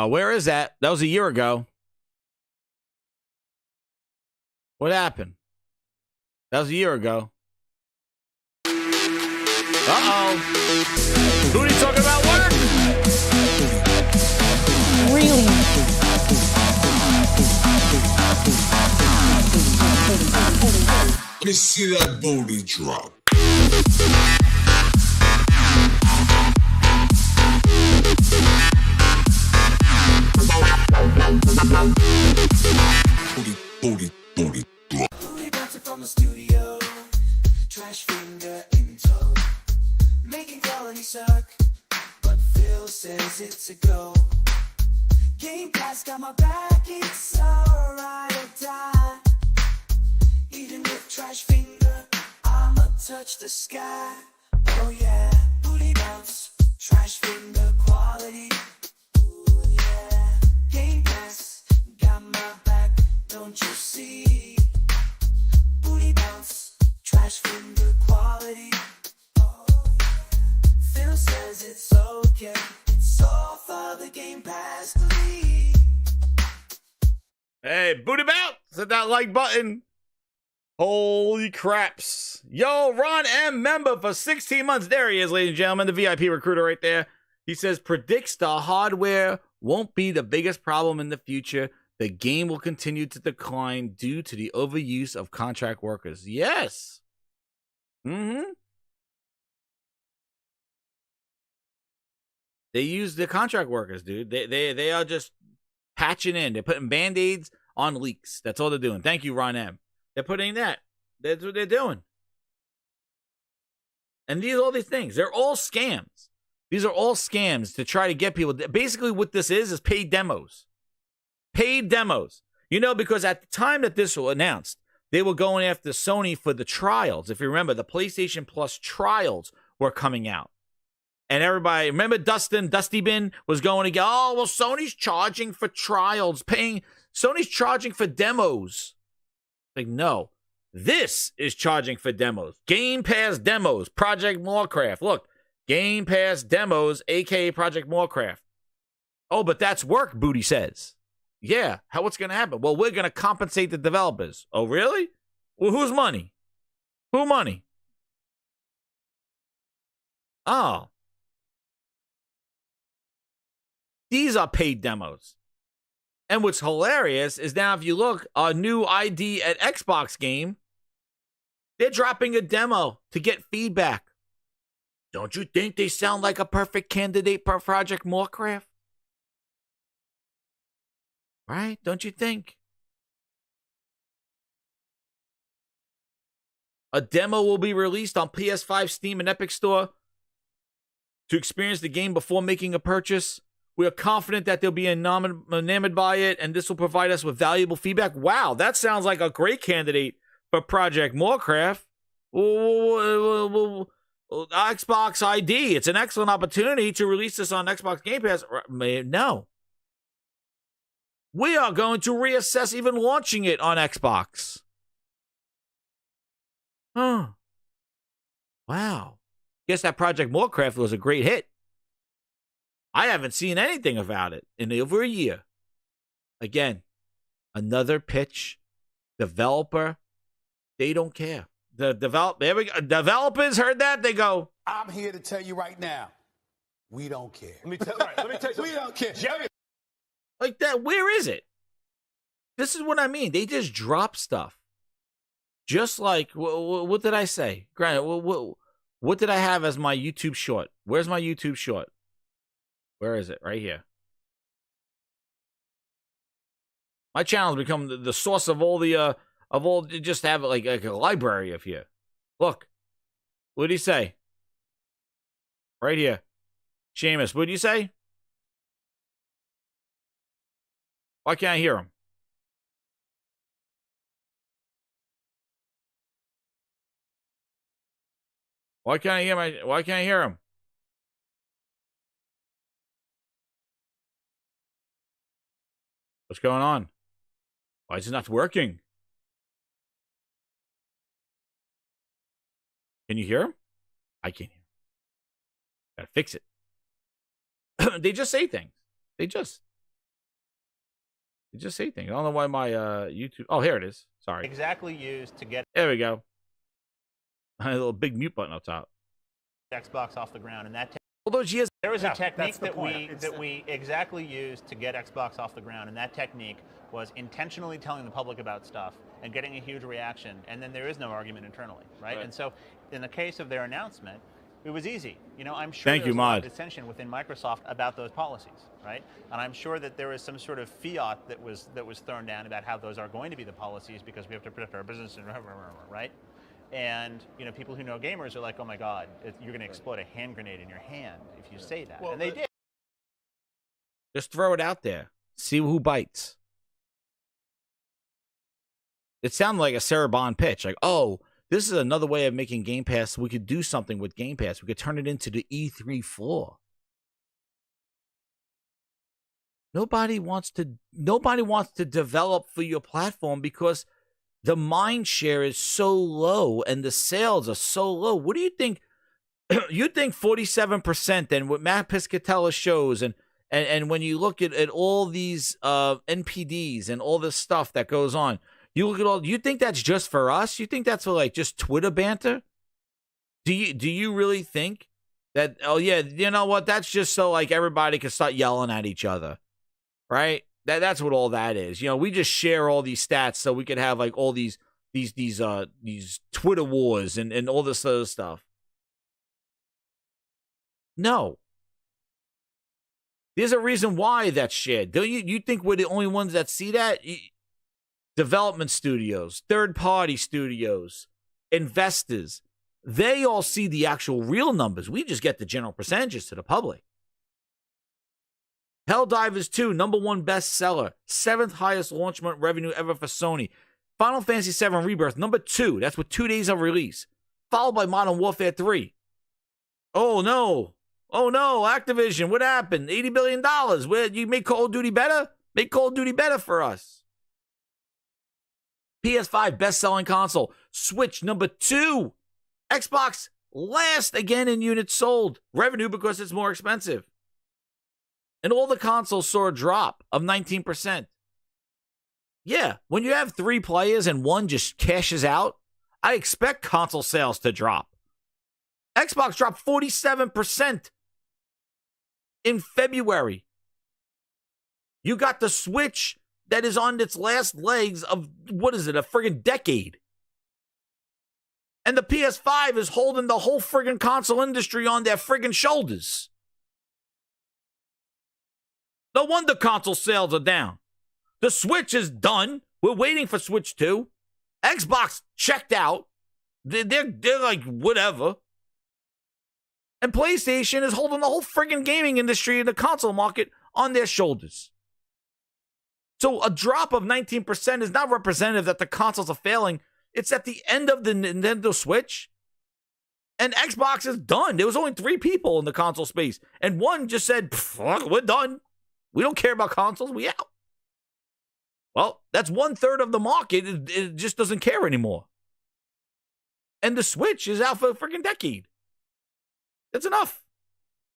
Where is that? That was a year ago. What happened? That was a year ago. Uh-oh. Booty talking about work? Really? Let me see that booty drop. Booty bouncing from the studio, trash finger in tow, making quality suck, but Phil says it's a go. Game Pass got my back, it's alright or die. Even with trash finger, I'ma touch the sky. Oh yeah, booty bounce, trash finger quality. Ooh yeah, Game Pass got my back, don't you see? Booty bounce, trash finger quality. Oh yeah, Phil says it's okay, it's all for the Game Pass glee. Hey, booty bounce! Hit that like button. Holy craps. Yo, Ron M. member for 16 months. There he is, ladies and gentlemen, the VIP recruiter right there. He says, predicts the hardware won't be the biggest problem in the future. The game will continue to decline due to the overuse of contract workers. Yes. Mm-hmm. They use the contract workers, dude. They are just patching in. They're putting Band-Aids on leaks. That's all they're doing. Thank you, Ron M. They're putting that. That's what they're doing. And all these things, they're all scams. These are all scams to try to get people. Basically, what this is paid demos. Paid demos. You know, because at the time that this was announced, they were going after Sony for the trials. If you remember, the PlayStation Plus trials were coming out. And everybody, remember Dusty Bin was going to go, oh, well, Sony's charging for trials, Sony's charging for demos. Like, no, this is charging for demos. Game Pass demos, Project Warcraft. Look, Game Pass demos, aka Project Warcraft. Oh, but that's work, Booty says. Yeah, what's going to happen? Well, we're going to compensate the developers. Oh, really? Well, whose money? Who money? Oh. These are paid demos. And what's hilarious is now if you look, a new ID at Xbox game, they're dropping a demo to get feedback. Don't you think they sound like a perfect candidate for Project Warcraft? Right? Don't you think? A demo will be released on PS5, Steam, and Epic Store to experience the game before making a purchase. We are confident that they'll be enamored by it, and this will provide us with valuable feedback. Wow, that sounds like a great candidate for Project Warcraft. Xbox ID. It's an excellent opportunity to release this on Xbox Game Pass. No. We are going to reassess even launching it on Xbox. Huh. Wow. Guess that Project Warcraft was a great hit. I haven't seen anything about it in over a year. Again, another pitch. Developer, they don't care. Developers heard that. They go, I'm here to tell you right now, we don't care. Let me tell you We don't care. Jerry. Like that, where is it? This is what I mean. They just drop stuff. Just like, what did I say? Granted, what did I have as my YouTube short? Where's my YouTube short? Where is it? Right here. My channel's become the source of all just have like a library of here. Look. What did he say? Right here. Seamus, what did you say? Why can't I hear him? Why can't I hear him? What's going on? Why is it not working? Can you hear him? I can't hear him. Gotta fix it. They just say things. They just say things. I don't know why my YouTube. Oh, here it is. Sorry. Exactly used to get. There we go. A little big mute button up top. Xbox off the ground, and that. All those years. There was a technique that we exactly used to get Xbox off the ground, and that technique was intentionally telling the public about stuff and getting a huge reaction, and then there is no argument internally, right? And so, in the case of their announcement, it was easy. You know, I'm sure there's a lot of dissension within Microsoft about those policies, right? And I'm sure that there is some sort of fiat that was thrown down about how those are going to be the policies because we have to protect our business and right? And you know, people who know gamers are like, "Oh my God, you're going to explode a hand grenade in your hand if you say that," and they did. Just throw it out there. See who bites. It sounded like a Sarah Bond pitch. Like, oh, this is another way of making Game Pass. We could do something with Game Pass. We could turn it into the E3 floor. Nobody wants to develop for your platform because the mind share is so low and the sales are so low. What do you think? You think 47%, and what Matt Piscatella shows, and when you look at all these NPDs and all this stuff that goes on, you look at all. You think that's just for us? You think that's for like just Twitter banter? Do you really think that? Oh yeah, you know what? That's just so like everybody can start yelling at each other, right? That's what all that is. You know, we just share all these stats so we could have like all these Twitter wars and all this other stuff. No. There's a reason why that's shared. Don't you think we're the only ones that see that? Development studios, third-party studios, investors, they all see the actual real numbers. We just get the general percentages to the public. Helldivers 2, #1 bestseller, 7th highest launch month revenue ever for Sony. Final Fantasy VII Rebirth, #2, that's with 2 days of release, followed by Modern Warfare 3. Oh no, Activision, what happened? $80 billion, where you make Call of Duty better? Make Call of Duty better for us. PS5 best-selling console, Switch #2, Xbox last again in units sold, revenue because it's more expensive. And all the consoles saw a drop of 19%. Yeah, when you have 3 players and one just cashes out, I expect console sales to drop. Xbox dropped 47% in February. You got the Switch that is on its last legs of, what is it, a friggin' decade. And the PS5 is holding the whole friggin' console industry on their friggin' shoulders. No wonder console sales are down. The Switch is done. We're waiting for Switch 2. Xbox checked out. They're like, whatever. And PlayStation is holding the whole friggin' gaming industry and the console market on their shoulders. So a drop of 19% is not representative that the consoles are failing. It's at the end of the Nintendo Switch. And Xbox is done. There was only 3 people in the console space. And one just said, fuck, we're done. We don't care about consoles. We out. Well, that's 1/3 of the market. It just doesn't care anymore. And the Switch is out for a freaking decade. That's enough.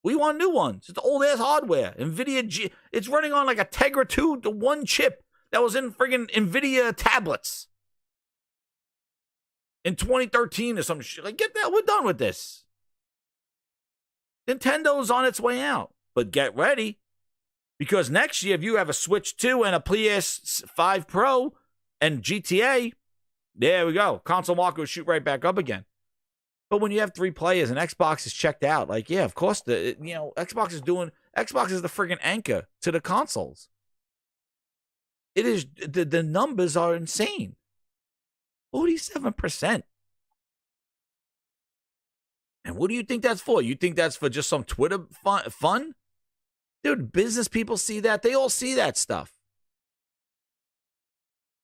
We want new ones. It's old-ass hardware. NVIDIA, it's running on like a Tegra 2 to 1 chip that was in friggin' NVIDIA tablets in 2013 or some shit. Like, get that. We're done with this. Nintendo's on its way out. But get ready. Because next year, if you have a Switch 2 and a PS5 Pro and GTA, there we go. Console market will shoot right back up again. But when you have 3 players and Xbox is checked out, like, yeah, of course, Xbox is the friggin' anchor to the consoles. It is, the numbers are insane. 47%. And what do you think that's for? You think that's for just some Twitter fun? Dude, business people see that. They all see that stuff.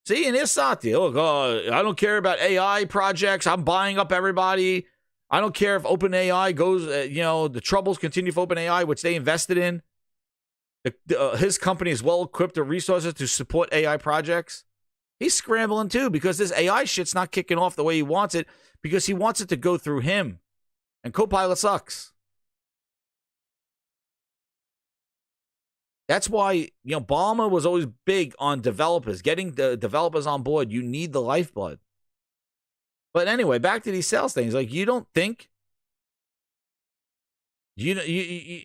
See, and here's Satya. Look, I don't care about AI projects. I'm buying up everybody. I don't care if OpenAI goes, the troubles continue for OpenAI, which they invested in. His company is well equipped with resources to support AI projects. He's scrambling too because this AI shit's not kicking off the way he wants it because he wants it to go through him. And Copilot sucks. That's why, Obama was always big on developers, getting the developers on board. You need the lifeblood. But anyway, back to these sales things. Like, you don't think, you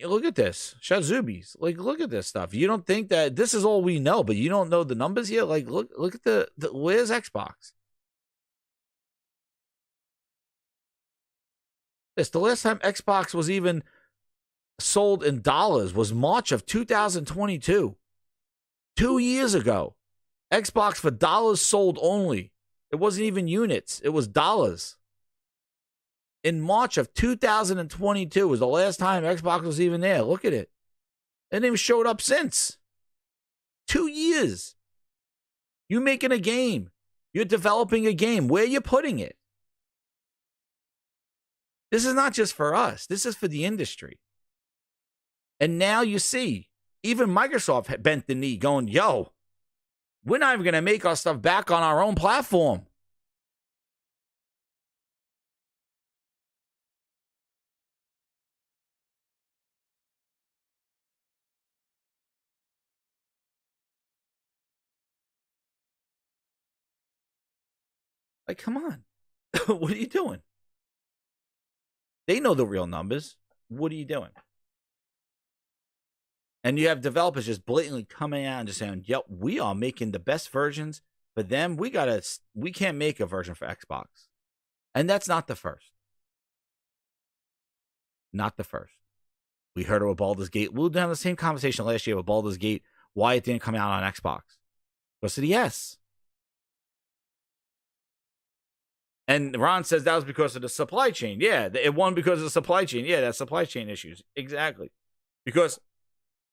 look at this, Shazubis. Like, look at this stuff. You don't think that this is all we know, but you don't know the numbers here. Like, look at the where's Xbox? The last time Xbox was even sold in dollars was March of 2022. 2 years ago. Xbox for dollars sold only. It wasn't even units. It was dollars. In March of 2022 was the last time Xbox was even there. Look at it. And they've showed up since. 2 years. You making a game. You're developing a game. Where are you putting it? This is not just for us. This is for the industry. And now you see, even Microsoft bent the knee going, yo, we're not even going to make our stuff back on our own platform. Like, come on. What are you doing? They know the real numbers. What are you doing? And you have developers just blatantly coming out and just saying, yep, we are making the best versions for them. We can't make a version for Xbox. And that's not the first. Not the first. We heard it with Baldur's Gate. We were doing the same conversation last year with Baldur's Gate, why it didn't come out on Xbox. Because of the S. And Ron says that was because of the supply chain. Yeah, it won because of the supply chain. Yeah, that's supply chain issues. Exactly. Because,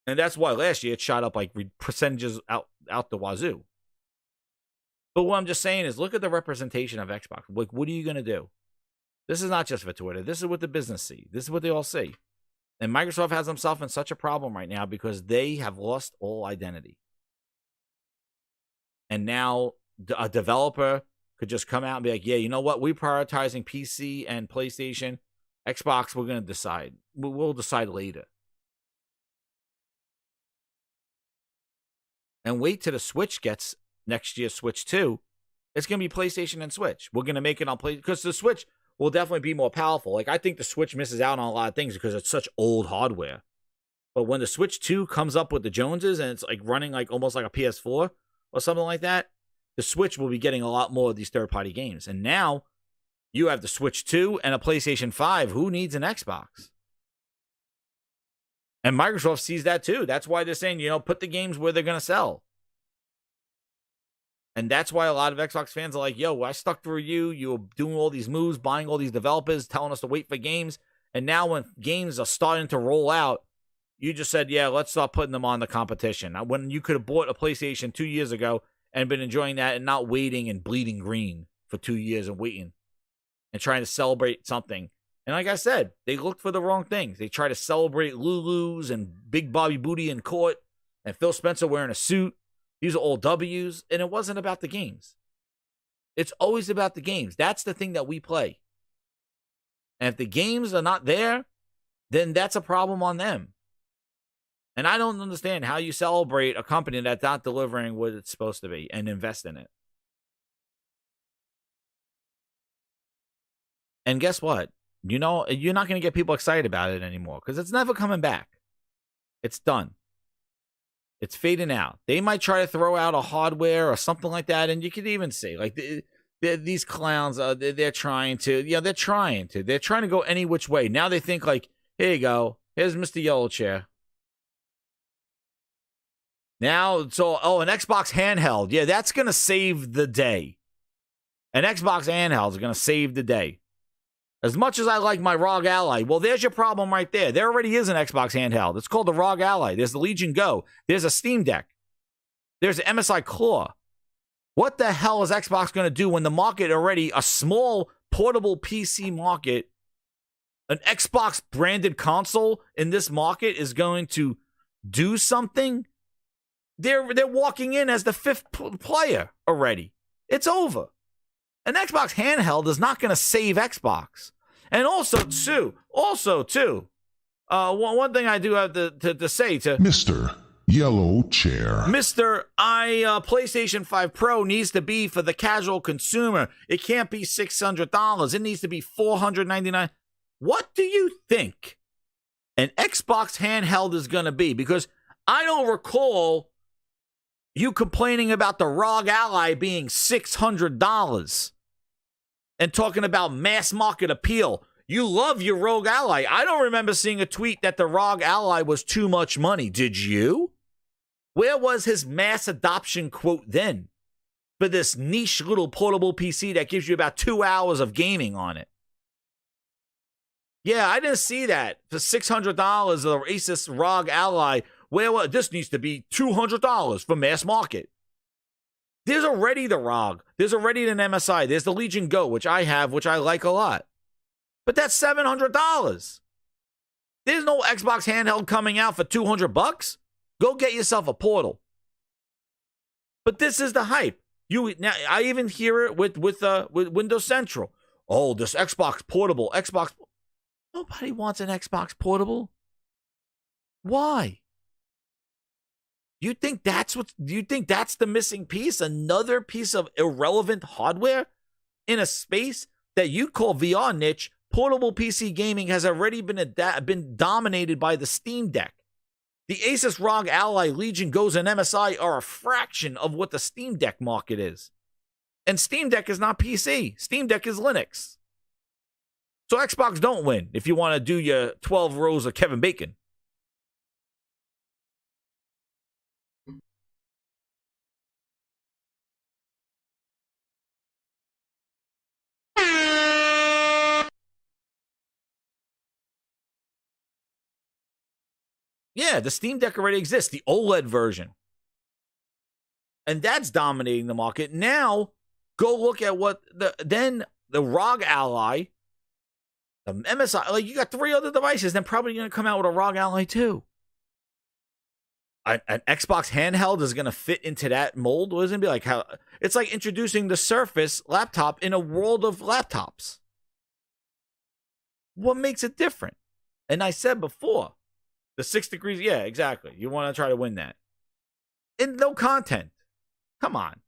and that's why last year it shot up like percentages out the wazoo. But what I'm just saying is, look at the representation of Xbox. Like, what are you going to do? This is not just for Twitter. This is what the business see. This is what they all see. And Microsoft has themselves in such a problem right now because they have lost all identity. And now a developer could just come out and be like, yeah, you know what? We're prioritizing PC and PlayStation. Xbox, we're going to decide. We'll decide later. And wait till the Switch gets next year's Switch 2. It's going to be PlayStation and Switch. We're going to make it on PlayStation because the Switch will definitely be more powerful. Like, I think the Switch misses out on a lot of things because it's such old hardware. But when the Switch 2 comes up with the Joneses and it's like running like almost like a PS4 or something like that, the Switch will be getting a lot more of these third-party games. And now you have the Switch 2 and a PlayStation 5. Who needs an Xbox? And Microsoft sees that too. That's why they're saying, put the games where they're going to sell. And that's why a lot of Xbox fans are like, yo, I stuck through you. You were doing all these moves, buying all these developers, telling us to wait for games. And now when games are starting to roll out, you just said, yeah, let's start putting them on the competition. When you could have bought a PlayStation 2 years ago and been enjoying that and not waiting and bleeding green for 2 years and waiting and trying to celebrate something. And like I said, they looked for the wrong things. They tried to celebrate Lulu's and Big Bobby Booty in court and Phil Spencer wearing a suit. These are all W's, and it wasn't about the games. It's always about the games. That's the thing that we play. And if the games are not there, then that's a problem on them. And I don't understand how you celebrate a company that's not delivering what it's supposed to be and invest in it. And guess what? You're not going to get people excited about it anymore because it's never coming back. It's done. It's fading out. They might try to throw out a hardware or something like that, and you could even see like these clowns. They're trying to. They're trying to go any which way. Now they think like, here you go. Here's Mr. Yellow Chair. Now, an Xbox handheld. Yeah, that's gonna save the day. An Xbox handheld is gonna save the day. As much as I like my ROG Ally, well, there's your problem right there. There already is an Xbox handheld. It's called the ROG Ally. There's the Legion Go. There's a Steam Deck. There's the MSI Claw. What the hell is Xbox going to do when the market already, a small portable PC market, an Xbox branded console in this market is going to do something? They're walking in as the fifth player already. It's over. An Xbox handheld is not going to save Xbox. And also, too, one thing I do have to say to Mr. Yellow Chair. PlayStation 5 Pro needs to be for the casual consumer. It can't be $600. It needs to be $499. What do you think an Xbox handheld is going to be? Because I don't recall you complaining about the ROG Ally being $600 and talking about mass market appeal. You love your ROG Ally. I don't remember seeing a tweet that the ROG Ally was too much money. Did you? Where was his mass adoption quote then for this niche little portable PC that gives you about 2 hours of gaming on it? Yeah, I didn't see that. For $600, the Asus ROG Ally, this needs to be $200 for mass market. There's already the ROG. There's already an MSI. There's the Legion Go, which I have, which I like a lot. But that's $700. There's no Xbox handheld coming out for $200. Go get yourself a Portal. But this is the hype. Now I even hear it with Windows Central. Oh, this Xbox Portable. Nobody wants an Xbox Portable. Why? You think that's the missing piece? Another piece of irrelevant hardware in a space that you'd call VR niche? Portable PC gaming has already been dominated by the Steam Deck. The Asus ROG Ally, Legion Goes, and MSI are a fraction of what the Steam Deck market is. And Steam Deck is not PC. Steam Deck is Linux. So Xbox don't win if you want to do your 12 rows of Kevin Bacon. Yeah, the Steam Deck already exists, the OLED version. And that's dominating the market. Now, go look at what the ROG Ally, the MSI, like you got 3 other devices, then probably going to come out with a ROG Ally too. An Xbox handheld is going to fit into that mold. What is it going to be like? How it's like introducing the Surface laptop in a world of laptops. What makes it different? And I said before, the 6 degrees. Yeah, exactly. You want to try to win that. And no content. Come on.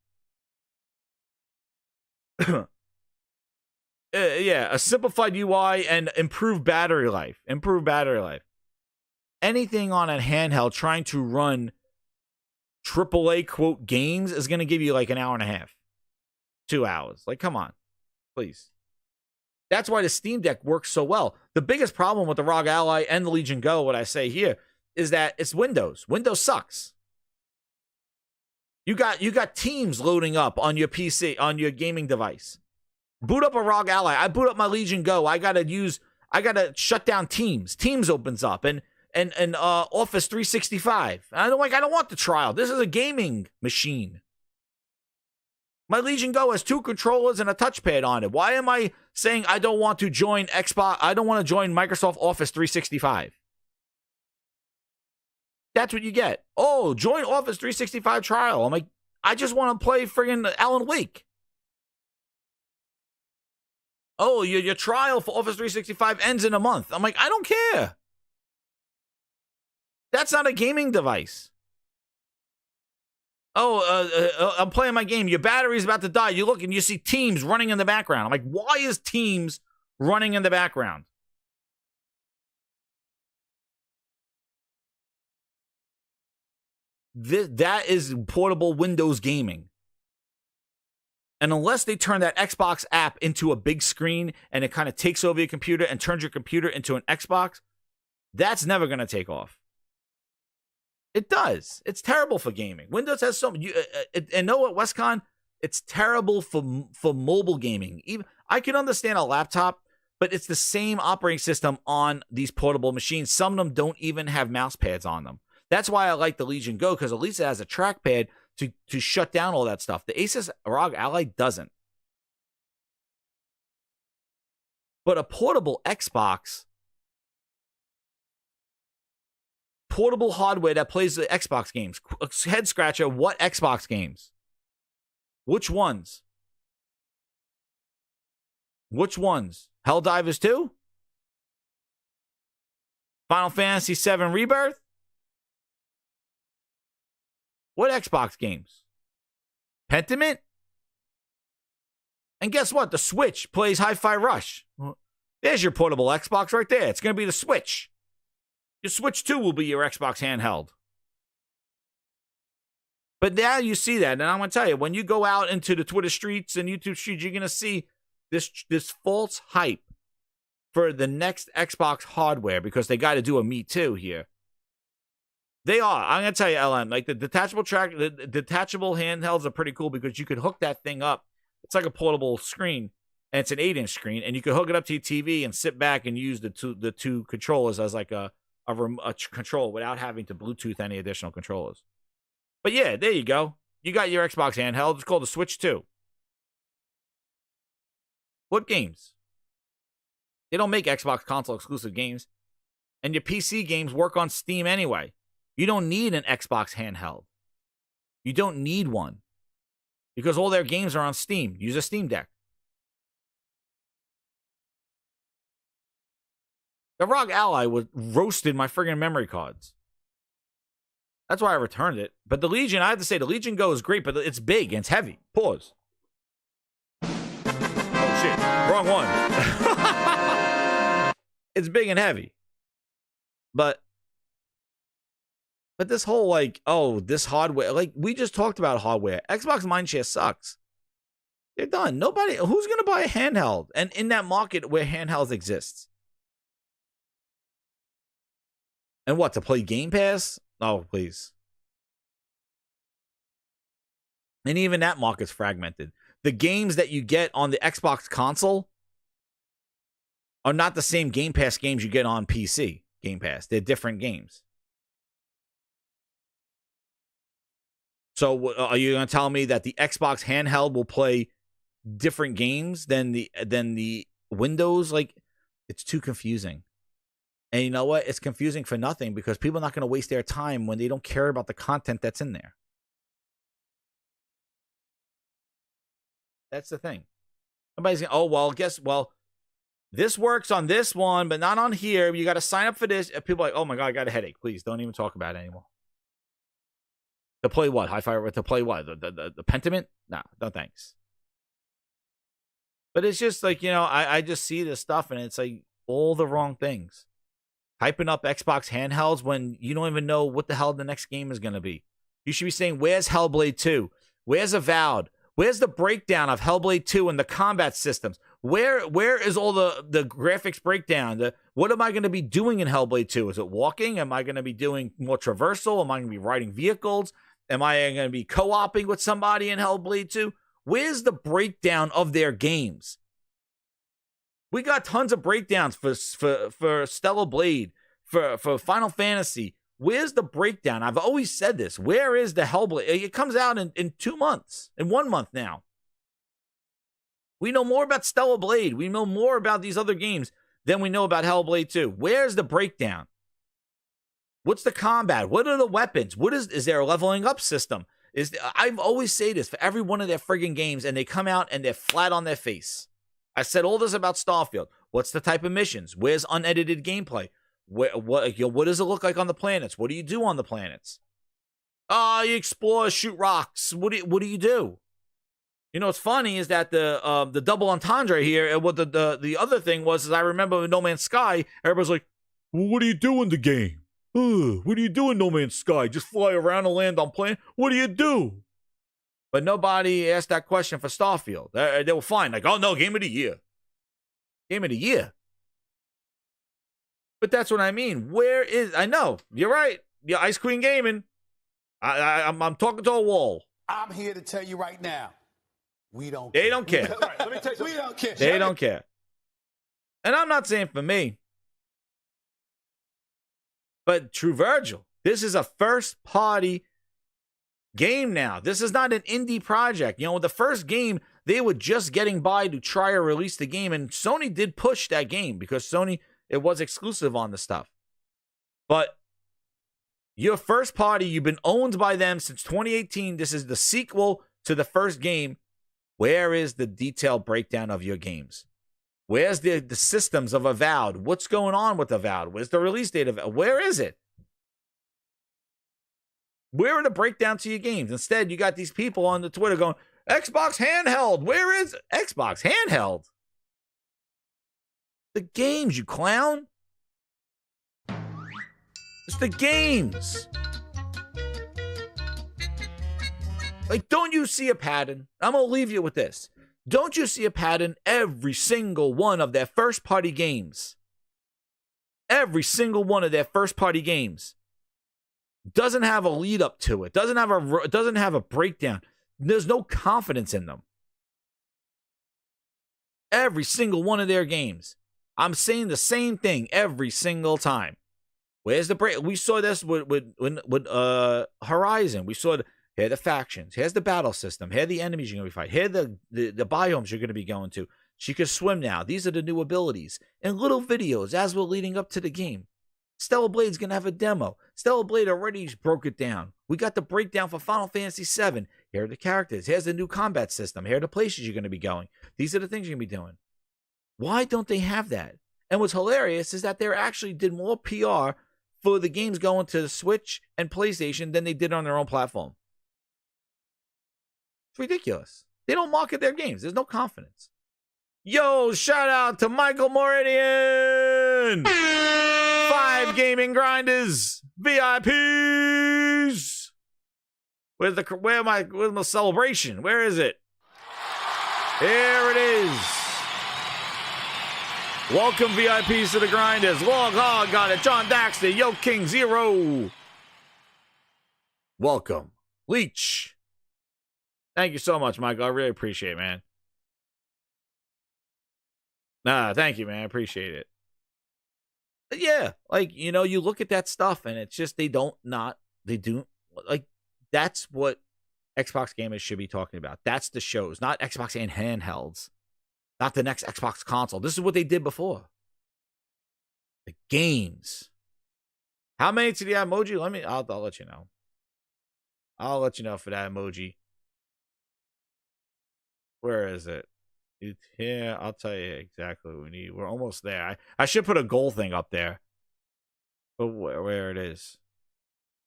Yeah, a simplified UI and improved battery life. Improved battery life. Anything on a handheld trying to run AAA quote games is going to give you like an hour and a half, 2 hours. Like, come on, please. That's why the Steam Deck works so well. The biggest problem with the ROG Ally and the Legion Go, what I say here, is that it's Windows. Windows sucks. You got Teams loading up on your PC, on your gaming device. Boot up a ROG Ally. I boot up my Legion Go. I gotta shut down Teams. Teams opens up and Office 365. I don't want the trial. This is a gaming machine. My Legion Go has 2 controllers and a touchpad on it. Why am I saying I don't want to join Xbox? I don't want to join Microsoft Office 365. That's what you get. Oh, join Office 365 trial. I'm like, I just want to play friggin' Alan Wake. Oh, your trial for Office 365 ends in a month. I'm like, I don't care. That's not a gaming device. Oh, I'm playing my game. Your battery's about to die. You look and you see Teams running in the background. I'm like, why is Teams running in the background? That is portable Windows gaming. And unless they turn that Xbox app into a big screen and it kind of takes over your computer and turns your computer into an Xbox, that's never going to take off. It does. It's terrible for gaming. Windows has so many. And know what, Westcon? It's terrible for mobile gaming. Even I can understand a laptop, but it's the same operating system on these portable machines. Some of them don't even have mouse pads on them. That's why I like the Legion Go, because at least it has a trackpad to shut down all that stuff. The Asus ROG Ally doesn't. But a portable Xbox, portable hardware that plays the Xbox games. Head scratcher, what Xbox games? Which ones? Which ones? Helldivers 2? Final Fantasy 7 Rebirth? What Xbox games? Pentiment? And guess what? The Switch plays Hi-Fi Rush. There's your portable Xbox right there. It's going to be the Switch. Your Switch 2 will be your Xbox handheld. But now you see that, and I'm going to tell you, when you go out into the Twitter streets and YouTube streets, you're going to see this false hype for the next Xbox hardware because they got to do a Me Too here. They are. I'm going to tell you, LM, like the detachable handhelds are pretty cool because you could hook that thing up. It's like a portable screen, and it's an 8-inch screen, and you could hook it up to your TV and sit back and use the two controllers as like a control without having to Bluetooth any additional controllers. But yeah, there you go. You got your Xbox handheld. It's called the Switch 2. What games? They don't make Xbox console exclusive games. And your PC games work on Steam anyway. You don't need an Xbox handheld. You don't need one. Because all their games are on Steam. Use a Steam Deck. The ROG Ally roasted my friggin' memory cards. That's why I returned it. But the Legion, I have to say, the Legion Go is great, but it's big and it's heavy. Pause. Oh, shit. Wrong one. It's big and heavy. But this whole, like, oh, this hardware, like, we just talked about hardware. Xbox Mindshare sucks. They're done. Nobody, who's going to buy a handheld? And in that market where handhelds exists. And what, to play Game Pass? Oh, please. And even that market's fragmented. The games that you get on the Xbox console are not the same Game Pass games you get on PC Game Pass. They're different games. So are you going to tell me that the Xbox handheld will play different games than the Windows? Like, it's too confusing. And you know what? It's confusing for nothing because people are not going to waste their time when they don't care about the content that's in there. That's the thing. Everybody's going, oh, well, this works on this one, but not on here. You got to sign up for this. And people are like, oh my God, I got a headache. Please don't even talk about it anymore. To play what? Hi-Fi? To play what? The Pentiment? No, thanks. But it's just like, I just see this stuff and it's like all the wrong things. Hyping up Xbox handhelds when you don't even know what the hell the next game is going to be. You should be saying, where's Hellblade 2? Where's Avowed? Where's the breakdown of Hellblade 2 and the combat systems? Where is all the graphics breakdown? What am I going to be doing in Hellblade 2? Is it walking? Am I going to be doing more traversal? Am I going to be riding vehicles? Am I going to be co-oping with somebody in Hellblade 2? Where's the breakdown of their games? We got tons of breakdowns for Stellar Blade, for Final Fantasy. Where's the breakdown? I've always said this. Where is the Hellblade? It comes out in 2 months, in 1 month now. We know more about Stellar Blade. We know more about these other games than we know about Hellblade 2. Where's the breakdown? What's the combat? What are the weapons? Is there a leveling up system? I've always say this for every one of their friggin' games, and they come out and they're flat on their face. I said all this about Starfield. What's the type of missions? Where's unedited gameplay? What does it look like on the planets? What do you do on the planets? You explore, shoot rocks. What do you do? What's funny is that the double entendre here, and what the other thing was, is I remember in No Man's Sky, everybody's like, well, what do you do in the game? What do you do in No Man's Sky? Just fly around and land on planet? What do you do? But nobody asked that question for Starfield. They were fine. Like, oh no, Game of the Year. Game of the Year. But that's what I mean. I know, you're right. Yeah, Ice Queen Gaming. I'm talking to a wall. I'm here to tell you right now, they don't care. Right, let me tell you we don't care. They don't care. And I'm not saying for me. But True Virgil, this is a first-party game now. This is not an indie project. The first game, they were just getting by to try or release the game, and Sony did push that game because Sony, it was exclusive on the stuff. But your first party, you've been owned by them since 2018. This is the sequel to the first game. Where is the detailed breakdown of your games? Where's the systems of Avowed? What's going on with Avowed? Where's the release date of it? Where is it? Where are the breakdowns to your games? Instead, you got these people on the Twitter going, Xbox handheld. Where is Xbox handheld? The games, you clown. It's the games. Like, don't you see a pattern? I'm going to leave you with this. Don't you see a pattern? Every single one of their first-party games, every single one of their first-party games doesn't have a lead-up to it, doesn't have a breakdown. There's no confidence in them. Every single one of their games. I'm saying the same thing every single time. Where's the break? We saw this with Horizon. We saw here are the factions. Here's the battle system. Here are the enemies you're going to be fighting. Here are the biomes you're going to be going to. She can swim now. These are the new abilities. And little videos as we're leading up to the game. Stellar Blade's going to have a demo. Stellar Blade already broke it down. We got the breakdown for Final Fantasy VII. Here are the characters. Here's the new combat system. Here are the places you're going to be going. These are the things you're going to be doing. Why don't they have that? And what's hilarious is that they actually did more PR for the games going to the Switch and PlayStation than they did on their own platform. It's ridiculous. They don't market their games. There's no confidence. Yo, shout out to Michael Moridian! 5 gaming grinders, VIPs. Where's my celebration? Where is it? Here it is. Welcome VIPs to the grinders. Log Hog got it. John Daxter, Yo King Zero. Welcome, Leech. Thank you so much, Michael. I really appreciate it, man. Thank you, man. I appreciate it. But yeah, like, you look at that stuff and it's just, that's what Xbox gamers should be talking about. That's the shows, not Xbox and handhelds, not the next Xbox console. This is what they did before. The games. How many to the emoji? I'll let you know. I'll let you know for that emoji. Where is it? It's here. I'll tell you exactly what we need. We're almost there. I should put a goal thing up there. But where it is.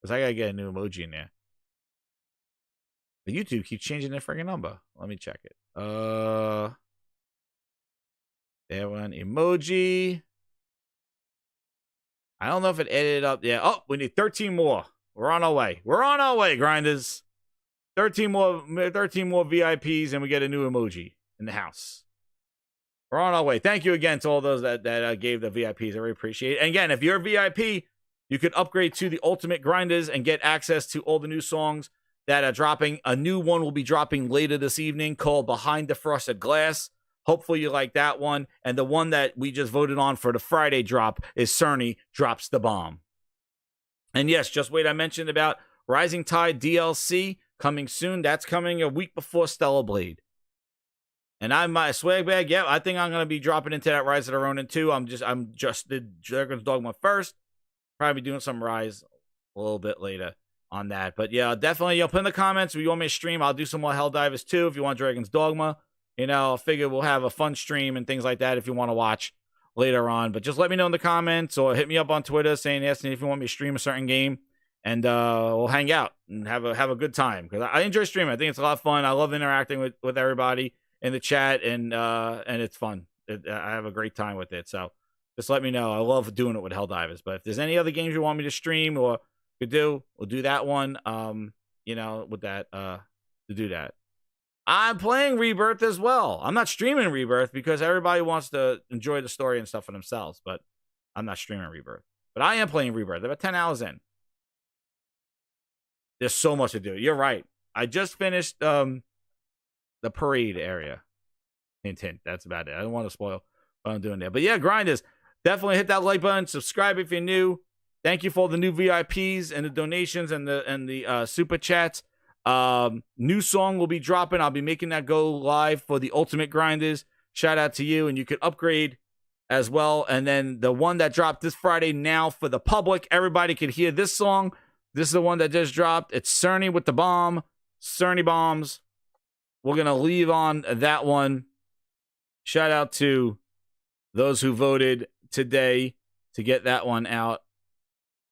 Because I got to get a new emoji in there. The YouTube keeps changing their freaking number. Let me check it. There one. Emoji. I don't know if it edited up. Yeah. Oh, we need 13 more. We're on our way. We're on our way, grinders. 13 more VIPs, and we get a new emoji in the house. We're on our way. Thank you again to all those that gave the VIPs. I really appreciate it. And again, if you're a VIP, you could upgrade to the Ultimate Grinders and get access to all the new songs that are dropping. A new one will be dropping later this evening called Behind the Frosted Glass. Hopefully you like that one. And the one that we just voted on for the Friday drop is Cerny Drops the Bomb. And yes, just wait, I mentioned about Rising Tide DLC coming soon. That's coming a week before Stellar Blade. And I'm my swag bag. Yeah, I think I'm going to be dropping into that Rise of the Ronin too. I'm just did Dragon's Dogma first. Probably doing some Rise a little bit later on that. But yeah, definitely, put in the comments if you want me to stream. I'll do some more Helldivers too if you want Dragon's Dogma. I figure we'll have a fun stream and things like that if you want to watch later on. But just let me know in the comments or hit me up on Twitter asking if you want me to stream a certain game. And we'll hang out and have a good time. Because I enjoy streaming. I think it's a lot of fun. I love interacting with everybody in the chat. And it's fun. I have a great time with it. So just let me know. I love doing it with Helldivers. But if there's any other games you want me to stream or could do, we'll do that one. With that, to do that. I'm playing Rebirth as well. I'm not streaming Rebirth because everybody wants to enjoy the story and stuff for themselves, but I'm not streaming Rebirth. But I am playing Rebirth. I'm about 10 hours in. There's so much to do. You're right. I just finished the parade area. Hint, hint. That's about it. I don't want to spoil what I'm doing there. But yeah, grinders. Definitely hit that like button. Subscribe if you're new. Thank you for all the new VIPs and the donations and the super chats. New song will be dropping. I'll be making that go live for the Ultimate Grinders. Shout out to you, and you can upgrade as well. And then the one that dropped this Friday now for the public, everybody can hear this song. This is the one that just dropped. It's Cerny with the bomb. Cerny bombs. We're gonna leave on that one. Shout out to those who voted today to get that one out.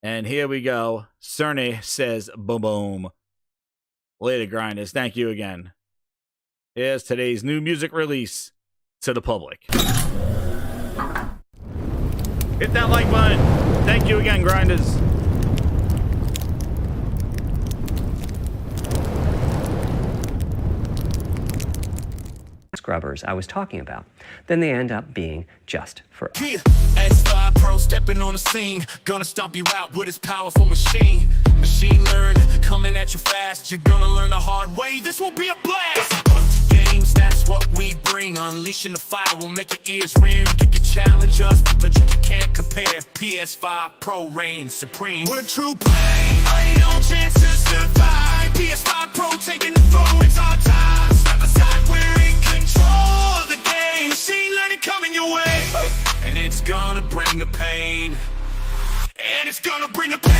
And here we go. Cerny says boom boom. Later, grinders. Thank you again. Here's today's new music release to the public. Hit that like button. Thank you again, grinders. Scrubbers I was talking about. Then they end up being just for us. PS5 Pro stepping on the scene, gonna stomp you out with his powerful machine. Machine learn, coming at you fast. You're gonna learn the hard way. This will be a blast. Games, that's what we bring. Unleashing the fire will make your ears ring. You can challenge us, but you can't compare. PS5 Pro reigns supreme. We're true play. Ain't no chance to survive. PS5 Pro taking the throne. It's our time. Step aside, we're in control of the game. Machine learning coming your way. And it's gonna bring the pain. And it's gonna bring the pain.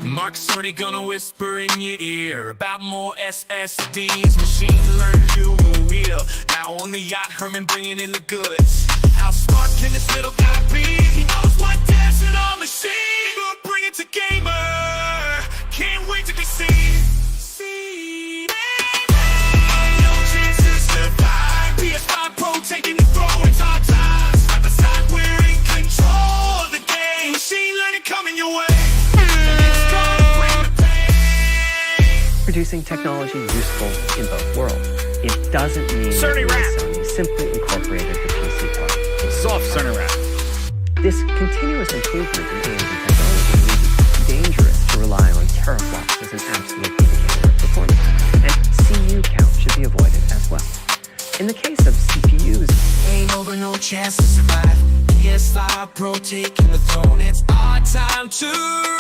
Mark's already gonna whisper in your ear about more SSDs. Machine learned you real. Now on the yacht, Herman bringing in the goods. How smart can this little guy be? He knows what dancing on machine. We'll bring it to gamer. Can't wait to be seen. No chance to survive. PS5 Pro taking the throne. It's our time. Step aside, we're in control of the game. Machine learning coming your way. Producing technology useful in both worlds. It doesn't mean Cerny that Sony simply incorporated the PC part. Soft Cerny rap. This continuous improvement in AMD technology means it's dangerous to rely on teraflops as an absolute indicator of performance, and CPU count should be avoided as well. In the case of CPUs, ain't over, no chance to survive. PS5 Pro taking the throne. It's our time to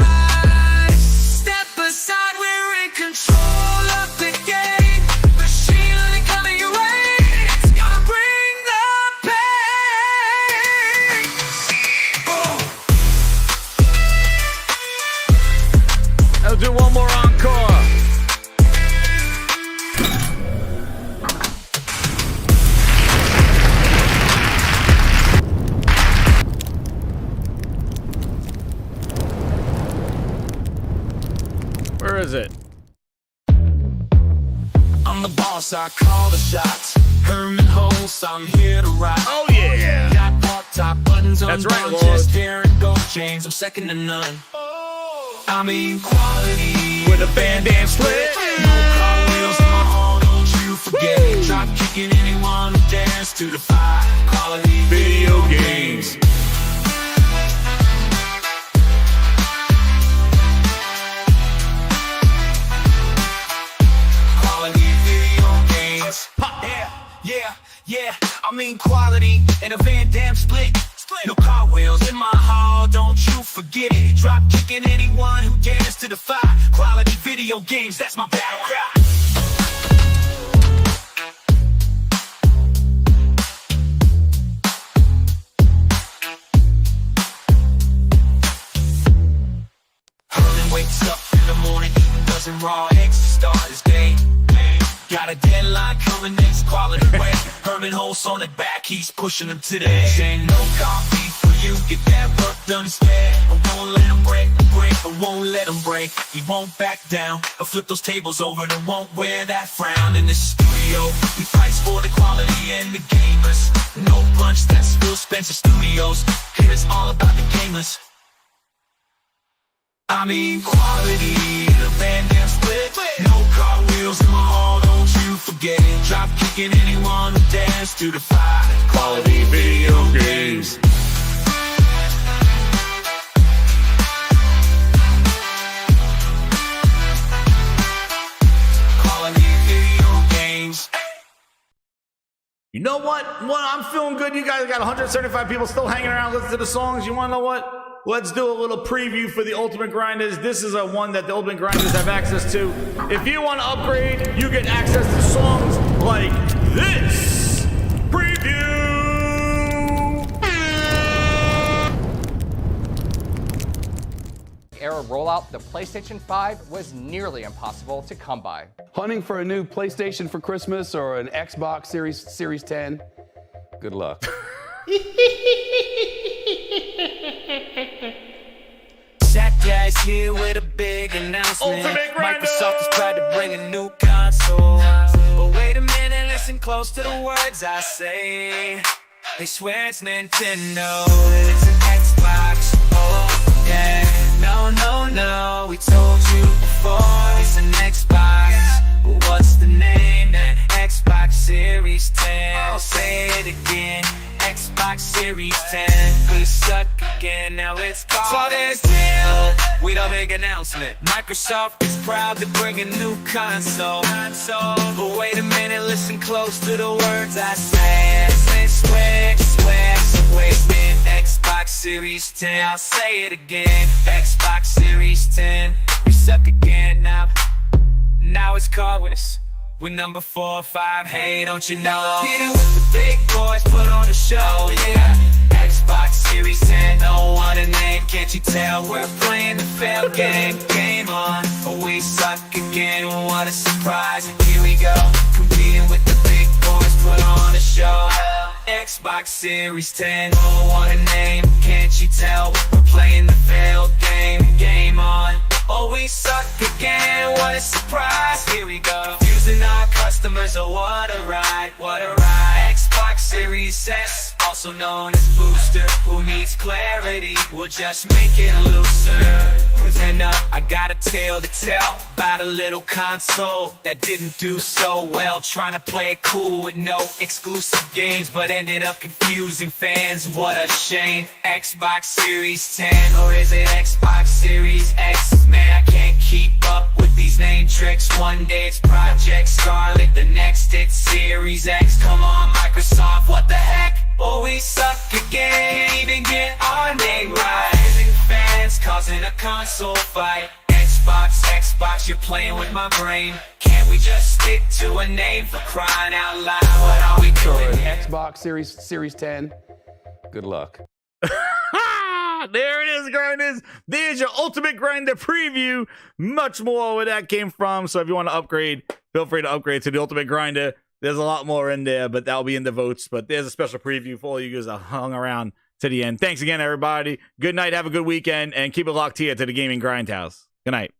rise. Step aside, we're in control of the game. Machine learning coming your way. It's gonna bring the pain. I'll do one more encore. Where is it? I'm the boss, I call the shots. Herman Holtz, I'm here to rock. Oh yeah! Got pop top buttons on. That's right, Lord. Just here and gold chains, I'm second to none. I mean quality With a Van Damme split. No car wheels in my hall, don't you forget it. Drop kicking anyone who dares to defy quality video games. Yeah, I mean quality and a Van Damme split. No car wheels in my hall, don't you forget it. Drop kicking anyone who dares to defy quality video games, that's my battle cry. Herman wakes up in the morning, eating dozen raw eggs to start his day. Got a deadline coming next, quality way. Herman Holtz on the back, he's pushing them today. Ain't no coffee for you, get that work done instead. I won't let him break, I won't let him break. He won't back down, I'll flip those tables over and won't wear that frown. In the studio, he fights for the quality and the gamers. No punch, that's Phil Spencer Studios. Here it's all about the gamers. I mean quality, the Van Damme split. No car wheels in my hall, don't you forget it. Drop kicking anyone who dares to defy quality video games. Quality video games. You know what? I'm feeling good. You guys got 175 people still hanging around listening to the songs. You want to know what? Let's do a little preview for the Ultimate Grinders. This is a one that the Ultimate Grinders have access to. If you want to upgrade, you get access to songs like this. Preview! Era rollout, the PlayStation 5 was nearly impossible to come by. Hunting for a new PlayStation for Christmas or an Xbox Series 10? Good luck. That guy's here with a big announcement. Microsoft is proud to bring a new console. But wait a minute, listen close to the words I say. They swear it's Nintendo, it's an Xbox. Oh yeah, no, we told you before, it's an Xbox. But what's the name? That Xbox Series 10. I'll say it again. Xbox Series 10, good suck again, now it's called. So there's deal with a big announcement. Microsoft is proud to bring a new console. But wait a minute, listen close to the words I say. Swear, wasting Xbox Series 10. I'll say it again. Xbox Series 10, we suck again now. Now it's called with us. We're number 4 or 5, hey, don't you know? Here with the big boys put on the show, yeah. Xbox Series 10, no one a name, can't you tell? We're playing the fair game, game on. But we suck again, what a surprise. Here we go, competing with the big boys put on the show. Xbox Series 10, no one a name, can't you tell? We're playing the fair game, game on. Oh, we suck again, what a surprise. Here we go, confusing our customers, oh what a ride, what a ride. Xbox Series S, also known as Booster. Who needs clarity? We'll just make it looser. And I got a tale to tell about a little console that didn't do so well. Trying to play it cool with no exclusive games, but ended up confusing fans. What a shame. Xbox Series 10, or is it Xbox Series X? Man, I can't keep up with these Series name tricks. One day it's Project Scarlet, the next it's Series X. Come on, Microsoft, what the heck? Oh, we suck again, can't even get our name right. Rising fans causing a console fight. Xbox, you're playing with my brain. Can't we just stick to a name for crying out loud? What are we doing here? Xbox Series 10. Good luck. There it is, grinders. There's your Ultimate Grinder preview. Much more where that came from. So if you want to upgrade, feel free to upgrade to the Ultimate Grinder. There's a lot more in there, but that'll be in the votes. But there's a special preview for all you guys that hung around to the end. Thanks again, everybody. Good night. Have a good weekend. And keep it locked here to the Gaming Grindhouse. Good night.